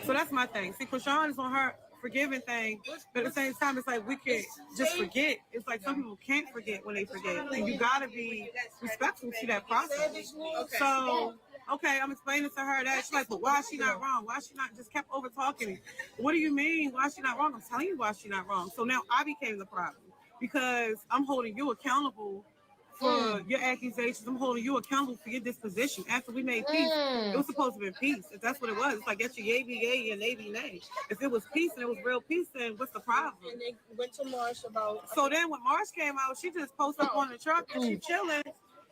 So that's my thing. See, Krishan is on her forgiving thing, but at the same time, it's like we can just forget. It's like some people can't forget when they forget. And you got to be respectful to that process. So, okay, I'm explaining to her that. She's like, but why is she not wrong? Why she not just kept over talking me? What do you mean? Why is she not wrong? I'm telling you why she not wrong. So now I became the problem because I'm holding you accountable for your accusations. I'm holding you accountable for your disposition. After we made peace, it was supposed to be peace. If that's what it was, it's like, get your yay be yay and nay be nay. If it was peace and it was real peace, then what's the problem? And they went to Marsh about. So then when Marsh came out, she just posted up on the truck and she chilling.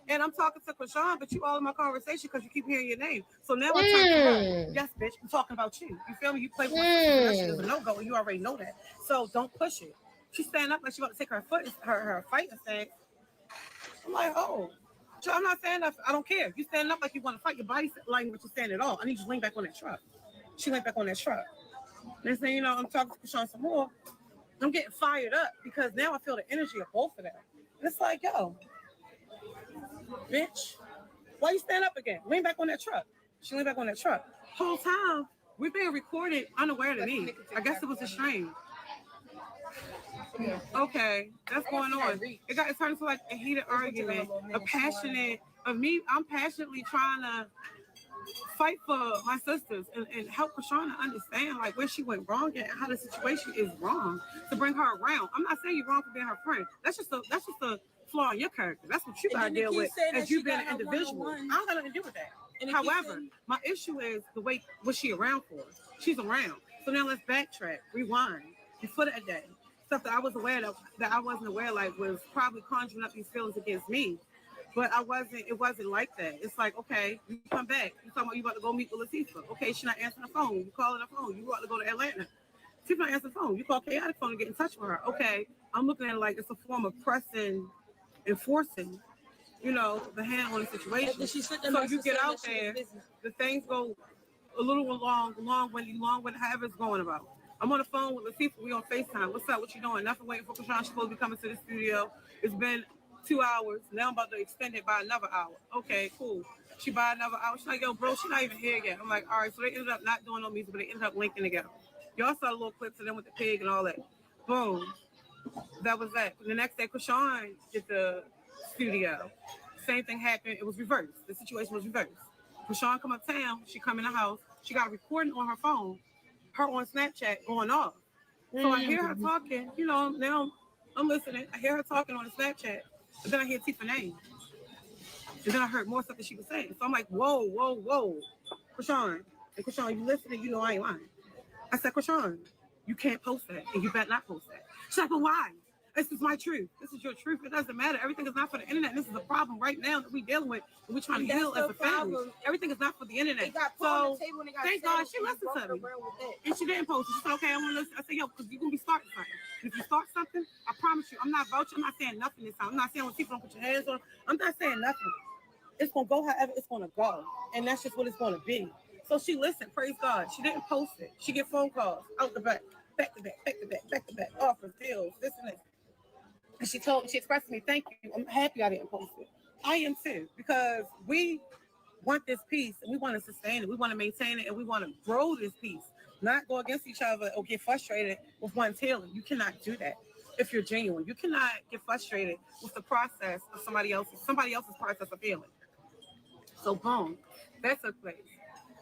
And I'm talking to Krishan, but you all in my conversation because you keep hearing your name. So now I turn to her. Yes, bitch, I'm talking about you. You feel me? You play with my sister. That shit is a no-go, and you already know that. So don't push it. She stand up like she about to take her foot, her fighting stance. I'm like, oh. So I'm not saying that I don't care. You stand up like you want to fight. Your body language is saying it all. I need you to lean back on that truck. She leaned back on that truck. Next thing you know, I'm talking to Krishan some more. I'm getting fired up because now I feel the energy of both of them. And it's like, yo, bitch, why you stand up again? Lean back on that truck. She leaned back on that truck. Whole time, we're being recorded unaware to me. I guess it was a stream. Okay, that's going on. It turned into like a heated argument, I'm passionately trying to fight for my sisters and help Krishan to understand like where she went wrong and how the situation is wrong to bring her around. I'm not saying you're wrong for being her friend. That's just a flaw in your character. That's what you gotta deal with as you being an individual. I don't got nothing to do with that. However, my issue is the way was she around for? She's around. So now let's backtrack, rewind, before that day. Stuff that I was aware of that I wasn't aware like was probably conjuring up these feelings against me. But it wasn't like that. It's like, okay, you come back. You talking about you about to go meet with Latifah. Okay, she not answering the phone. You calling the phone. You about to go to Atlanta. She's not answering the phone. You call Chaotic phone to get in touch with her. Okay, I'm looking at it like it's a form of pressing and forcing, the hand on the situation. So you get out there, the things go a little long when however it's going about. I'm on the phone with Latifah. We on FaceTime. What's up? What you doing? Nothing. Waiting for Krishan. She's supposed to be coming to the studio. It's been 2 hours. Now I'm about to extend it by another hour. Okay, cool. She by another hour. She's like, yo, bro, she's not even here yet. I'm like, all right. So they ended up not doing no music, but they ended up linking together. Y'all saw a little clips of them with the pig and all that. Boom. That was that. The next day, Krishan did the studio. Same thing happened. It was reversed. The situation was reversed. Krishan come uptown. She come in the house. She got a recording on her phone. Her on Snapchat going off. So I hear her talking, now I'm listening. I hear her talking on the Snapchat, and then I hear Tifa's name. And then I heard more stuff that she was saying. So I'm like, whoa. Krishan. And Krishan, you listening, I ain't lying. I said, Krishan, you can't post that, and you better not post that. She's like, but why? This is my truth. This is your truth. It doesn't matter. Everything is not for the internet. This is a problem right now that we're dealing with. And we're trying to heal as a family. Everything is not for the internet. So thank God she listened to me. And she didn't post it. She said, okay, I want to listen. I said, yo, because you're going to be starting something. And if you start something, I promise you, I'm not vouching. I'm not saying nothing this time. I'm not saying when people don't put your hands on. I'm not saying nothing. It's going to go however it's going to go. And that's just what it's going to be. So she listened. Praise God. She didn't post it. She get phone calls out the back. Back to back, back to back, back to back, offers, deals, this and that. And she expressed to me, thank you. I'm happy I didn't post it. I am too, because we want this peace and we want to sustain it. We want to maintain it and we want to grow this peace, not go against each other or get frustrated with one tailing. You cannot do that if you're genuine. You cannot get frustrated with the process of somebody else's process of healing. So boom, that took place.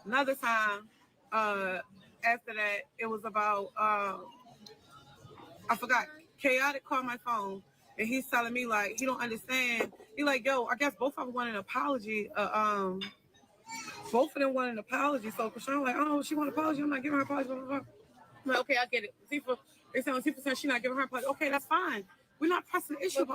Another time, after that, it was about, I forgot, Chaotic called my phone and he's telling me like, he don't understand. He like, yo, I guess both of them want an apology. Both of them want an apology. So Krishan like, oh, she want an apology. I'm not giving her an apology. Blah, blah, blah. I'm like, okay, I get it. They saying she's not giving her an apology. Okay, that's fine. We're not pressing the issue.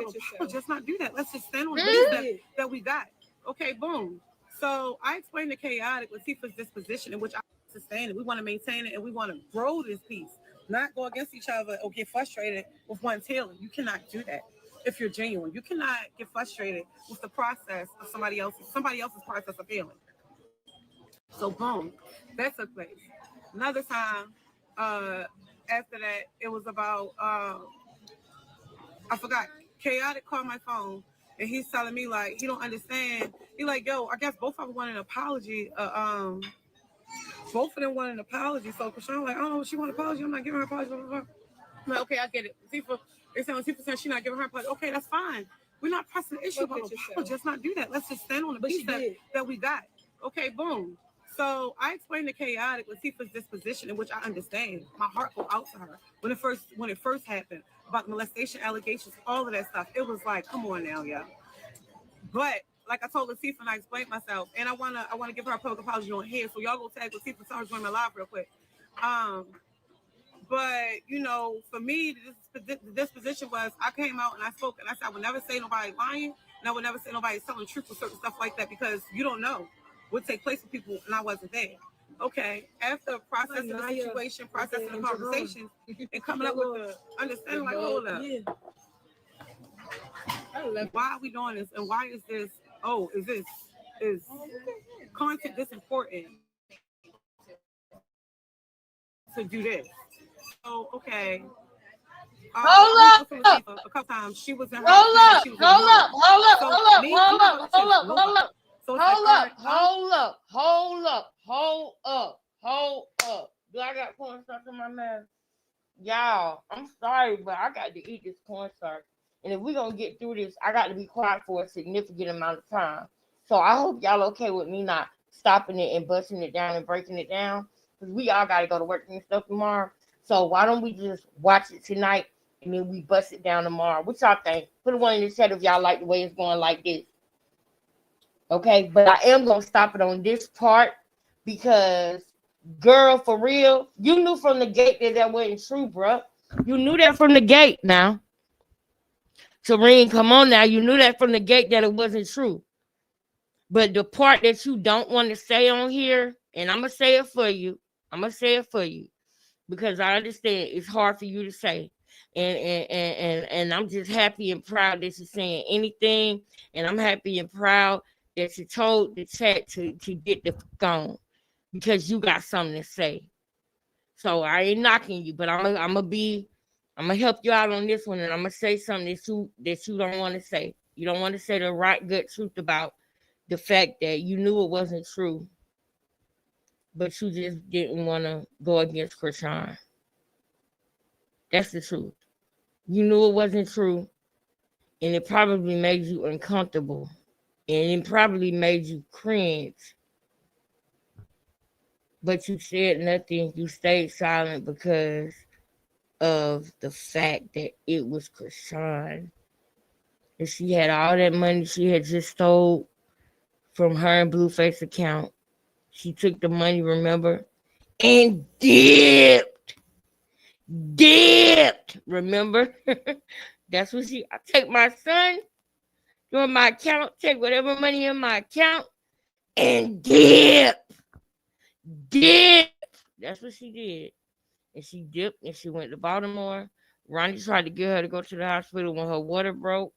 Just not do that. Let's just stand on the piece that we got. Okay, boom. So I explained to Chaotic with Tifa's disposition in which I sustain it. We want to maintain it and we want to grow this piece, not go against each other or get frustrated with one tailing. You cannot do that if you're genuine. You cannot get frustrated with the process of somebody else's process of healing. So boom, that took place. Another time, after that, it was about, I forgot, Chaotic called my phone and he's telling me like, he don't understand. He like, yo, I guess both of them want an apology. Both of them want an apology. So Krishan like, oh, she want an apology. I'm not giving her an apology. Blah, blah, blah. I'm like, okay, I get it. They saying she's not giving her an apology. Okay, that's fine. We're not pressing the issue. Just not do that. Let's just stand on the piece that we got. Okay, boom. So I explained to Chaotic with Tifa's disposition, in which I understand. My heart go out to her when it first happened about molestation allegations, all of that stuff. It was like, come on now, yeah. But like I told Latifah and I explained myself, and I wanna give her a public apology on here. So y'all go tag Latifah, tell her to join my live real quick. But you know, for me, the disposition was I came out and I spoke and I said I would never say nobody lying, and I would never say nobody's telling the truth or certain stuff like that because you don't know what take place with people, and I wasn't there. Okay, after processing the situation, processing the conversation, and coming up with the understanding, like, hold up. Why are we doing this? And why is this? Oh, is content this important to do this? So, okay. Hold up. A couple times she was in her. Hold up. Do I got cornstarch in my mouth? Y'all, I'm sorry, but I got to eat this cornstarch. And if we're going to get through this, I got to be quiet for a significant amount of time. So I hope y'all okay with me not stopping it and busting it down and breaking it down. Because we all got to go to work and stuff tomorrow. So why don't we just watch it tonight and then we bust it down tomorrow? What y'all think? Put a one in the chat if y'all like the way it's going like this. Okay, but I am going to stop it on this part because, girl, for real, you knew from the gate that wasn't true, bruh. You knew that from the gate now. Serene, come on now. You knew that from the gate that it wasn't true. But the part that you don't want to say on here, and I'm going to say it for you. Because I understand it's hard for you to say. And I'm just happy and proud that you're saying anything. And I'm happy and proud that you told the chat to get the phone because you got something to say. So I ain't knocking you, but I'm gonna help you out on this one, and I'm gonna say something that you don't want to say. You don't want to say the right good truth about the fact that you knew it wasn't true, but you just didn't want to go against Krishan. That's the truth. You knew it wasn't true, and it probably made you uncomfortable, and it probably made you cringe. But you said nothing. You stayed silent because of the fact that it was Krishan. And she had all that money she had just stole from her and Blueface account. She took the money, remember? And dipped. Remember? That's what she. I take my son, go in my account, take whatever money in my account, and dip. Dip. That's what she did. And she dipped and she went to Baltimore. Ronnie tried to get her to go to the hospital when her water broke,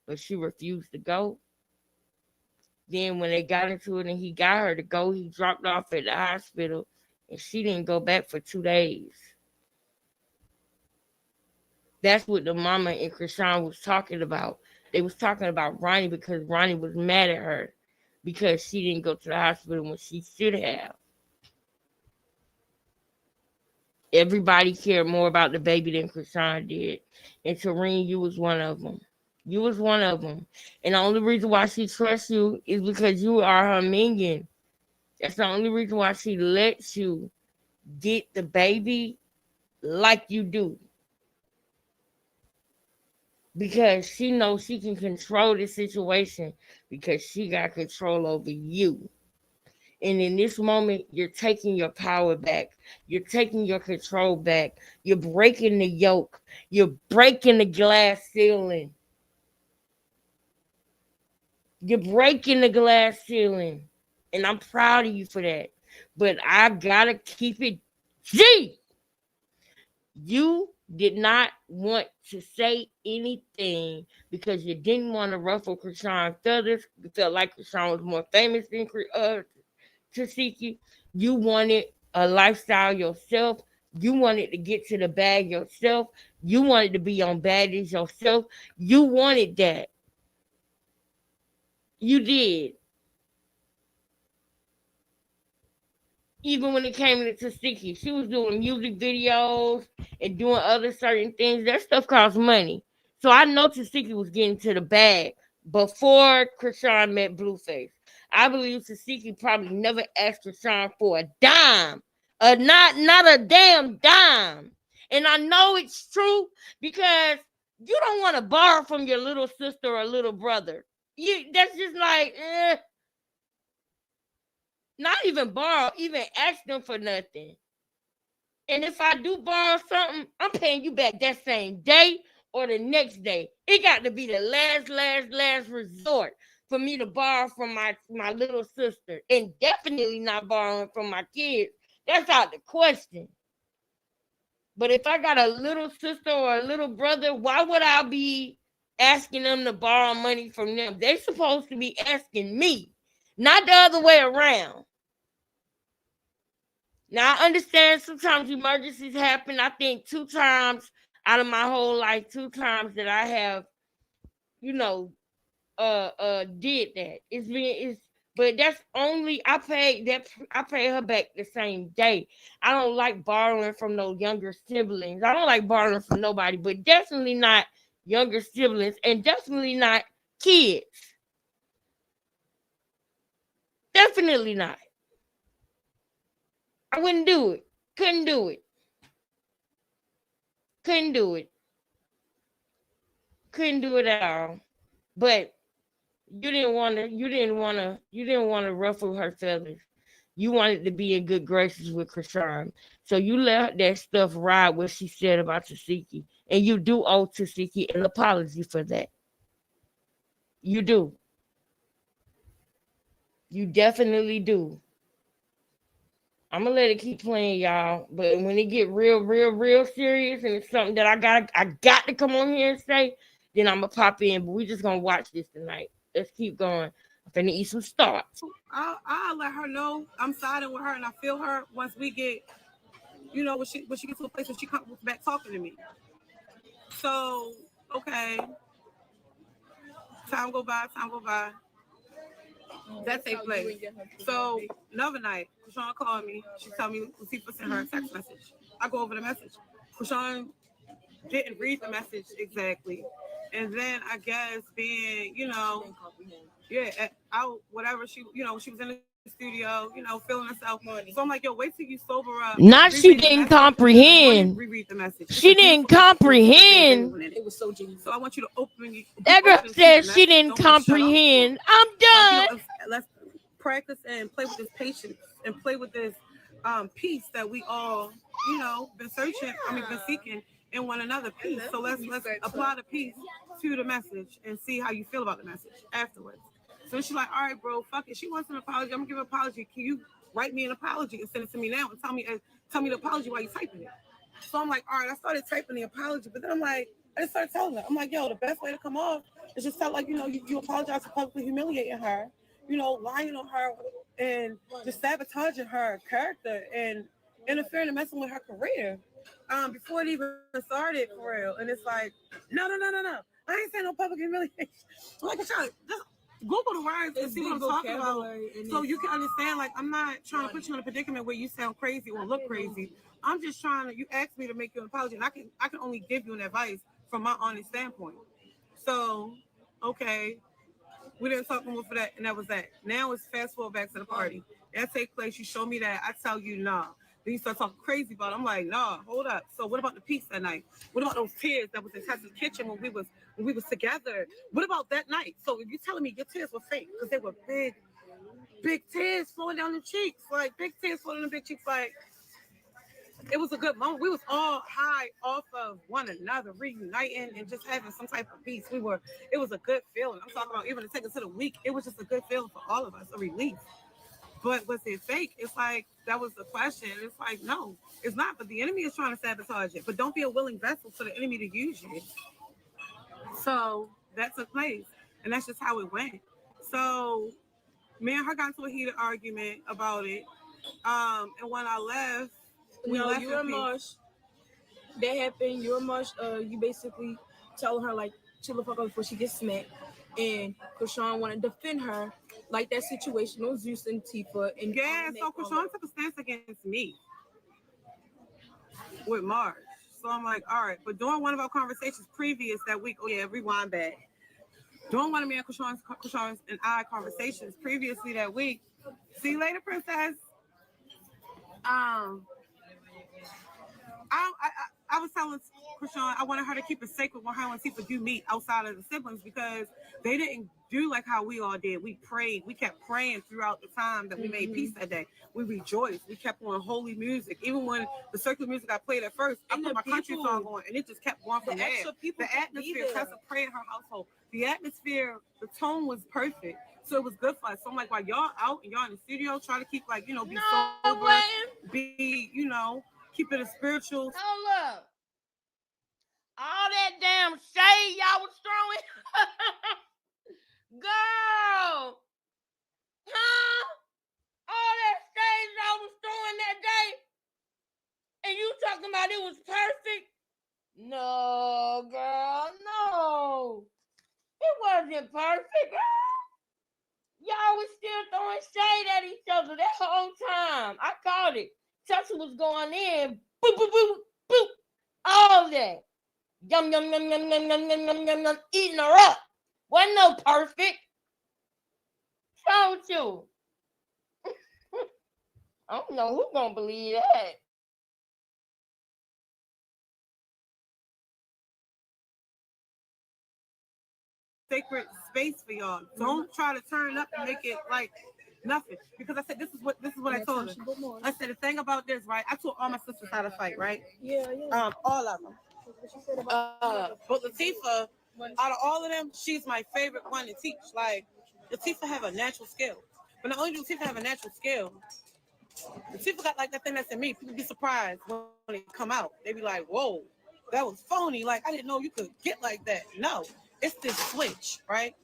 but she refused to go. Then when they got into it and he got her to go, he dropped off at the hospital and she didn't go back for 2 days. That's what the mama and Krishan was talking about. They was talking about Ronnie because Ronnie was mad at her because she didn't go to the hospital when she should have. Everybody cared more about the baby than Krishan did. And Tareen, you was one of them. You was one of them. And the only reason why she trusts you is because you are her minion. That's the only reason why she lets you get the baby like you do. Because she knows she can control the situation because she got control over you. And in this moment, you're taking your power back. You're taking your control back. You're breaking the yoke. You're breaking the glass ceiling. You're breaking the glass ceiling. And I'm proud of you for that. But I gotta keep it G. You did not want to say anything because you didn't want to ruffle Krishan's feathers. You felt like Krishan was more famous than Tasiki. You wanted a lifestyle yourself. You wanted to get to the bag yourself. You wanted to be on baddies yourself. You wanted that. You did. Even when it came to Tasiki, she was doing music videos and doing other certain things. That stuff costs money. So I know Tasiki was getting to the bag before Krishan met Blueface. I believe Tasiki probably never asked Krishan for a dime. Not a damn dime. And I know it's true because you don't want to borrow from your little sister or little brother. That's just like, not even borrow, even ask them for nothing. And if I do borrow something, I'm paying you back that same day or the next day. It got to be the last resort for me to borrow from my little sister. And definitely not borrowing from my kids. That's out the question. But if I got a little sister or a little brother, why would I be asking them to borrow money from them? They're supposed to be asking me, not the other way around. Now, I understand sometimes emergencies happen. I think 2 times out of my whole life, 2 times that I have, you know, did that. But that's only I pay her back the same day. I don't like borrowing from no younger siblings. I don't like borrowing from nobody, but definitely not younger siblings and definitely not kids. Definitely not. I wouldn't do it. Couldn't do it. Couldn't do it. Couldn't do it at all. But you didn't want to ruffle her feathers. You wanted to be in good graces with Krishan. So you let that stuff ride what she said about Tasiki. And you do owe Tasiki an apology for that. You do. You definitely do. I'm gonna let it keep playing, y'all. But when it get real serious, and it's something that I got to come on here and say, then I'm gonna pop in. But we just gonna watch this tonight. Let's keep going. I'm finna eat some starch. I'll let her know I'm siding with her, and I feel her once we get, when she gets to a place where she comes back talking to me. So okay, time go by. That takes place. So another night, Krishan called me. She told me Lucifer sent her a text message. I go over the message. Krishan didn't read the message exactly, and then I guess being, whatever she was in the studio, feeling herself. So I'm like, yo, wait till you sober up. Not she didn't comprehend. Reread the message. She didn't comprehend. It was so genius. So I want you to open. That girl said she didn't comprehend. I'm done. Let's practice and play with this patience and play with this peace that we all, been seeking in one another piece. So let's apply the piece to the message and see how you feel about the message afterwards. So she's like, all right, bro, fuck it. She wants an apology. I'm gonna give her an apology. Can you write me an apology and send it to me now and tell me the apology while you typing it? So I'm like, all right, I started typing the apology, but then I'm like, I just started telling her, I'm like, yo, the best way to come off is just tell, like, you apologize for publicly humiliating her, lying on her and just sabotaging her character and interfering and messing with her career before it even started for real. And it's like, no. I ain't saying no public humiliation. Like, just Google the words and see what I'm talking about so you can understand. Like, I'm not trying to put you in a predicament where you sound crazy or look crazy. I'm just trying to, you asked me to make you an apology, and I can only give you an advice from my honest standpoint. So, okay, we didn't talk more for that, and that was that. Now it's fast forward back to the party. That take place, you show me that, I tell you, nah. Then you start talking crazy about it. I'm like, nah, hold up. So what about the peace that night? What about those tears that was in Tessa's kitchen when we was together? What about that night? So if you're telling me your tears were fake, because they were big tears flowing down the cheeks, like big tears flowing down the big cheeks, like it was a good moment. We was all high off of one another, reuniting and just having some type of peace. It was a good feeling. I'm talking about even to take it to the week. It was just a good feeling for all of us, a relief. But was it fake? It's like, that was the question. It's like, no, it's not. But the enemy is trying to sabotage it. But don't be a willing vessel for the enemy to use you. So that took place. And that's just how it went. So me and her got into a heated argument about it. And when I left, you and Marsh, that happened. You and Marsh, you basically tell her, like, chill the fuck up before she gets smacked. And Krishan want to defend her, like that situation on Zeus and Tifa. And yeah, so Krishan took a stance against me with Marsh. So I'm like, all right. But during one of our conversations previous that week, oh yeah, rewind back. During one of me and Krishan's and I conversations previously that week, see you later, princess. I was telling Krishan I wanted her to keep it sacred when her and Tifa do meet outside of the siblings, because they didn't do like how we all did. We prayed. We kept praying throughout the time that we made peace that day. We rejoiced. We kept on holy music. Even when the secular music I played at first, I put my country song on, and it just kept going from there. The atmosphere, Tessa prayed in her household. The atmosphere, the tone was perfect. So it was good for us. So I'm like, while y'all out and y'all in the studio, try to keep, like, be sober, be, keep it a spiritual. Hold up. All that damn shade y'all was throwing. Girl. Huh? All that shade y'all was throwing that day. And you talking about it was perfect? No, girl, no. It wasn't perfect, girl. Y'all was still throwing shade at each other that whole time. I caught it. Tessa was going in. Boop, boop, boop, boop. All that. Yum, yum, yum, yum, yum, yum, yum, yum, yum, yum, eating her up. Wasn't no perfect. Told you. I don't know who's gonna believe that. Sacred space for y'all. Don't try to turn up and make it like nothing. Because I said this is what I told her. I said the thing about this, right? I taught all my sisters how to fight, right? Yeah. All of them. But Latifah, out of all of them, she's my favorite one to teach. Like, Latifah have a natural skill. But not only do Latifah have a natural skill, Latifah got like that thing that's in me. People be surprised when it come out. They be like, whoa, that was phony. Like, I didn't know you could get like that. No, it's this switch, right?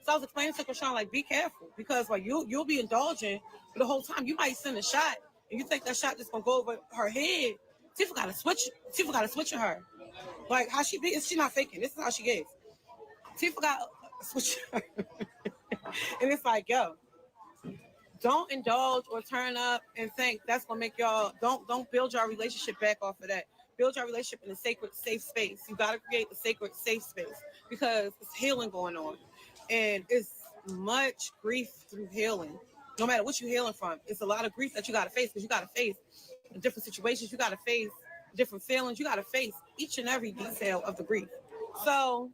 So I was explaining to Krishan, like, be careful, because like you'll be indulging the whole time. You might send a shot and you think that shot just gonna go over her head. Tifa got to switch in her. Like, how she be, she not faking. This is how she is. Tifa got to switch her. And it's like, yo, don't indulge or turn up and think that's gonna make y'all, don't build your relationship back off of that. Build your relationship in a sacred, safe space. You gotta create a sacred, safe space, because it's healing going on. And it's much grief through healing. No matter what you're healing from, it's a lot of grief that you gotta face, because you gotta face different situations, you gotta face different feelings, you gotta face each and every detail of the grief. So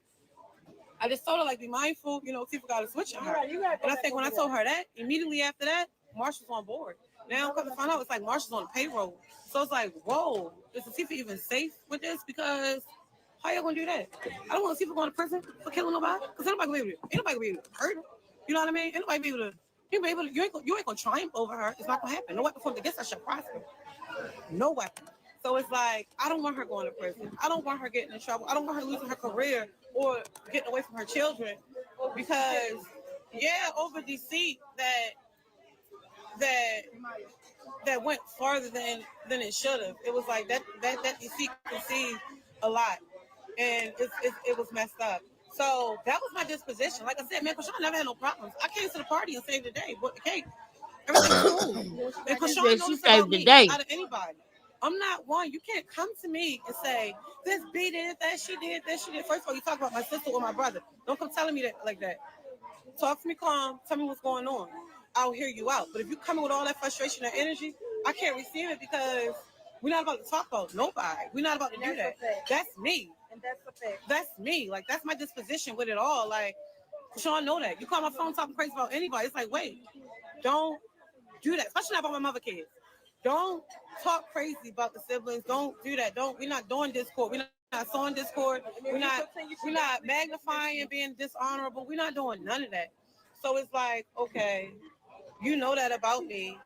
I just told her, like, be mindful, people got to switch on her. And I think when I told her that, immediately after that, Marsh was on board. Now come to find out, it's like Marsha's on the payroll. So it's like, whoa, is Latifah even safe with this? Because how y'all gonna do that? I don't want Latifah going to prison for killing nobody. Because ain't nobody gonna be able to hurt her. You know what I mean? Ain't nobody be able to. You ain't gonna triumph over her. It's not gonna happen. No weapon formed against her shall prosper. No weapon. So it's like, I don't want her going to prison. I don't want her getting in trouble. I don't want her losing her career or getting away from her children because, yeah, over deceit that went farther than it should have. It was like that deceit conceived a lot, and it was messed up. So that was my disposition. Like I said, man, Krishan never had no problems. I came to the party and saved the day, bought the cake. Everything's cool. And Krishan knows about me out of anybody. I'm not one. You can't come to me and say, this B did, that she did, that she did. First of all, you talk about my sister or my brother. Don't come telling me that like that. Talk to me calm. Tell me what's going on. I'll hear you out. But if you come in with all that frustration and energy, I can't receive it because we're not about to talk about nobody. We're not about to do that. That's me. And that's a fact. That's me. Like, that's my disposition with it all. Like, Krishan know that. You call my phone talking crazy about anybody. It's like, wait, don't do that. Especially not about my mother kids. Don't talk crazy about the siblings. Don't do that. We're not doing Discord. We're not sowing Discord. We're not magnifying and being dishonorable. We're not doing none of that. So it's like, okay, you know that about me.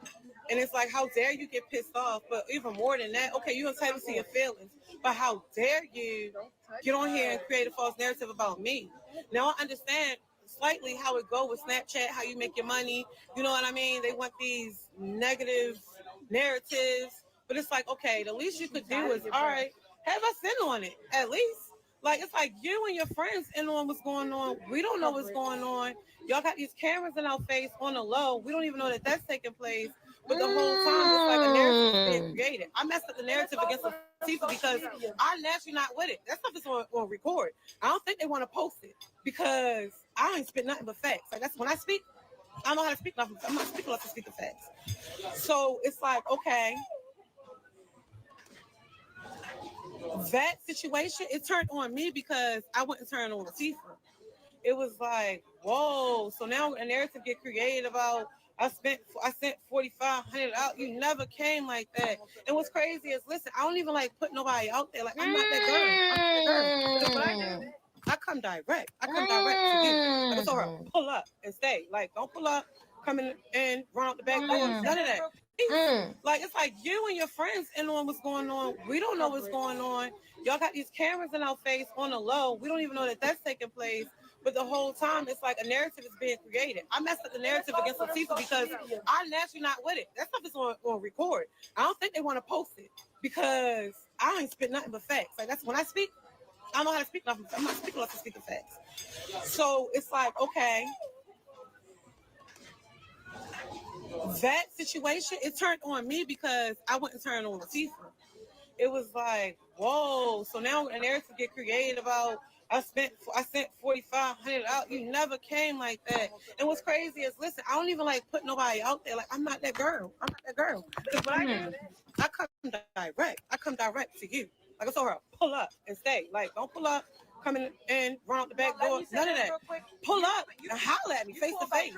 And it's like, how dare you get pissed off? But even more than that, okay, you're entitled to your feelings. But how dare you get on here and create a false narrative about me? Now I understand slightly how it go with Snapchat, how you make your money. You know what I mean? They want these negative narratives. But it's like, okay, the least you could do is, all right, have us in on it, at least. Like, it's like you and your friends in on what's going on. We don't know what's going on. Y'all got these cameras in our face on the low. We don't even know that that's taking place. But the whole time, it's like a narrative is being created. I messed up the narrative against Latifah because I'm naturally not with it. That stuff is on record. I don't think they want to post it because I ain't spit nothing but facts. Like, that's when I speak, I know how to speak. I'm not speaking unless I speak the facts. So it's like, okay, that situation, it turned on me because I wouldn't turn on Latifah. It was like, whoa. So now a narrative get created about I sent $4,500 out. You never came like that. And what's crazy is, listen, I don't even like put nobody out there. Like, I'm not that girl. Because what I do, I come direct. I come direct to you. Like, I told her, pull up and stay. Like, don't pull up, come in and run out the back door. None of that. Like, it's like you and your friends in on what's going on. We don't know what's going on. Y'all got these cameras in our face on the low. We don't even know that that's taking place. But the whole time, it's like a narrative is being created. I messed up the narrative against Latifah because I'm naturally not with it. That stuff is on record. I don't think they want to post it because I ain't spit nothing but facts. Like, that's when I speak, I know how to speak. I'm not speaking unless I speak the facts. So it's like, okay, that situation, it turned on me because I wouldn't turn on Latifah. It was like, whoa. So now a narrative get created about I sent $4,500 out. You never came like that. And what's crazy is, listen, I don't even like put nobody out there. Like, I'm not that girl. Because what I do, I come direct. I come direct to you. Like I told her, pull up and stay. Like, don't pull up, come in and run out the back door. None of that. Pull up and holler at me face to face.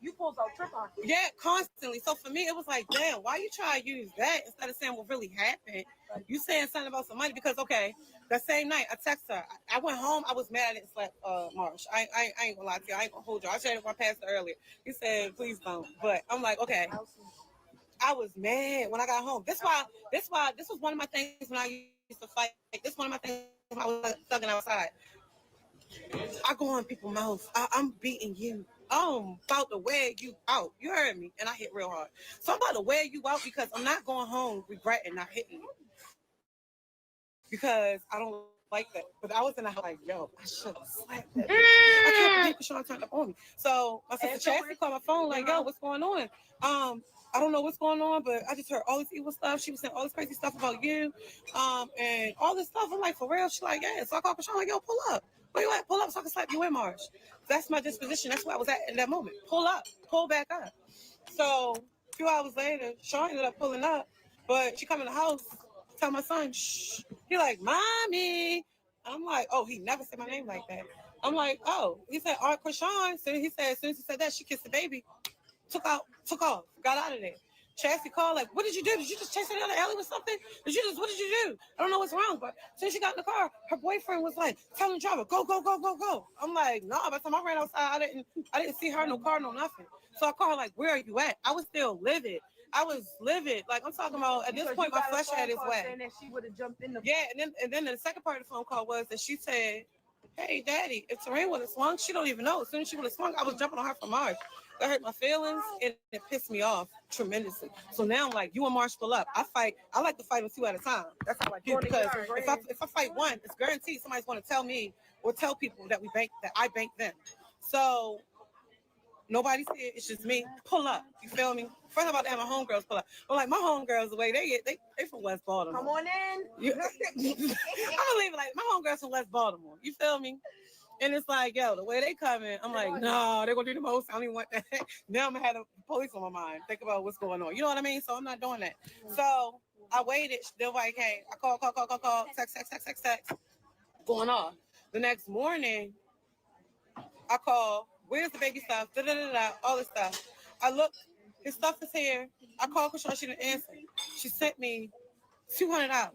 You pulled out your pocket. Yeah, constantly. So for me, it was like, damn, why you try to use that instead of saying what really happened? You saying something about some money because, okay, that same night I text her. I went home. I was mad I didn't slap Marsh. I ain't gonna lie to you. I ain't gonna hold you. I shared it with my pastor earlier. He said, please don't. But I'm like, okay. I was mad when I got home. This was one of my things when I used to fight. This was one of my things when I was thugging outside. I go on people's mouth. I'm beating you. I'm about to wear you out. You heard me. And I hit real hard. So I'm about to wear you out because I'm not going home regretting not hitting you. Because I don't like that. But I was in the house like, yo, I should have slapped that bitch. I can't believe Krishan turned up on me. So my sister Chastity called my phone like, yo, what's going on? I don't know what's going on, but I just heard all this evil stuff. She was saying all this crazy stuff about you. And all this stuff. I'm like, for real? She's like, yeah. So I called Krishan like, yo, pull up. Where you at? Pull up so I can slap you in, Marsh. That's my disposition. That's where I was at in that moment. Pull up. Pull back up. So a few hours later, Sean ended up pulling up, but she come in the house, tell my son, shh. He like, mommy. I'm like, oh, he never said my name like that. I'm like, oh. He said, Krishan. So he said, as soon as he said that, she kissed the baby, took off, got out of there. Chassie called, like, what did you do? Did you just chase her down the alley with something? What did you do? I don't know what's wrong, but since she got in the car, her boyfriend was like, telling the driver, go, go, go, go, go. I'm like, no, by the time I ran outside, I didn't see her, no car, no nothing. So I called her, like, where are you at? I was still livid. I was livid. Like, I'm talking about, at this point, my flesh had its way. Saying that she would have jumped in the Yeah, and then the second part of the phone call was that she said, hey, Daddy, if Terrain would have swung, she don't even know. As soon as she would have swung, I was jumping on her from March. That hurt my feelings, and it pissed me off tremendously. So now I'm like, you and Marsh pull up. I like to fight them 2 at a time. That's how I do, because if I fight one, it's guaranteed somebody's going to tell me or tell people that I banked them. So nobody said, it's just me. Pull up. You feel me? First about to have my homegirls pull up. But like my homegirls, the way they from West Baltimore. Come on in. I'm gonna leave it like my homegirls from West Baltimore. You feel me? And it's like, yo, the way they coming, I'm like, no, they're gonna do the most. I don't even want that. Now I'm gonna have the police on my mind. Think about what's going on. You know what I mean? So I'm not doing that. So I waited. Nobody came. I call, text, going off. The next morning, I call, where's the baby stuff? All this stuff. I look, his stuff is here. I called Krishan, she didn't answer. She sent me $200.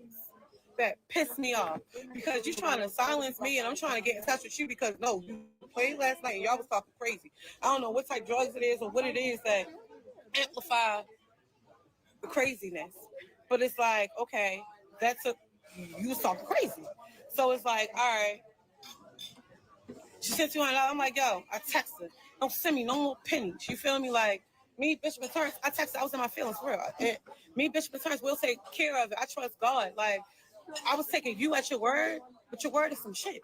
That pissed me off because you're trying to silence me and I'm trying to get in touch with you because no, you played last night and y'all was talking crazy. I don't know what type of drugs it is or what it is that amplify the craziness. But it's like, okay, you was talking crazy. So it's like, all right. She sent $200. I'm like, yo, I text her. Don't send me no more pennies. You feel me? Like, me, Bishop and Terrence, I texted, I was in my feelings for real. And me, Bishop and Terrence will take care of it. I trust God. Like, I was taking you at your word, but your word is some shit.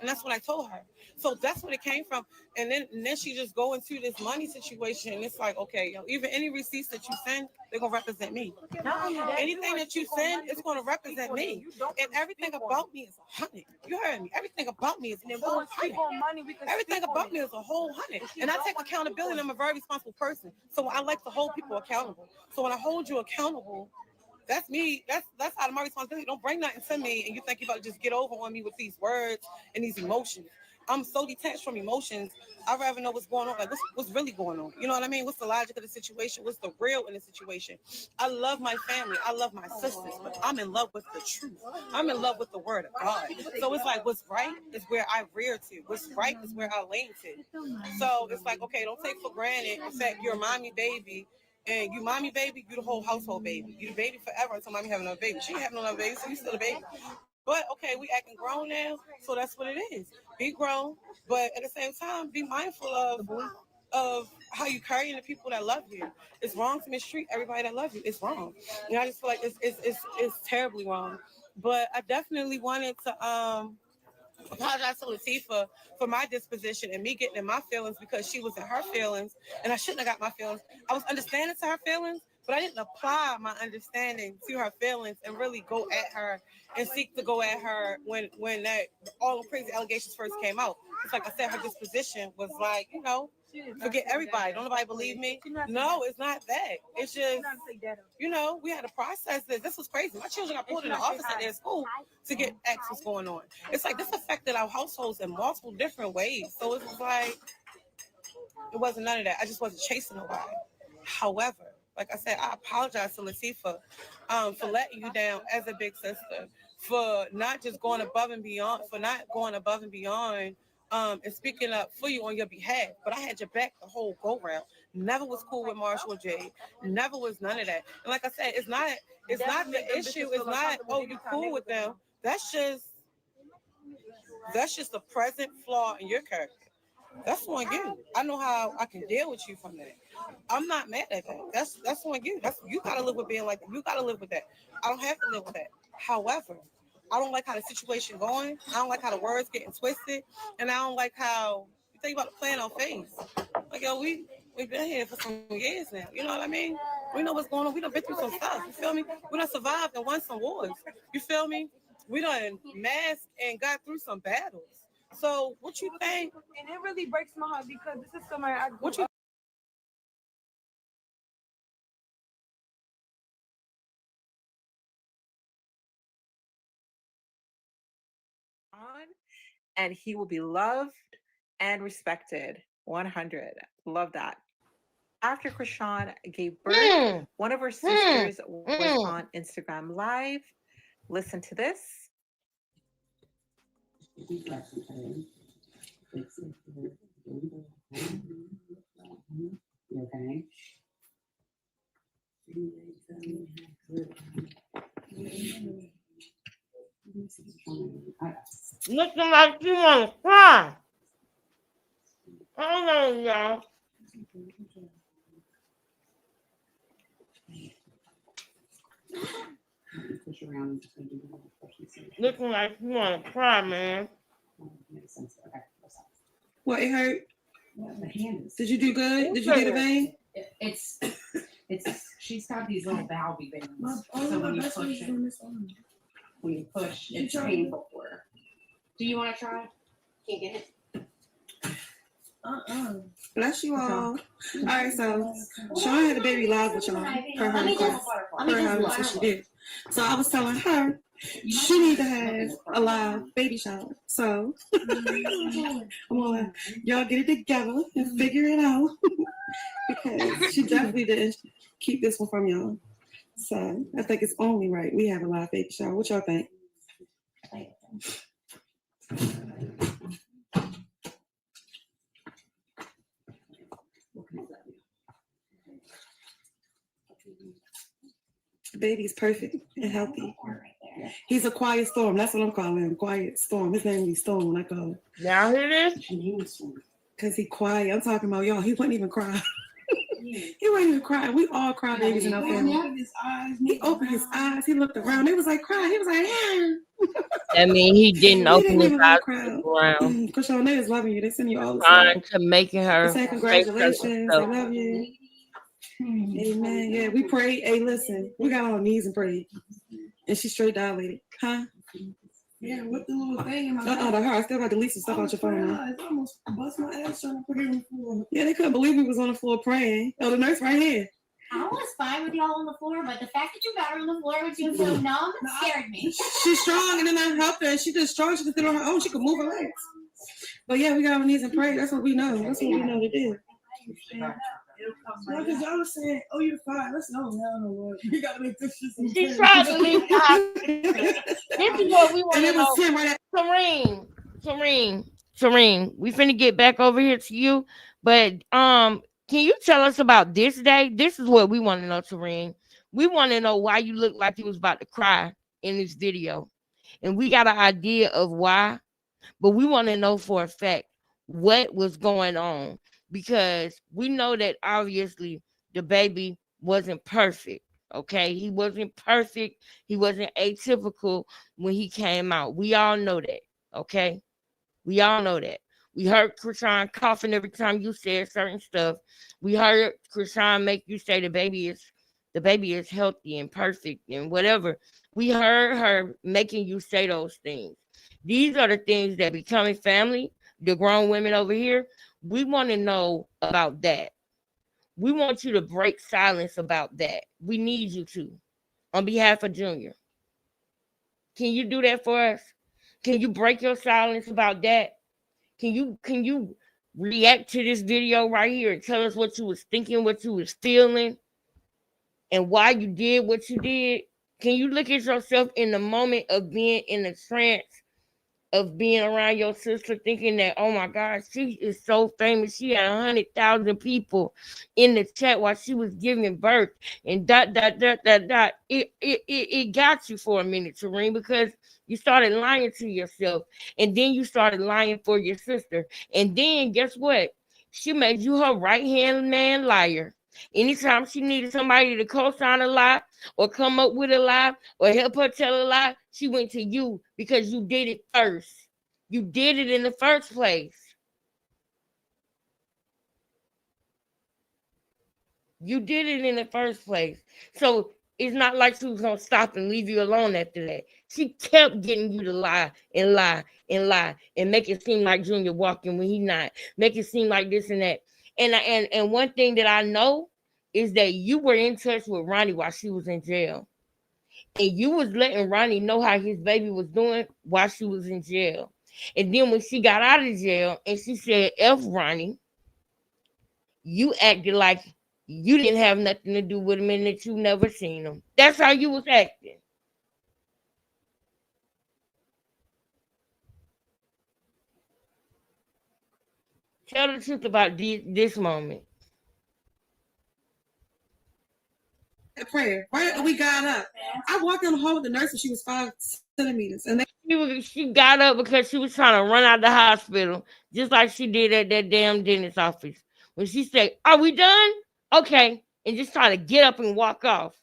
And that's what I told her. So that's what it came from. And then she just go into this money situation. And it's like, okay, yo, even any receipts that you send, they're going to represent me. Anything that you send is going to represent me. And everything about me is 100. You heard me. Everything about me is a whole 100. Everything about me is a whole 100. And I take accountability, and I'm a very responsible person. So I like to hold people accountable. So when I hold you accountable, that's me. That's out of my responsibility. Don't bring nothing to me and you think you're about to just get over on me with these words and these emotions. I'm so detached from emotions. I'd rather know what's going on. Like, what's really going on? You know what I mean? What's the logic of the situation? What's the real in the situation? I love my family. I love my sisters. But I'm in love with the truth. I'm in love with the word of God. So it's like, what's right is where I rear to. What's right is where I lean to. So it's like, okay, don't take for granted the fact you're a mommy baby. And you mommy baby, you the whole household baby. You the baby forever until mommy have another baby. She ain't having another baby, so you still a baby. But okay, we acting grown now, so that's what it is. Be grown, but at the same time, be mindful of how you carrying the people that love you. It's wrong to mistreat everybody that loves you. It's wrong. And I just feel like it's terribly wrong. But I definitely wanted to apologize to Latifah for my disposition and me getting in my feelings because she was in her feelings and I shouldn't have got my feelings. I was understanding to her feelings, but I didn't apply my understanding to her feelings and really go at her and seek to go at her when that all the crazy allegations first came out. It's like I said, her disposition was like, forget everybody. Don't nobody believe me? No, it's not that. It's just, we had to process this. This was crazy. My children got pulled in the office at their school to get asked what's going on. It's like this affected our households in multiple different ways. So it was like, it wasn't none of that. I just wasn't chasing nobody. However, like I said, I apologize to Latifah for letting you down as a big sister, for not just going above and beyond, and speaking up for you on your behalf. But I had your back the whole go round. Never was cool with Marshall or Jade. Never was none of that. And like I said, it's not the issue. It's not, oh, you cool with them. That's just a present flaw in your character. That's on you. I know how I can deal with you from that. I'm not mad at that. That's on you. You gotta live with being like that. You gotta live with that. I don't have to live with that. However, I don't like how the situation going. I don't like how the words getting twisted, and I don't like how you think about the plan on face. Like, yo, we've been here for some years now. You know what I mean? We know what's going on. We done been through some stuff. You feel me? We done survived and won some wars. You feel me? We done masked and got through some battles. So what you think? And it really breaks my heart because this is somewhere I grew up. And he will be loved and respected. 100. Love that. after Krishan gave birth, one of her sisters was on Instagram Live. Listen to this. Okay. Looking like you want to cry. Hold on, y'all. Looking like you want to cry, man. What, it hurt? Did you do good? Did you get a vein? It's she's got these little valvy veins. So when you push, it's painful for her. Do you want to try? Can't get it. Bless you all. All right, so Sean had a baby live with y'all. Her she did. So I was telling her she need to have a live baby shower. So I'm gonna y'all get it together and figure it out because she definitely didn't keep this one from y'all. So I think it's only right we have a live baby shower. What y'all think? The baby's perfect and healthy. He's a quiet storm. That's what I'm calling him. Quiet storm. His name is Storm. I call him. Y'all hear this? Because he quiet. I'm talking about y'all. He wouldn't even cry. He wouldn't even cry. We all cry babies in our family. He opened his eyes. He looked around. He was like crying. He was like, yeah. I mean, he didn't open his eyes around. Krishan, they is loving you. They send you all the trying to making her. say congratulations. I love you. Amen. Yeah, we prayed. Hey, listen, we got on our knees and prayed. And she straight dilated. Huh? Yeah, with the little thing in my I still got to delete some stuff out your phone. I almost bust my ass trying to put it on the floor. Yeah, they couldn't believe we was on the floor praying. Oh, the nurse right here. I was fine with y'all on the floor, but the fact that you got her on the floor when she was so numb scared me. She's strong, and then I helped her, and she just strong. She just did it on her own. She could move her legs. But yeah, we got on our knees and prayed. That's what we know. That's what we know to do. Because y'all was saying, oh, you're fine. Let's know now, Lord. You got to make this shit. She tried to leave the house. This is what we want to know. Serene, we finna get back over here to you. But can you tell us about this day? This is what we want to know, Serene. We want to know why you look like you was about to cry in this video. And we got an idea of why, but we want to know for a fact what was going on. Because we know that obviously the baby wasn't perfect, okay? He wasn't perfect. He wasn't atypical when he came out. We all know that, okay? We all know that. We heard Krishan coughing every time you said certain stuff. We heard Krishan make you say the baby is healthy and perfect and whatever. We heard her making you say those things. These are the things that becoming family, the grown women over here, we want to know about that. We want you to break silence about that. We need you to, on behalf of Junior. Can you do that for us? Can you break your silence about that? Can you react to this video right here and tell us what you was thinking, what you was feeling, and why you did what you did? Can you look at yourself in the moment of being in a trance of being around your sister, thinking that, oh my God, she is so famous. She had 100,000 people in the chat while she was giving birth, and It got you for a minute, Serene, because you started lying to yourself, and then you started lying for your sister, and then guess what? She made you her right-hand man liar. Anytime she needed somebody to co-sign a lie or come up with a lie or help her tell a lie, she went to you because you did it first. You did it in the first place. You did it in the first place. So it's not like she was going to stop and leave you alone after that. She kept getting you to lie and lie and lie and make it seem like Junior walking when he not. Make it seem like this and that. And one thing that I know is that you were in touch with Ronnie while she was in jail. And you was letting Ronnie know how his baby was doing while she was in jail. And then when she got out of jail and she said, F Ronnie, you acted like You didn't have nothing to do with him and that you never seen him. That's how you was acting. Tell the truth about this moment. Prayer, right? And we got up. I walked in the hall with the nurse and she was 5 centimeters. And she got up because she was trying to run out the hospital, just like she did at that damn dentist office. When she said, "Are we done?" Okay, and just try to get up and walk off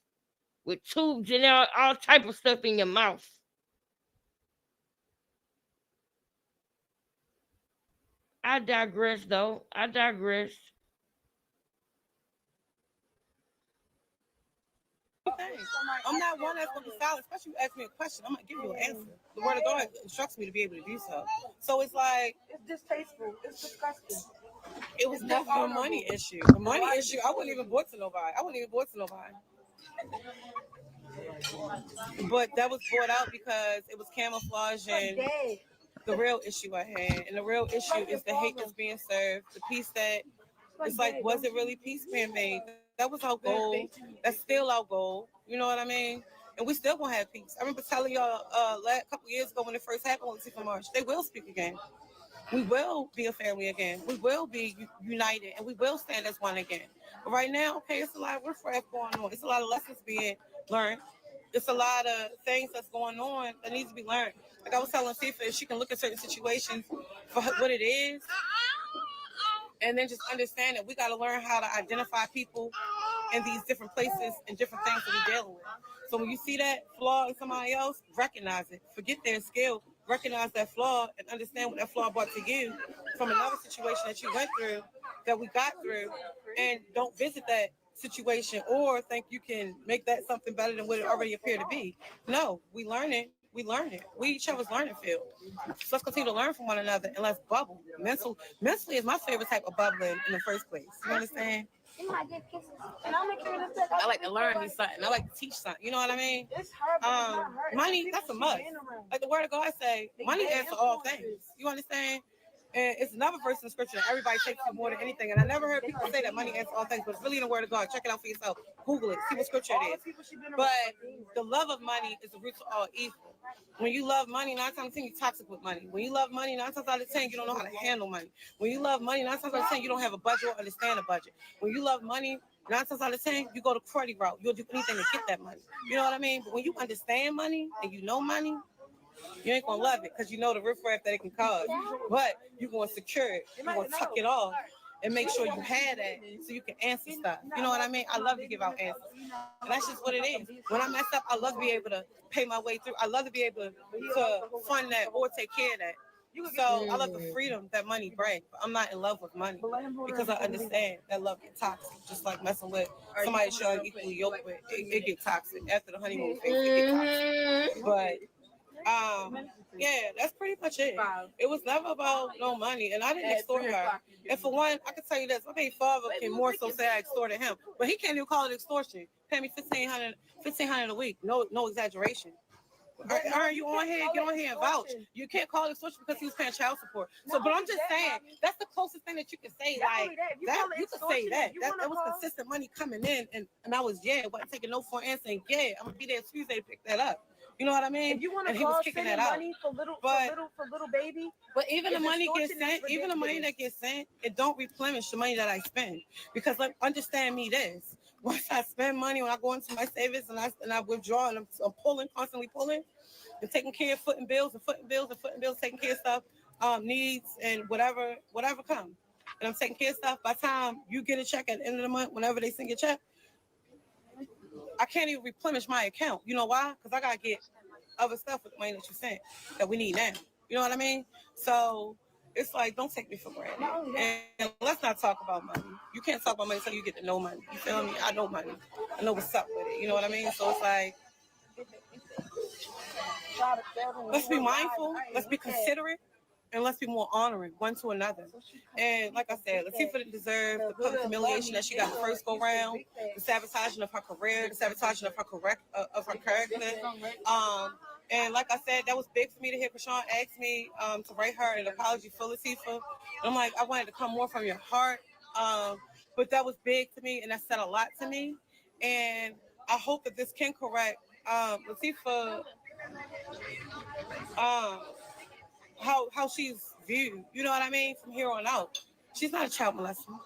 with tubes and all type of stuff in your mouth. I digress, though. I digress. I'm not one that's going to be silent, especially you ask me a question. I'm going to give you an answer. The word of God instructs me to be able to do so. So it's like, it's distasteful. It's disgusting. It was never a money issue. The money issue, I wouldn't even bought to nobody. But that was brought out because it was camouflaging the real issue at hand. And the real issue is the hate that's being served, the peace that, it's like, was it really peace being made? That was our goal. That's still our goal. You know what I mean? And we still gonna have peace. I remember telling y'all a couple years ago when it first happened with Lucifer March, they will speak again. We will be a family again. We will be united, and we will stand as one again. But right now, okay, it's a lot of riffraff going on. It's a lot of lessons being learned. It's a lot of things that's going on that needs to be learned. Like I was telling Tifa, if she can look at certain situations for what it is, and then just understand that we got to learn how to identify people in these different places and different things that we're dealing with. So when you see that flaw in somebody else, recognize it. Forget their skill. Recognize that flaw and understand what that flaw brought to you from another situation that you went through, that we got through, and don't visit that situation or think you can make that something better than what it already appeared to be. No, we learn it. We learn it. We each other's learning field. So let's continue to learn from one another and let's bubble. Mentally is my favorite type of bubbling in the first place. You understand? I like to learn me something. I like to teach something. You know what I mean? Money, that's a must. Like the word of God say, money answers all things. You understand? And it's another verse in the scripture that everybody takes you more than anything. And I never heard people say that money answers all things, but it's really in the word of God. Check it out for yourself. Google it. See what scripture it is. But the love of money is the root of all evil. When you love money, 9 times out of 10, you're toxic with money. When you love money, 9 times out of 10, you don't know how to handle money. When you love money, 9 times out of 10, you don't have a budget or understand a budget. When you love money, 9 times out of 10, you go the cruddy route. You'll do anything to get that money. You know what I mean? But when you understand money and you know money, you ain't gonna love it because you know the riffraff that it can cause. But you're gonna secure it. You're gonna tuck it off and make sure you have that so you can answer stuff. You know what I mean? I love to give out answers. And that's just what it is. When I mess up, I love to be able to pay my way through. I love to be able to fund that or take care of that. So I love the freedom that money brings. But I'm not in love with money because I understand that love gets toxic. Just like messing with somebody that you're equally yoked with, it gets toxic. After the honeymoon phase, it gets toxic. But yeah, that's pretty much it. It was never about no money, and I didn't extort her. And for one, I can tell you this: my baby father can more so say I extorted him, but he can't even call it extortion. Pay me $1,500 a week, no exaggeration. Are you on here? Get on here and vouch. You can't call it extortion because he was paying child support. So, but I'm just saying that's the closest thing that you can say. Like that, you can say that. That was consistent money coming in, and I was wasn't taking no for an answer. And I'm gonna be there Tuesday to pick that up. You know what I mean? If you want to call sending money for little baby, but even the money gets sent, even the money that gets sent, it don't replenish the money that I spend. Because like, understand me this: once I spend money, when I go into my savings and I withdraw and I'm pulling, constantly pulling, and taking care of footing bills, taking care of stuff, needs and whatever comes. And I'm taking care of stuff. By the time you get a check at the end of the month, whenever they send your check, I can't even replenish my account. You know why? Because I gotta get other stuff with the money that you sent that we need now. You know what I mean? So it's like, don't take me for granted. And let's not talk about money. You can't talk about money until you get to know money. You feel me? I know money. I know what's up with it. You know what I mean? So it's like, let's be mindful. Let's be considerate. And let's be more honoring one to another. And like I said, Latifah didn't deserve the public humiliation that she got the first go round, the sabotaging of her career, the sabotaging of her character. And like I said, that was big for me to hear Krishan ask me to write her an apology for Latifah. And I'm like, I wanted to come more from your heart. but that was big to me, and that said a lot to me. And I hope that this can correct Latifah, how she's viewed. You know what I mean? From here on out, she's not a child molester.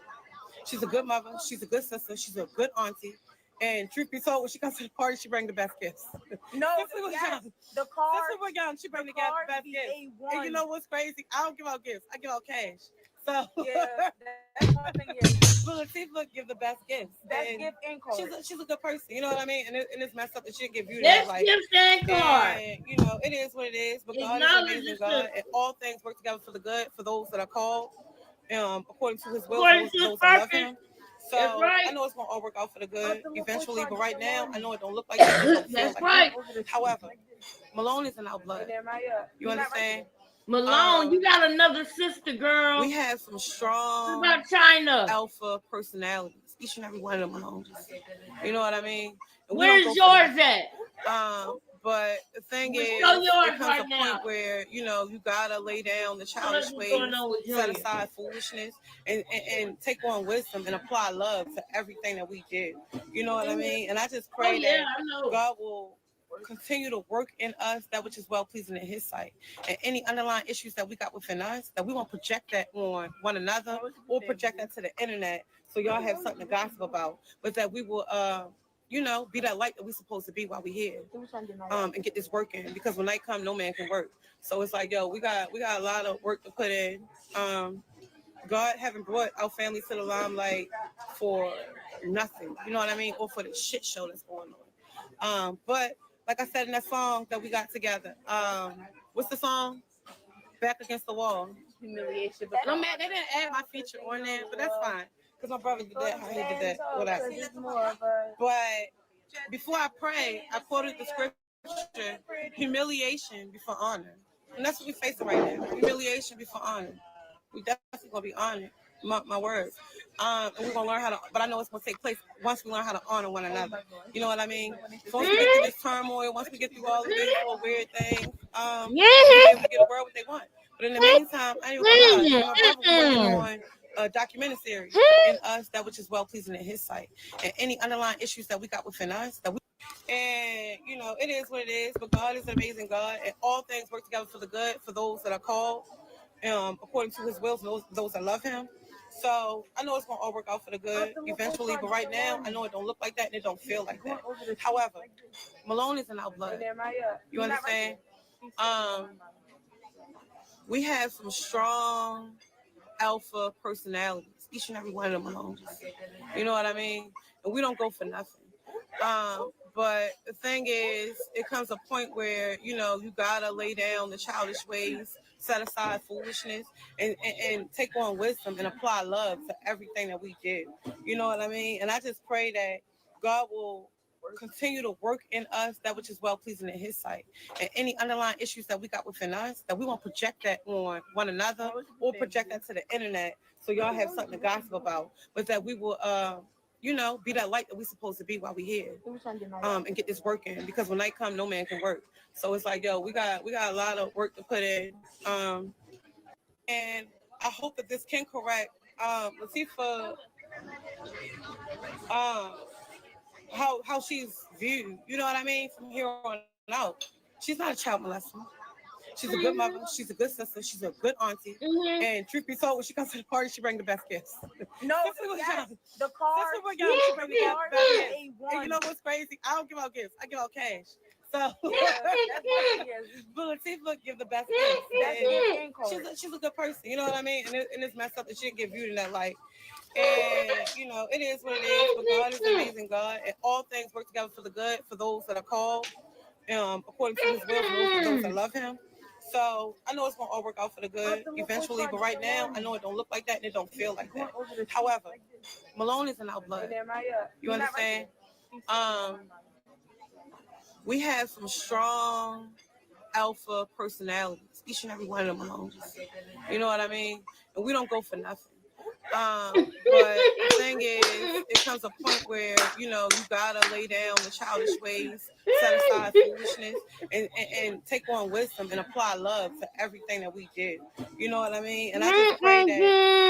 She's a good mother. She's a good sister. She's a good auntie. And truth be told, when she comes to the party, she brings the best gifts. No, Especially yes, young. the card. Especially when young, she brings the best gifts. And you know what's crazy? I don't give out gifts. I give out cash. So Yeah, that's one thing. Yeah. but Latifah give the best gifts. Best And gift and card. she's a good person. You know what I mean? And it's messed up that she give you Let's that. Like, give that card. and, you know, it is what it is. But God is Acknowledge amazing the God. sister. And all things work together for the good for those that are called. According to his will, According to his those that love purpose. him. That's So right. I know it's gonna all work out for the good eventually, but right now I know it don't look like that. It don't feel That's like right. that. However, Malone is in our blood. You understand? Malone, you got another sister, girl. We have some strong What about China? alpha personalities. Each and every one of them Malones. You know what I mean? And Where's yours at? But the thing is, Show yours it comes right a point now. where, you know, you gotta lay down the childish ways, set aside foolishness, and take on wisdom and apply love to everything that we do. You know what I mean? And I just pray that God will continue to work in us that which is well pleasing in his sight. And any underlying issues that we got within us, that we won't project that on one another or project that to the internet so y'all have something to gossip about, but that we will you know, be that light that we're supposed to be while we're here, and get this working. Because when night comes, no man can work. So it's like, yo, we got a lot of work to put in. God haven't brought our family to the limelight for nothing, you know what I mean, or for the shit show that's going on. But like I said in that song that we got together, what's the song? Back Against the Wall. Humiliation. No man, they didn't add my feature on there, but that's fine. Because my brother did that, how he did that, whatever. But before I pray, I quoted the scripture, humiliation before honor. And that's what we're facing right now, humiliation before honor. We definitely going to be honored, my words. And we're going to learn how to, but I know it's going to take place once we learn how to honor one another. You know what I mean? So once we get through this turmoil, once we get through all of these little weird things, we'll be able to get a world what they want. But in the meantime, I ain't even gonna lie, my brother working on a documentary series in us that which is well pleasing in his sight, and any underlying issues that we got within us that we, and you know, it is what it is. But God is an amazing God, and all things work together for the good for those that are called according to his will, those that love him. So I know it's gonna all work out for the good eventually, but right now I know it don't look like that and it don't feel like that. However, Malone is in our blood. You understand? We have some strong alpha personalities, each and every one of them Malones. You know what I mean? And we don't go for nothing. But the thing is, it comes a point where, you know, you gotta lay down the childish ways, set aside foolishness, and take on wisdom and apply love to everything that we do. You know what I mean? And I just pray that God will continue to work in us that which is well pleasing in his sight. And any underlying issues that we got within us, that we won't project that on one another or project that to the internet so y'all have something to gossip about, but that we will you know, be that light that we're supposed to be while we're here, and get this working. Because when night comes, no man can work. So it's like, yo, we got a lot of work to put in, and I hope that this can correct Latifah, how she's viewed. You know what I mean? From here on out, she's not a child molester. She's a good mother. She's a good sister. She's a good auntie. And truth be told, when she comes to the party, she brings the best gifts. No, yes, the card. She brings the best gifts. And you know what's crazy? I don't give out gifts. I give out cash. So, but Latifah give the best gifts. She's a good person. You know what I mean? And it's messed up that she didn't get viewed in that light. And, you know, it is what it is. But God is an amazing God. And all things work together for the good for those that are called according to his will, for those that love him. So I know it's gonna all work out for the good eventually, but right now I know it don't look like that and it don't feel like that. However, Malone is in our blood. You understand? We have some strong alpha personalities, each and every one of them Malones. You know what I mean? And we don't go for nothing. But the thing is, it comes a point where, you know, you gotta lay down the childish ways, set aside foolishness, and take on wisdom and apply love to everything that we do. You know what I mean? And I just pray that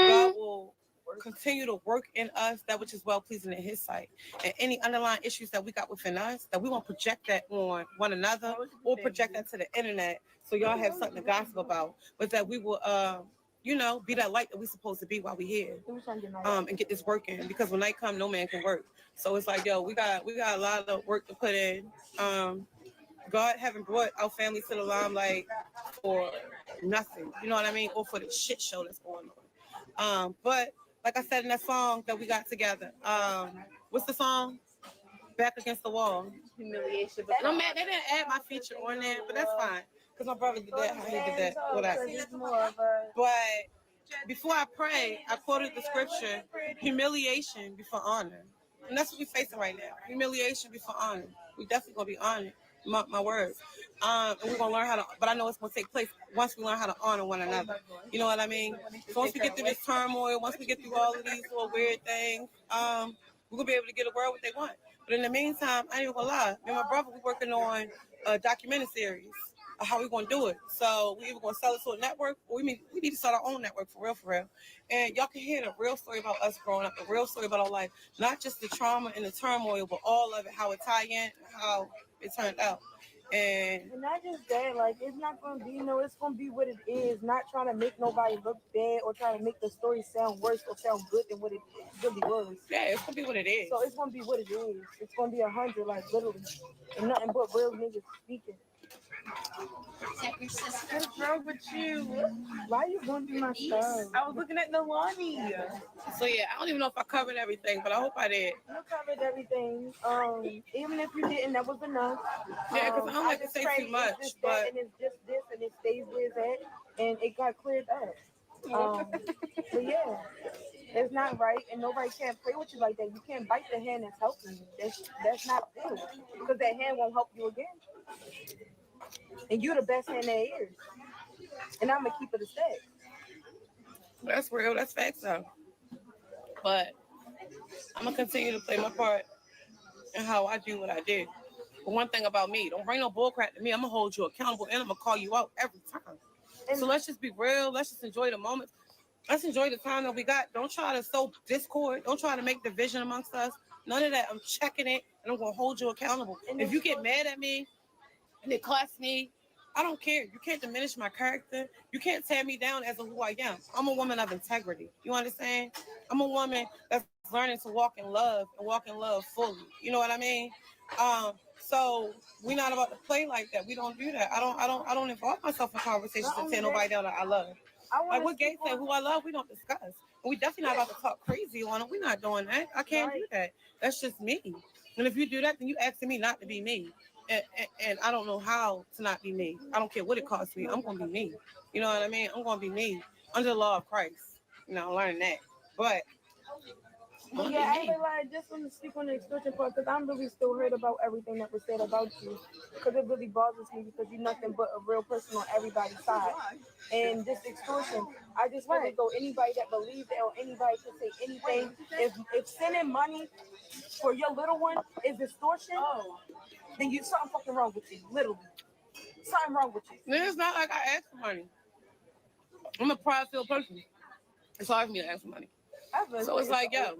God will continue to work in us that which is well pleasing in His sight, and any underlying issues that we got within us, that we won't project that on one another or project that to the internet, so y'all have something to gossip about, but that we will, be that light that we're supposed to be while we're here, and get this work in. Because when night comes, no man can work. So it's like, yo, we got a lot of work to put in. God haven't brought our families to the limelight for nothing, you know what I mean, or for the shit show that's going on. But like I said in that song that we got together, what's the song? Back Against the Wall. Humiliation. No man, they didn't add my feature on there, but that's fine. Because my brother did that, how he did that, whatever. But before I pray, I quoted the scripture, humiliation before honor. And that's what we're facing right now. Humiliation before honor. We definitely gonna be honored. My words. And we're gonna learn how to, but I know it's gonna take place once we learn how to honor one another. You know what I mean? So once we get through this turmoil, once we get through all of these little weird things, we're gonna be able to get a world what they want. But in the meantime, I ain't even gonna lie. Me and my brother, we working on a documentary series of how we gonna do it. So we either gonna sell it to a network, or we need to start our own network for real. And y'all can hear the real story about us growing up, the real story about our life, not just the trauma and the turmoil, but all of it, how it tie in, how it turned out. And not just that, like, it's not gonna be it's gonna be what it is. Not trying to make nobody look bad or trying to make the story sound worse or sound good than what it really was. Yeah, it's gonna be what it is. So it's gonna be what it is. It's gonna be 100, like, literally, and nothing but real niggas speaking. What's wrong with you? Why are you going through my stuff? I was looking at Nalani. So yeah, I don't even know if I covered everything, but I hope I did. You covered everything. Even if you didn't, that was enough. Yeah, because I don't like to say too much, but and it's just this, and it stays where it's at, and it got cleared up. So yeah, it's not right, and nobody can't play with you like that. You can't bite the hand that's helping you. That's not cool, because that hand won't help you again. And you're the best hand there is, and I'm gonna keep it a stack. That's real. That's facts, though. But I'm gonna continue to play my part in how I do what I do. But one thing about me, don't bring no bullcrap to me. I'm gonna hold you accountable, and I'm gonna call you out every time. So let's just be real. Let's just enjoy the moment. Let's enjoy the time that we got. Don't try to sow discord. Don't try to make division amongst us. None of that. I'm checking it, and I'm gonna hold you accountable. And if you get mad at me and it costs me, I don't care. You can't diminish my character. You can't tear me down as who I am. I'm a woman of integrity. You understand? I'm a woman that's learning to walk in love and walk in love fully. You know what I mean? So we're not about to play like that. We don't do that. I don't involve myself in conversations to tear nobody down that I love. Like what Gay said, who I love, we don't discuss. And we definitely not about to talk crazy on it. We're not doing that. I can't do that. That's just me. And if you do that, then you asking me not to be me. And I don't know how to not be me. I don't care what it costs me. I'm going to be me. You know what I mean? I'm going to be me under the law of Christ. You know, learning that. But yeah, I feel like just want to speak on the extortion part, because I'm really still hurt about everything that was said about you, because it really bothers me, because you're nothing but a real person on everybody's side. And this extortion, I just really go, anybody that believes it or anybody can say anything. If sending money for your little one is extortion, then you something fucking wrong with you, literally. Something wrong with you. It's not like I ask for money. I'm a prideful person. It's hard for me to ask for money. So it's like, yo,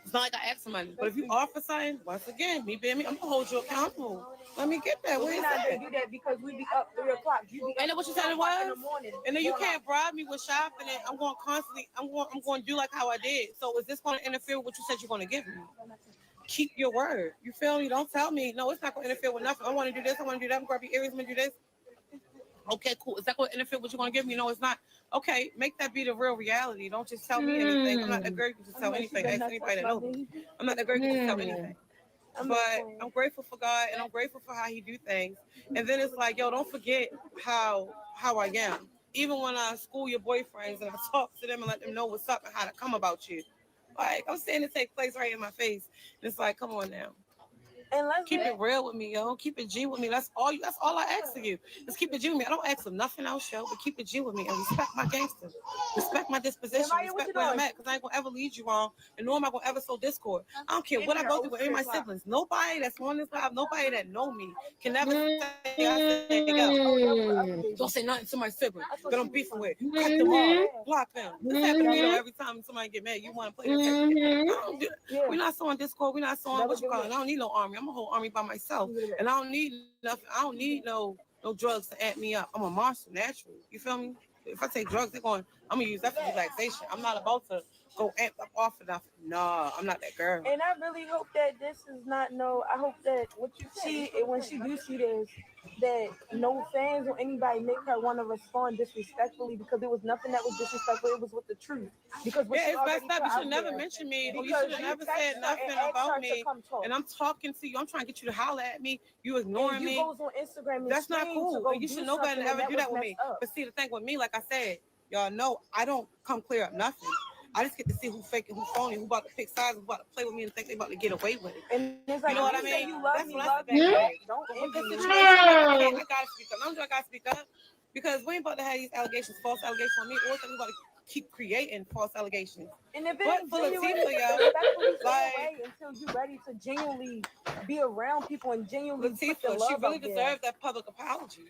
it's not like I ask for money. But if you offer something, once again, me being me, I'm gonna hold you accountable. Let me get that. We're not gonna do that because we be up 3 o'clock. Ain't that what you said it was? And then you can't bribe me with shopping, and I'm going to do like how I did. So is this going to interfere with what you said you're going to give me? Keep your word. You feel me? Don't tell me, no, it's not going to interfere with nothing. I want to do this. I want to do that. I'm going to grab your earrings. I'm going to do this. Okay, cool. Is that going to interfere with what you're going to give me? No, it's not. Okay, make that be the real reality. Don't just tell me anything. I'm not that girl you can tell anything. Ask anybody that knows me. I'm not that girl you can tell anything. But I'm grateful for God, and I'm grateful for how he do things. And then it's like, yo, don't forget how I am. Even when I school your boyfriends and I talk to them and let them know what's up and how to come about you. Like, I'm seeing it take place right in my face. And it's like, come on now. And let's Keep it real with me, yo. Keep it G with me. That's all. That's all I ask of you. Just keep it G with me. I don't ask for nothing else, yo. But keep it G with me and respect my gangster. Respect my disposition. Maya, what you Respect where I'm doing? at, because I ain't gonna ever lead you wrong, and nor am I gonna ever sow discord. I don't care what I go through with any of my siblings. Nobody that's on this live, nobody that know me can never say I said, yo, don't say nothing to my sibling that I'm beefing with. Cut them off, block them. This happens to me though every time somebody get mad. You want to play this type of game. I don't do that. We're not sewing Discord. We're not sewing what you call it. I don't need no army. I'm a whole army by myself, and I don't need nothing. I don't need no drugs to add me up. I'm a monster, natural. You feel me? If I take drugs, I'm gonna use that for relaxation. I'm not about to go amp up off of nothing. No, I'm not that girl. And I really hope that this is not I hope that what you see when she do see this, that no fans or anybody make her want to respond disrespectfully, because it was nothing that was disrespectful. It was with the truth. Because yeah, it's messed up. You should never mention me, or you should have never said nothing about me. And I'm talking to you. I'm trying to get you to holler at me. You ignoring me. Goes on Instagram and that's not cool. And you should know better than ever do that with me. But see, the thing with me, like I said, y'all know I don't come clear up nothing. I just get to see who fake and who phony, who about to pick sides, who about to play with me and think they about to get away with it. And it's like, you know what I mean? You love that's me, what love I me. Don't in this situation, I gotta speak up. I gotta speak up because we ain't about to have these allegations, false allegations on me, or we about to keep creating false allegations. And if it's full of people, yo, like until you're ready to genuinely be around people and genuinely put the love she really out there. deserved that public apology.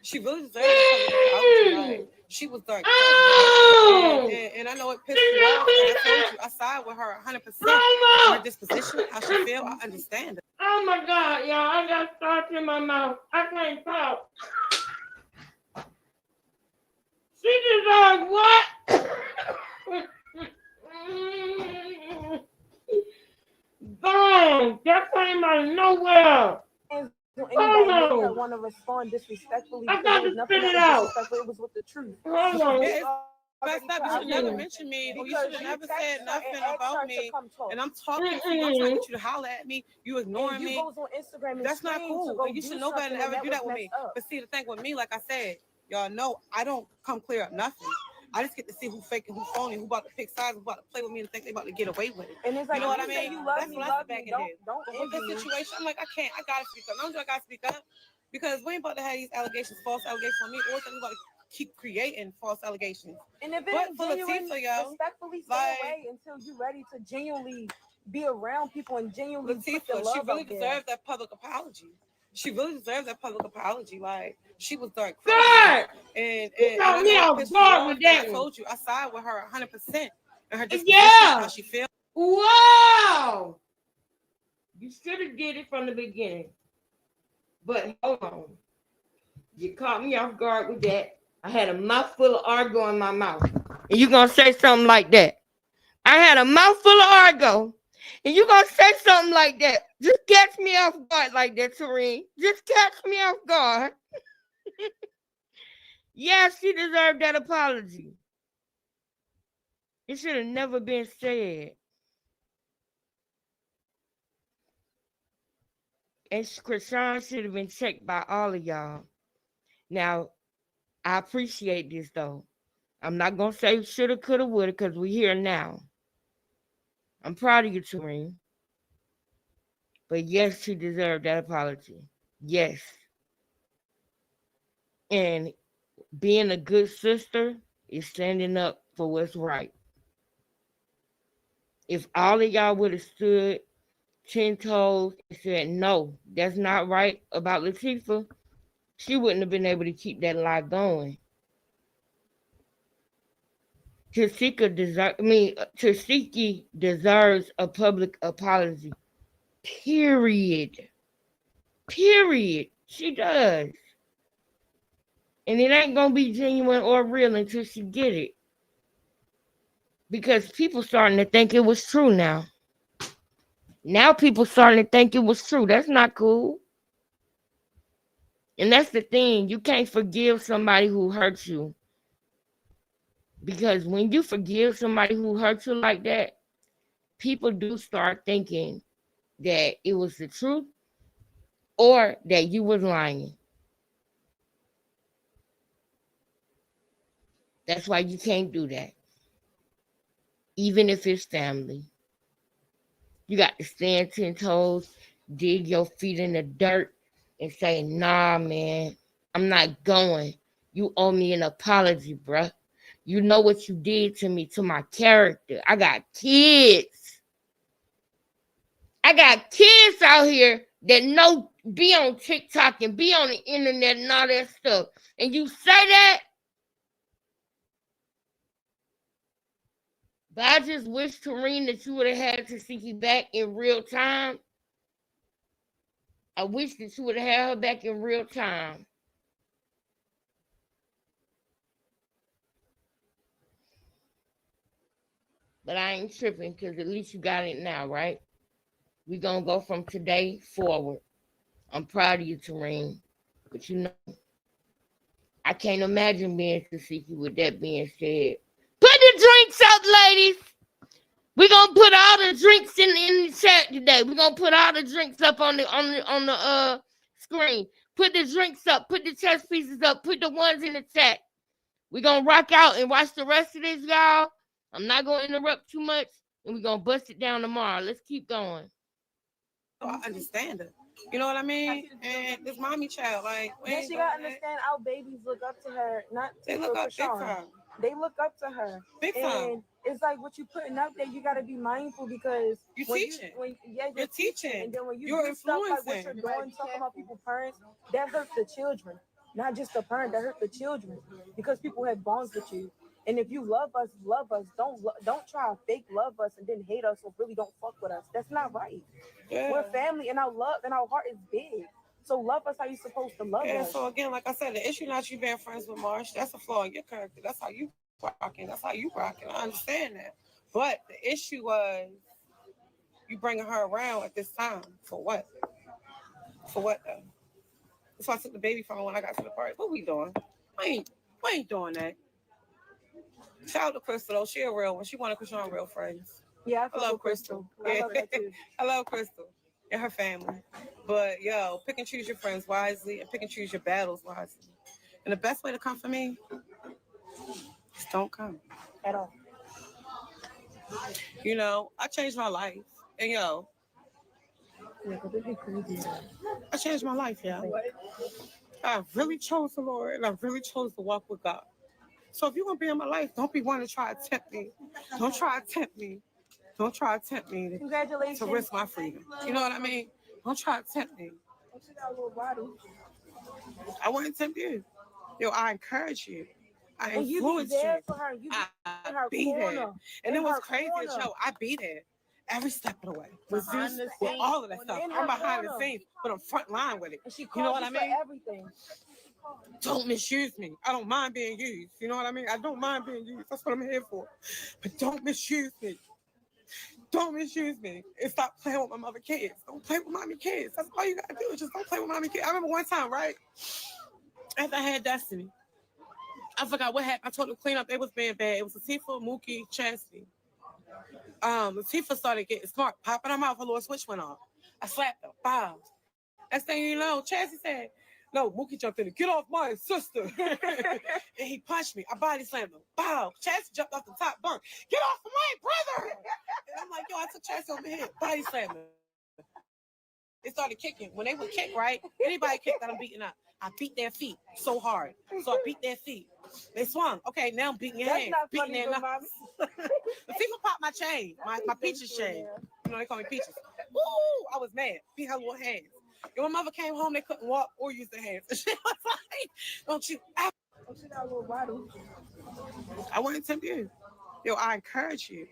She really deserved that public apology. Like, she was dark. And I know it pissed you off. I told you, I side with her 100%. Her disposition, how she feel, I understand it. Oh my God, y'all, I got starch in my mouth. I can't talk. She deserves what? Boom! That came out of nowhere. Anybody make her want to respond disrespectfully, I got to spit it out. It was with the truth. Hold on. Messed up. You should never mention me, or you should have never said nothing about me. And I'm talking to you. I'm trying to get you to holler at me. You ignoring me. Goes on Instagram and that's not cool. And you should know better than ever do that with me. But see, the thing with me, like I said, y'all know I don't come clear up nothing. I just get to see who fake and who phony, who about to pick sides, who about to play with me and think they about to get away with it. And it's like, you know what I mean? You love that's me, what I love back me. in here. But with this situation, I'm like, I gotta speak up. I gotta speak up because we ain't about to have these allegations, false allegations on me, or we about to keep creating false allegations. And if it's genuine, respectfully stay away until you're ready to genuinely be around people and genuinely put the love she really out there. deserved that public apology. She really deserved that public apology. Like, she was dark. God! And got me off guard with that. I told you, I side with her 100%. And her disposition, how she feels. Wow! You should have did it from the beginning. But hold on. You caught me off guard with that. I had a mouthful of argo in my mouth. And you gonna say something like that. I had a mouthful of argo. And you gonna say something like that. Just catch me off guard like that, Serene. Just catch me off guard. Yeah, she deserved that apology. It should have never been said. And Krishan should have been checked by all of y'all. Now, I appreciate this though. I'm not gonna say shoulda, coulda, woulda, because we're here now. I'm proud of you, Serene. But yes, she deserved that apology. Yes. And being a good sister is standing up for what's right. If all of y'all would have stood 10 toes and said, no, that's not right about Latifah, she wouldn't have been able to keep that lie going. Tasiki deserves a public apology. Period. She does. And it ain't gonna be genuine or real until she get it. Because people starting to think it was true now. Now people starting to think it was true. That's not cool. And that's the thing. You can't forgive somebody who hurt you. Because when you forgive somebody who hurt you like that, people do start thinking that it was the truth or that you was lying. That's why you can't do that. Even if it's family. You got to stand 10 toes dig your feet in the dirt and say, nah, man, I'm not going. You owe me an apology, bruh. You know what you did to me, to my character. I got kids. I got kids out here that know be on TikTok and be on the internet and all that stuff. And you say that? But I just wish, Tareen, that you would have had Tasiki back in real time. I wish that you would have had her back in real time. But I ain't tripping because at least you got it now, right? We gonna go from today forward. I'm proud of you, Tareen. But you know, I can't imagine being Tasiki with that being said. Put the drinks up, ladies. We're gonna put all the drinks in the chat today. We're gonna put all the drinks up on the screen. Put the drinks up, put the chess pieces up, put the ones in the chat. We're gonna rock out and watch the rest of this, y'all. I'm not gonna interrupt too much, and we're gonna bust it down tomorrow. Let's keep going. So I understand it. You know what I mean? And this mommy child, like, Then she gotta understand our babies look up to her, not to they look up big Krishan. time. They look up to her. Big and time. It's like what you putting out there, you gotta be mindful because You when teaching. you're teaching. And then when You're do stuff like what influencing. you're doing, talking about people's parents, that hurts the children. Not just the parent, that hurt the children. Because people have bonds with you. And if you love us, love us. Don't try to fake love us and then hate us or really don't fuck with us. That's not right. Yeah. We're family and our love and our heart is big. So love us how you're supposed to love us. So again, like I said, the issue not you being friends with Marsh, that's a flaw in your character. That's how you rocking. That's how you rocking. I understand that. But the issue was you bringing her around at this time. For what? For what though? That's why I took the baby phone when I got to the party. What we doing? We ain't doing that. Shout out to Crystal though. She a real one. She one of Krishan real friends. Yeah, I love Crystal. I love that too. I love Crystal and her family. But yo, pick and choose your friends wisely and pick and choose your battles wisely. And the best way to come for me is don't come at all. You know, I changed my life. And yo, I changed my life, y'all. I really chose the Lord and I really chose to walk with God. So if you're gonna be in my life, don't be one to try to tempt me. Don't try to tempt me. Don't try to tempt me to risk my freedom. You know what I mean? Don't try to tempt me. I wouldn't tempt you. Yo, I encourage you. I influence you. I be there. And it was crazy as yo, I be there every step of the way. With all of that stuff. I'm behind the scenes, but I'm front line with it. You know what I mean? Everything. Don't misuse me. I don't mind being used. You know what I mean? I don't mind being used. That's what I'm here for. But don't misuse me. Don't misuse me. And stop playing with my mother kids. Don't play with mommy kids. That's all you gotta do. Just don't play with mommy kids. I remember one time, right? After I had Destiny, I forgot what happened. I told them to clean up. They was being bad. It was Latifah, Mookie, Chastity. Latifah started getting smart, popping her mouth. Her little switch went off. I slapped her. Bow. Next thing you know, Chastity said, no, Mookie jumped in. Get off my sister. And he punched me. I body slammed him. Bow. Chastity jumped off the top bunk. Get off of my brother. And I'm like, yo, I took Chastity over here. Body slammed him. They started kicking. When they would kick, right? Anybody kick that I'm beating up. I beat their feet so hard. So I beat their feet. They swung. Okay, now I'm beating your hands. Beating their knuckles. The people popped my chain. My Peaches chain. You know, they call me Peaches. Ooh, I was mad. Beat her little hands. And when mother came home, they couldn't walk or use their hands. She was like, don't you ever. I want to tempt you. Yo, I encourage you.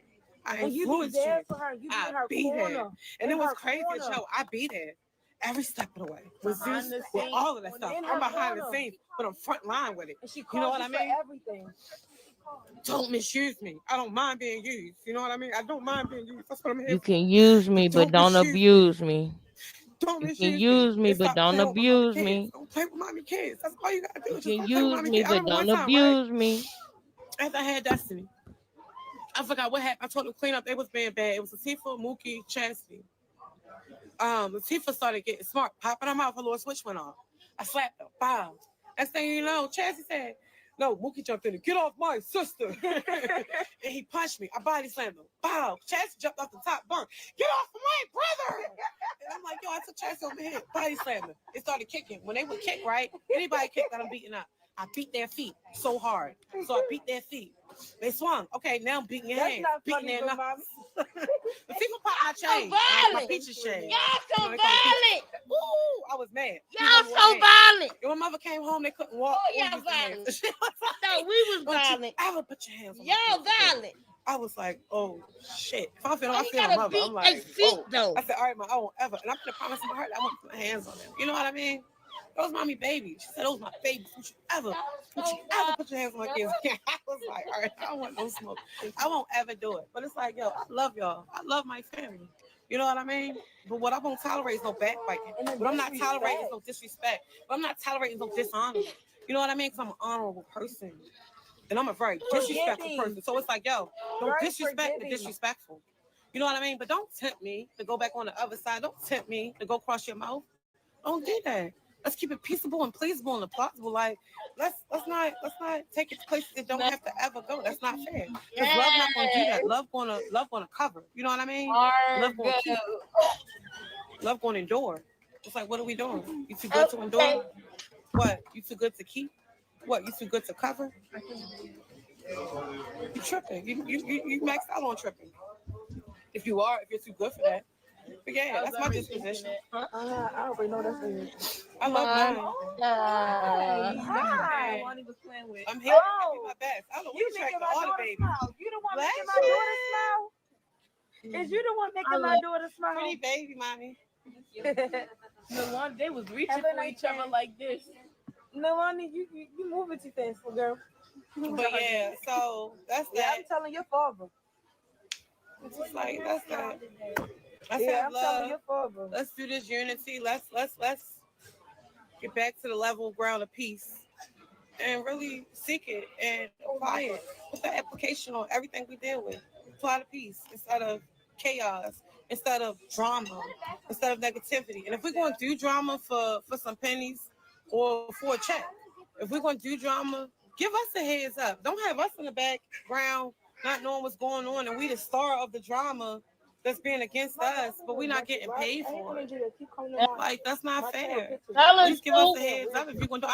I influence you. I be there. And it was crazy. Yo, I be there every step of the way. With all of that stuff. I'm behind the scenes, but I'm front line with it. You know what I mean? Everything. Don't misuse me. I don't mind being used. You know what I mean? I don't mind being used. That's what I'm here for. You can use me, but don't abuse me. You can use me, but don't abuse me. Don't play with mommy kids. That's all you gotta do. You can use me, but don't abuse me. After I had Destiny, I forgot what happened. I told them to clean up. They was being bad. It was Latifah, Mookie, Chastity. Latifah started getting smart, popping her mouth. Her little switch went off. I slapped her. Bow. Next thing you know, Chastity said, No, Mookie jumped in and get off my sister. And he punched me. I body slammed him. Bow. Chance jumped off the top bunk. Get off my brother. And I'm like, yo, I took Chance over here. Body slammed him. It started kicking. When they would kick, right? Anybody kick that I'm beating up. I beat their feet so hard. So I beat their feet. They swung. Okay, now I'm beating your hands. Beating their knuckles. The people pop my chain. My peaches chain. Y'all so violent. Ooh, I was mad. Y'all so violent. When my mother came home, they couldn't walk. Oh, y'all violent. No, we was violent. I would put your hands on y'all violent. I was like, oh shit. If I feel my mother, I'm like, feet, though. I said, all right, I won't ever. And I'm gonna promise my heart I won't put my hands on them. You know what I mean? Those mommy babies. She said, those my babies. Don't you ever put your hands on my kids. I was like, all right, I don't want no smoke. I won't ever do it. But it's like, yo, I love y'all. I love my family. You know what I mean? But what I won't tolerate is no backbiting. What I'm not tolerating is no disrespect. What I'm not tolerating is no dishonor. You know what I mean? Because I'm an honorable person. And I'm a very disrespectful person. So it's like, yo, don't disrespect the disrespectful. You know what I mean? But don't tempt me to go back on the other side. Don't tempt me to go cross your mouth. Don't do that. Let's keep it peaceable and pleasable and plausible. Like, let's not take it to places that don't have to ever go. That's not fair. Because love not gonna do that. Love gonna cover. You know what I mean? Love gonna keep. Love gonna endure. It's like, what are we doing? You too good to endure? What? You too good to keep? What? You too good to cover? You tripping? You maxed out on tripping. If you're too good for that. But yeah, that's my disposition. I already know that's it. I love mine. Hi. I'm here. I do my best. I don't know. You making my daughter smile. You the one making my daughter smile? Is you the one making my daughter smile? Pretty baby, mommy. No one, they was reaching for each other like this. No, Lonnie, you moving too fast, girl. But yeah, so that's that. I'm telling your father. It's just like that's that. Let's Yeah, have I'm love. telling your father. Let's do this unity. Let's get back to the level ground of peace and really seek it and apply it. Put the application on everything we deal with. Apply the peace instead of chaos, instead of drama, instead of negativity. And if we're going to do drama for some pennies or for a check, if we're going to do drama, give us a heads up. Don't have us in the background not knowing what's going on and we the star of the drama that's being against us, but we're not getting paid for it. Like, that's not fair. Please give us a heads up if you're going to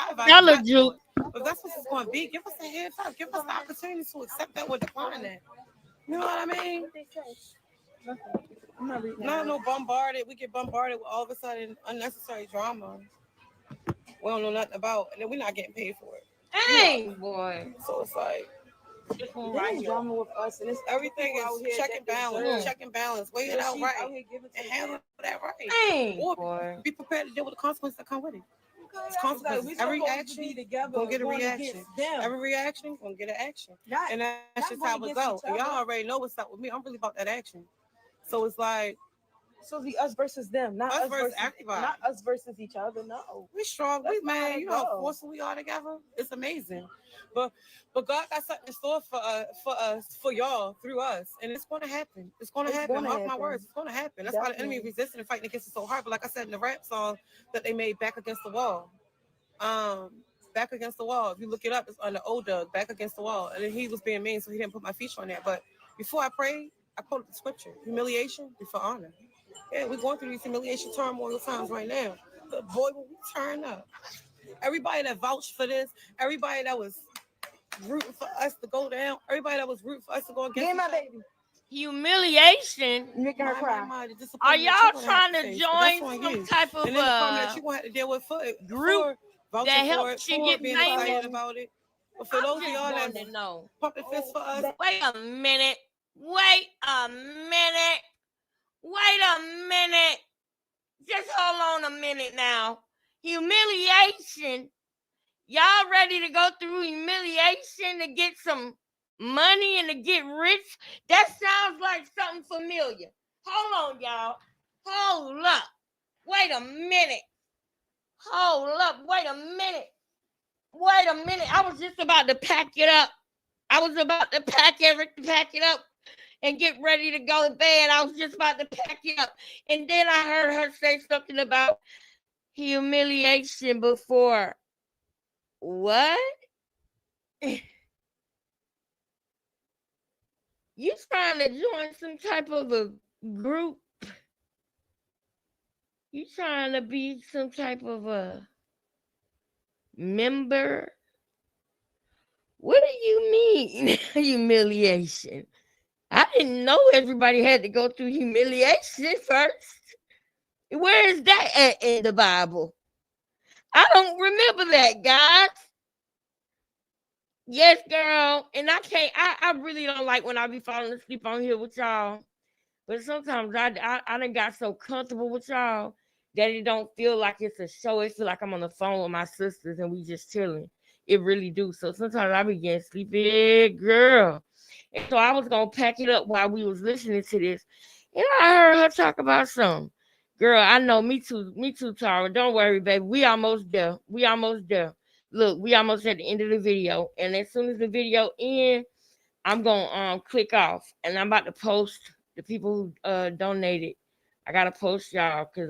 do it. But if that's what it's going to be, give us a heads up. Give us the opportunity to accept that or decline that. You know what I mean? Not no bombarded. We get bombarded with all of a sudden unnecessary drama we don't know nothing about, and then we're not getting paid for it. Hey, boy. So it's like, There's drama with us, and it's everything is check and balance, weigh it out right, and handle that right. Hey, or boy. be prepared to deal with the consequences that come with it. It's consequences. Every action gonna get a reaction. Every reaction gonna get an action, and that's just how it goes. And y'all already know what's up with me. I'm really about that action. So it's like, so the us versus them, not us versus everybody. Not us versus each other. No, we strong. We man, you know how forceful we are together. It's amazing. But God got something in store for us, for y'all, through us, and it's going to happen. It's going to happen. Mark my words. It's going to happen. That's why the enemy resisting and fighting against it so hard. But like I said in the rap song that they made, "Back Against the Wall," "Back Against the Wall." If you look it up, it's under Old Doug, "Back Against the Wall," and then he was being mean, so he didn't put my feature on there. But before I prayed, I quoted the scripture: humiliation before honor. Yeah, we're going through these humiliation turmoil times right now. But boy, will we turn up. Everybody that vouched for this, everybody that was rooting for us to go down, everybody that was rooting for us to go against my baby. Humiliation. Making her cry. Are y'all trying to join some type of and then the that you have to deal with group that helps you get being excited about it? But for those of y'all that pumping fists for us, wait a minute. Just hold on a minute now. Humiliation. Y'all ready to go through humiliation to get some money and to get rich? That sounds like something familiar. Hold on, y'all. Hold up. Wait a minute. Hold up. Wait a minute. I was just about to pack it up. I was about to pack it up and get ready to go to bed. I was just about to pack it up. And then I heard her say something about humiliation before. What? You trying to join some type of a group? You trying to be some type of a member? What do you mean humiliation? I didn't know everybody had to go through humiliation first. Where is that at in the Bible? I don't remember that, guys. Yes, girl. And I really don't like when I be falling asleep on here with y'all. But sometimes I done got so comfortable with y'all that it don't feel like it's a show. It feel like I'm on the phone with my sisters and we just chilling. It really do. So sometimes I be getting sleepy, girl. And so I was gonna pack it up while we was listening to this. And I heard her talk about something. Girl, I know, me too, Tara. Don't worry, baby. We almost there. We almost there. Look, we almost at the end of the video. And as soon as the video ends, I'm gonna click off and I'm about to post the people who donated. I gotta post y'all because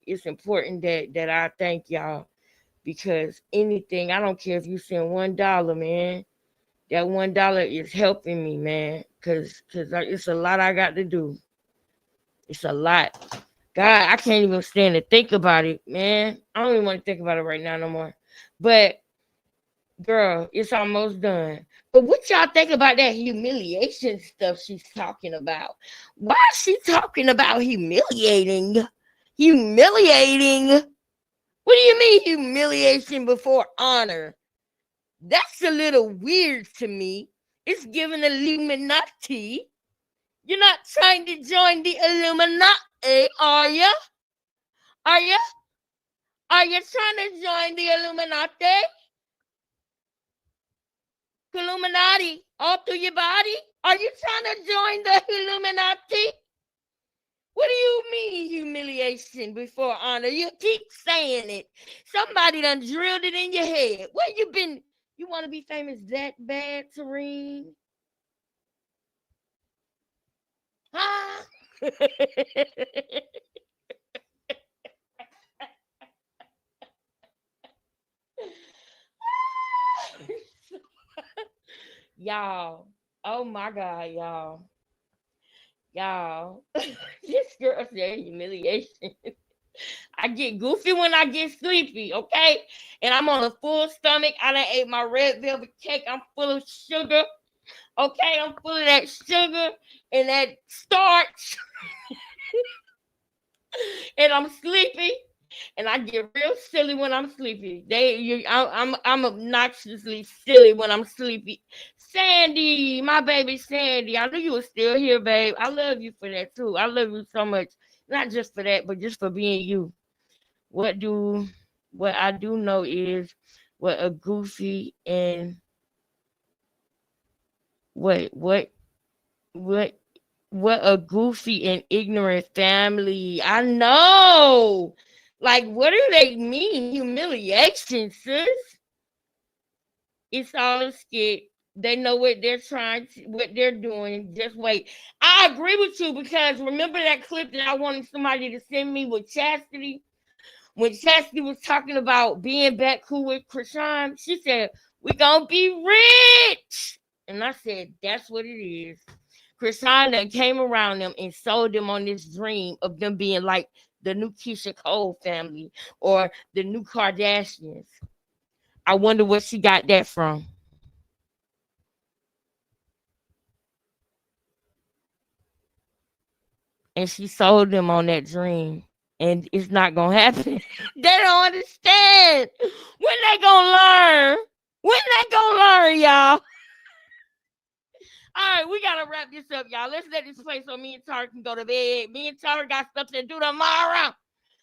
it's important that I thank y'all because anything, I don't care if you send $1, man. That $1 is helping me, man. Cause it's a lot I got to do. It's a lot. God, I can't even stand to think about it, man. I don't even want to think about it right now no more. But girl, it's almost done. But what y'all think about that humiliation stuff she's talking about? Why is she talking about humiliating? Humiliating? What do you mean humiliation before honor? That's a little weird to me. It's giving Illuminati. You're not trying to join the Illuminati, are you? Are you? Are you trying to join the Illuminati? Illuminati all through your body? Are you trying to join the Illuminati? What do you mean humiliation before honor? You keep saying it. Somebody done drilled it in your head. Where you been? You want to be famous that bad, Serene? Huh? Y'all. Oh my God, y'all. Y'all. This girl said humiliation. I get goofy when I get sleepy, okay? And I'm on a full stomach. I done ate my red velvet cake. I'm full of sugar. Okay, I'm full of that sugar and that starch. And I'm sleepy. And I get real silly when I'm sleepy. I'm obnoxiously silly when I'm sleepy. Sandy, my baby Sandy, I knew you were still here, babe. I love you for that too. I love you so much. Not just for that, but just for being you. What I do know is what a goofy and what what a goofy and ignorant family. I know. Like, what do they mean? Humiliation, sis. It's all a skit. They know what what they're doing. Just wait. I agree with you because remember that clip that I wanted somebody to send me with Chastity? When Chastity was talking about being back cool with Krishan, she said, "We gonna be rich." And I said, that's what it is. Krishan done came around them and sold them on this dream of them being like the new Keisha Cole family or the new Kardashians. I wonder where she got that from. And she sold them on that dream. And it's not gonna happen. They don't understand. When they gonna learn? When they gonna learn, y'all? All right, we gotta wrap this up, y'all. Let's let this play so me and Tara can go to bed. Me and Tara got stuff to do tomorrow.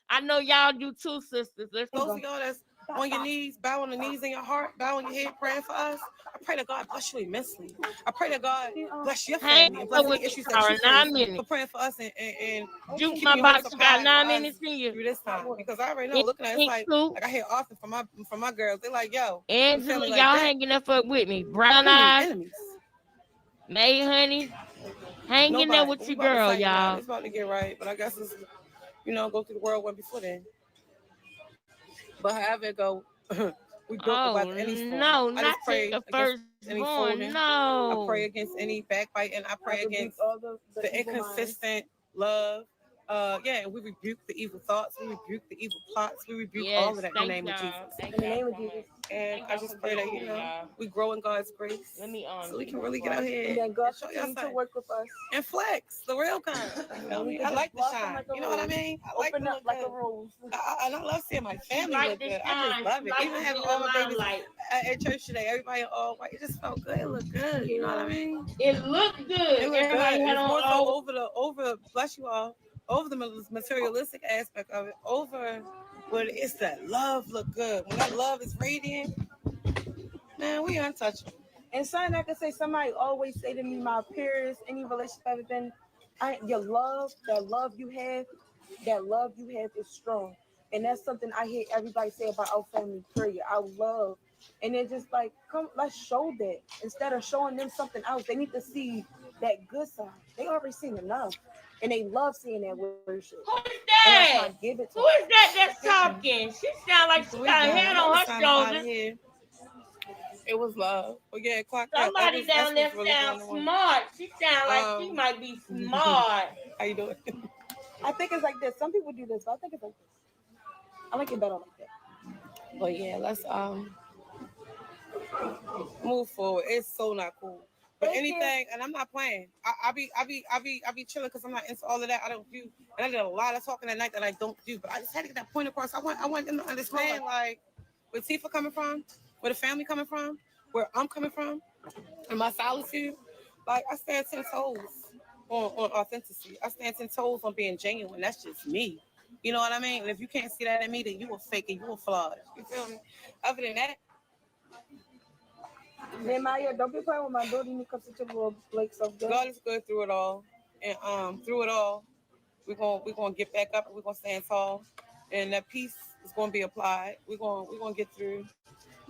I know y'all do too, sisters. Let's Those go. of y'all that's on your knees, bow on the knees in your heart, bow on your head, praying for us. I pray that God bless you immensely. I pray that God bless your family and bless any issues that you face for praying for us and Juke my box got 9 minutes in you. through this time. Because I already know, looking at it, it's like I hear often from my girls. They're like, yo, Angela, y'all hanging up with me. Brown eyes. May honey. Hanging there with your girl, y'all. It's about to get right, but I guess it's, go through the whirlwind before then. But however it go, We broke about any storm. no, I not just to pray your against any firstborn. folding. I No. pray against any backbiting. I pray against all the the inconsistent love. Yeah, we rebuke the evil thoughts. We rebuke the evil plots. We rebuke all of that in the name of Jesus. Thank In the y'all name of so Jesus. much. And Thank I y'all just for pray that, being you here, know, y'all. we grow in God's grace. Let me so we keep can my really get out flight. here And then God and show y'all continue to something. work with us. And flex, the real kind. You know what I mean? I like the shine. Like You know what I mean? I like Open to up look like good. a rose. And I love seeing my family like look the good. I just shine. love She it. like Even to having be all my the babies limelight. at church today, everybody all white. It just felt good. It looked good. You know what I mean? It looked good. It looked good. Everybody had It's on more so all. over bless you all, over the materialistic aspect of it, over but it's that love look good. When that love is radiant, man, we untouchable. And something I can say, somebody always say to me, my peers, any relationship I've been, your love, that love you have is strong. And that's something I hear everybody say about our family, period. Our love. And they're just like, come, let's show that. Instead of showing them something else, they need to see that good side. They already seen enough. And they love seeing that worship. Who is And that's that? why I give it to Who is that that's talking? She sound like she So we got a done. hand I'm on gonna her sign up out of shoulder. here. It was love. But yeah, clock that. Somebody down there That's really sound going on. smart. She sound like she might be smart. How you doing? I think it's like this. Some people do this, but I think it's like this. I like it better like that. But yeah, let's move forward. It's so not cool. But anything, and I'm not playing. I be chilling because I'm not into all of that. I don't do, and I did a lot of talking at night that I don't do. But I just had to get that point across. I want them to understand like where Tifa coming from, where the family coming from, where I'm coming from, and my solitude. Like I stand 10 toes on authenticity. I stand 10 toes on being genuine. That's just me. You know what I mean? And if you can't see that in me, then you will fake it. You will flawed. You feel me? Other than that. Nehemiah, don't be playing with my daughter. You need to come sit your little Blake so good. God is good through it all, and through it all, we're gonna get back up and we're gonna stand tall, and that peace is gonna be applied. We're gonna get through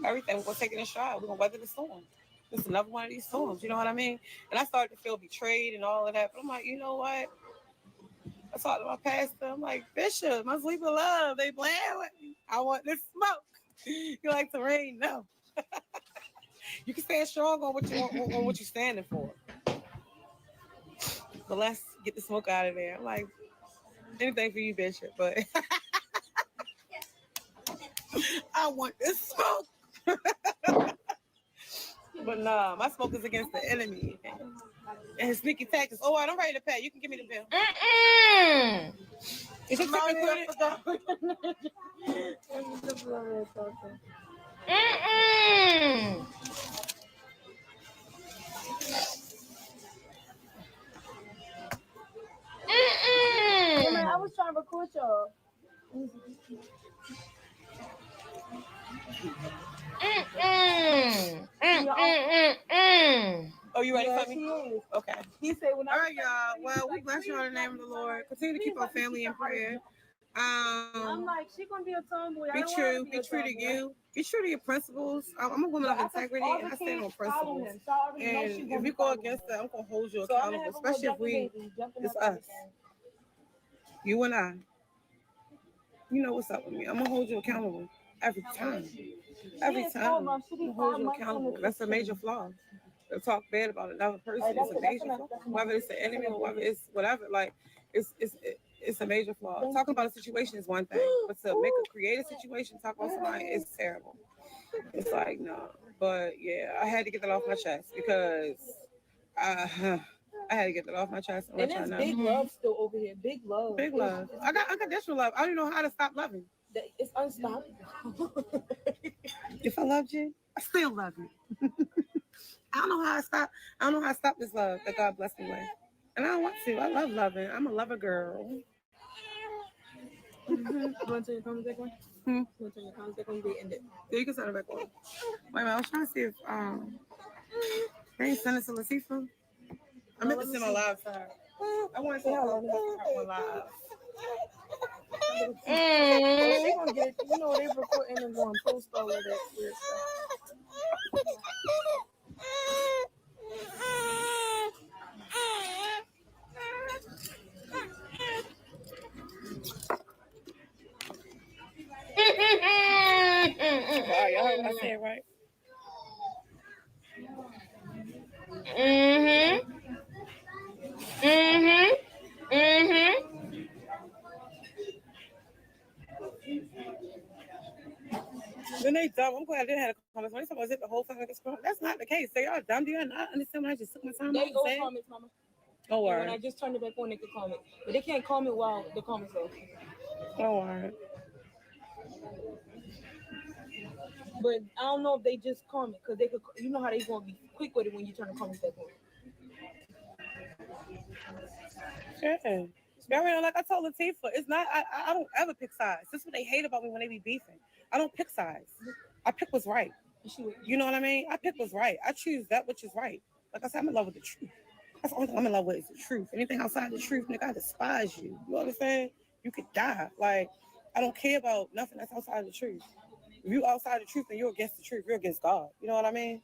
everything. We're gonna take it in stride. We're gonna weather the storm. It's another one of these storms. You know what I mean? And I started to feel betrayed and all of that, but I'm like, you know what? I talked to my pastor. I'm like, Bishop, my sleep of love. They playing with me. I want this smoke. You like the rain? No. You can stand strong on what you're standing for. But let's get the smoke out of there. I'm like, anything for you, Bishop, but I want this smoke. But nah, my smoke is against the enemy and his sneaky tactics. Oh, I'm ready to pay. You can give me the bill. Is it I was trying to record y'all. Oh, you ready Yes, for me? he is. Okay. He said when all right, y'all. Well, we bless you in the name of the Lord. Continue to keep our family in prayer. I'm like, she gonna be a tomboy. Be true to you. Be true to your principles. I'm a woman of integrity, and I stand on principles. And if you go against that, I'm gonna hold you accountable, especially if it's us, you and I. You know what's up with me. I'm gonna hold you accountable every time. Every time. I'm gonna hold you accountable. That's a major flaw. To talk bad about another person is a major flaw. Whether it's the enemy or whether it's whatever, like it's a major flaw. Talking about a situation is one thing, but to create a situation, talk about somebody is terrible. It's like no. But yeah, I had to get that off my chest because I had to get that off my chest. And there's big love still over here. Big love. Big love. I got unconditional love. I don't know how to stop loving. It's unstoppable. If I loved you, I still love you. I don't know how I stop this love that God blessed me with. And I don't want to. I love loving. I'm a lover girl. Mm-hmm. You want to turn your comments back on? You want to turn your comments back on? They end it. Yeah, you can turn it back on. Wait a minute, I was trying to see if they ain't send it to Latifa. I meant to send my live side. I want to see how my live. They gonna get it. You know, they recording and going post all of that weird stuff. Y'all heard what I said, right? Then they dumb. I'm glad they had a comment. When they talk about the whole family gets wrong, that's not the case. So y'all dumb. Do y'all not understand when I just took my time? They go comments, mama. Oh, and when I just turned it back on, they could comment, but they can't comment while the comments are. Oh, alright. But I don't know if they just comment because they could. You know how they gonna be quick with it when you turn the comments back on. Yeah. Y'all know, like I told Latifah, it's not. I don't ever pick sides. That's what they hate about me when they be beefing. I don't pick sides. I pick what's right. You know what I mean? I pick what's right. I choose that which is right. Like I said, I'm in love with the truth. That's the only thing I'm in love with is the truth. Anything outside the truth, nigga, I despise you. You understand? You could die. Like, I don't care about nothing that's outside the truth. If you outside the truth, then you're against the truth. You're against God. You know what I mean?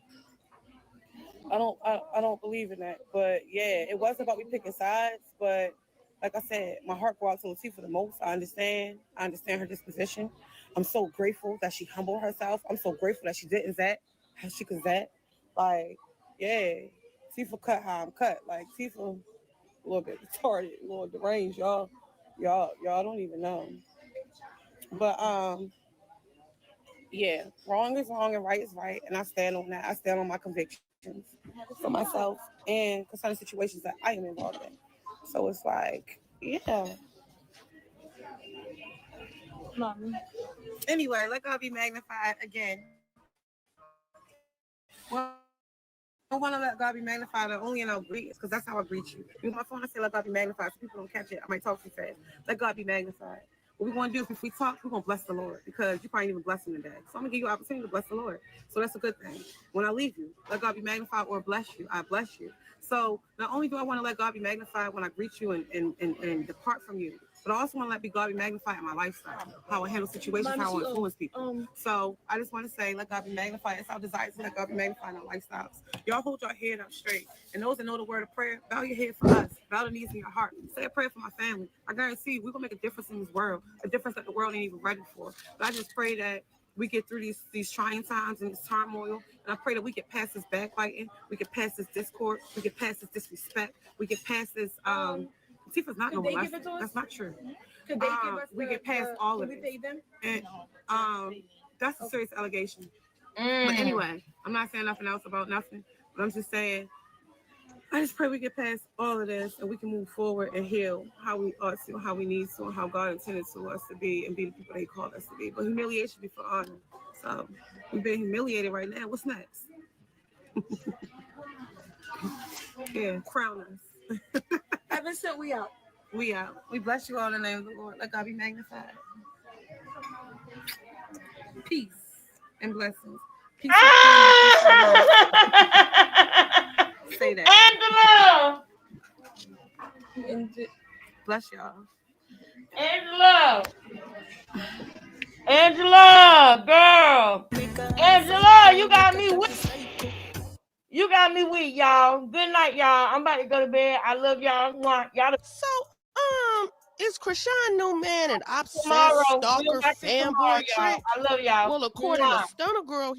I don't believe in that. But yeah, it wasn't about me picking sides. But like I said, my heart goes out to Latifah the most. I understand her disposition. I'm so grateful that she humbled herself. I'm so grateful that she didn't that. How she could that. Like, yeah. Tifa cut how I'm cut. Like Tifa a little bit retarded, a little deranged, y'all don't even know. But yeah, wrong is wrong and right is right, and I stand on that. I stand on my convictions for myself and concerning situations that I am involved in. So it's like, yeah. Anyway, let God be magnified again. Well, I want to let God be magnified only in our greetings, because that's how I greet you. Use my phone, I say let God be magnified, so people don't catch it. I might talk too fast. Let God be magnified. What we want to do is if we talk, we're going to bless the Lord, because you probably didn't even bless him today. So I'm going to give you an opportunity to bless the Lord. So that's a good thing. When I leave you, let God be magnified or bless you. I bless you. So not only do I want to let God be magnified when I greet you and depart from you, but I also want to let God be magnified in my lifestyle, how I handle situations, how I influence people. So I just want to say, let God be magnified. It's our desire to let God be magnified in our lifestyles. Y'all hold your head up straight. And those that know the word of prayer, bow your head for us. Bow the knees in your heart. Say a prayer for my family. I guarantee you, we're going to make a difference in this world, a difference that the world ain't even ready for. But I just pray that we get through these trying times and this turmoil. And I pray that we get past this backbiting. We get past this discord. We get past this disrespect. We get past this, Tifa's not no molester. That's not true. Could they give us we get past all of it. And that's a serious allegation. But anyway, I'm not saying nothing else about nothing. But I'm just saying, I just pray we get past all of this and we can move forward and heal how we ought to, how we need to, and how God intended to us to be and be the people they called us to be. But humiliation before honor. So we've been humiliated right now. What's next? Yeah, crown us. Evan said we out. We out. We bless you all in the name of the Lord. Let God be magnified. Peace and blessings. Peace and say that. Angela! Bless y'all. Angela, girl. Angela, you got me weak. You got me weak, y'all. Good night, y'all. I'm about to go to bed. I love y'all. Y'all. So, is Krishan new man an obsessed Tomorrow. stalker We'll watch it tomorrow, fanboy y'all. trick? I love y'all. Well, according to Stunner Girl,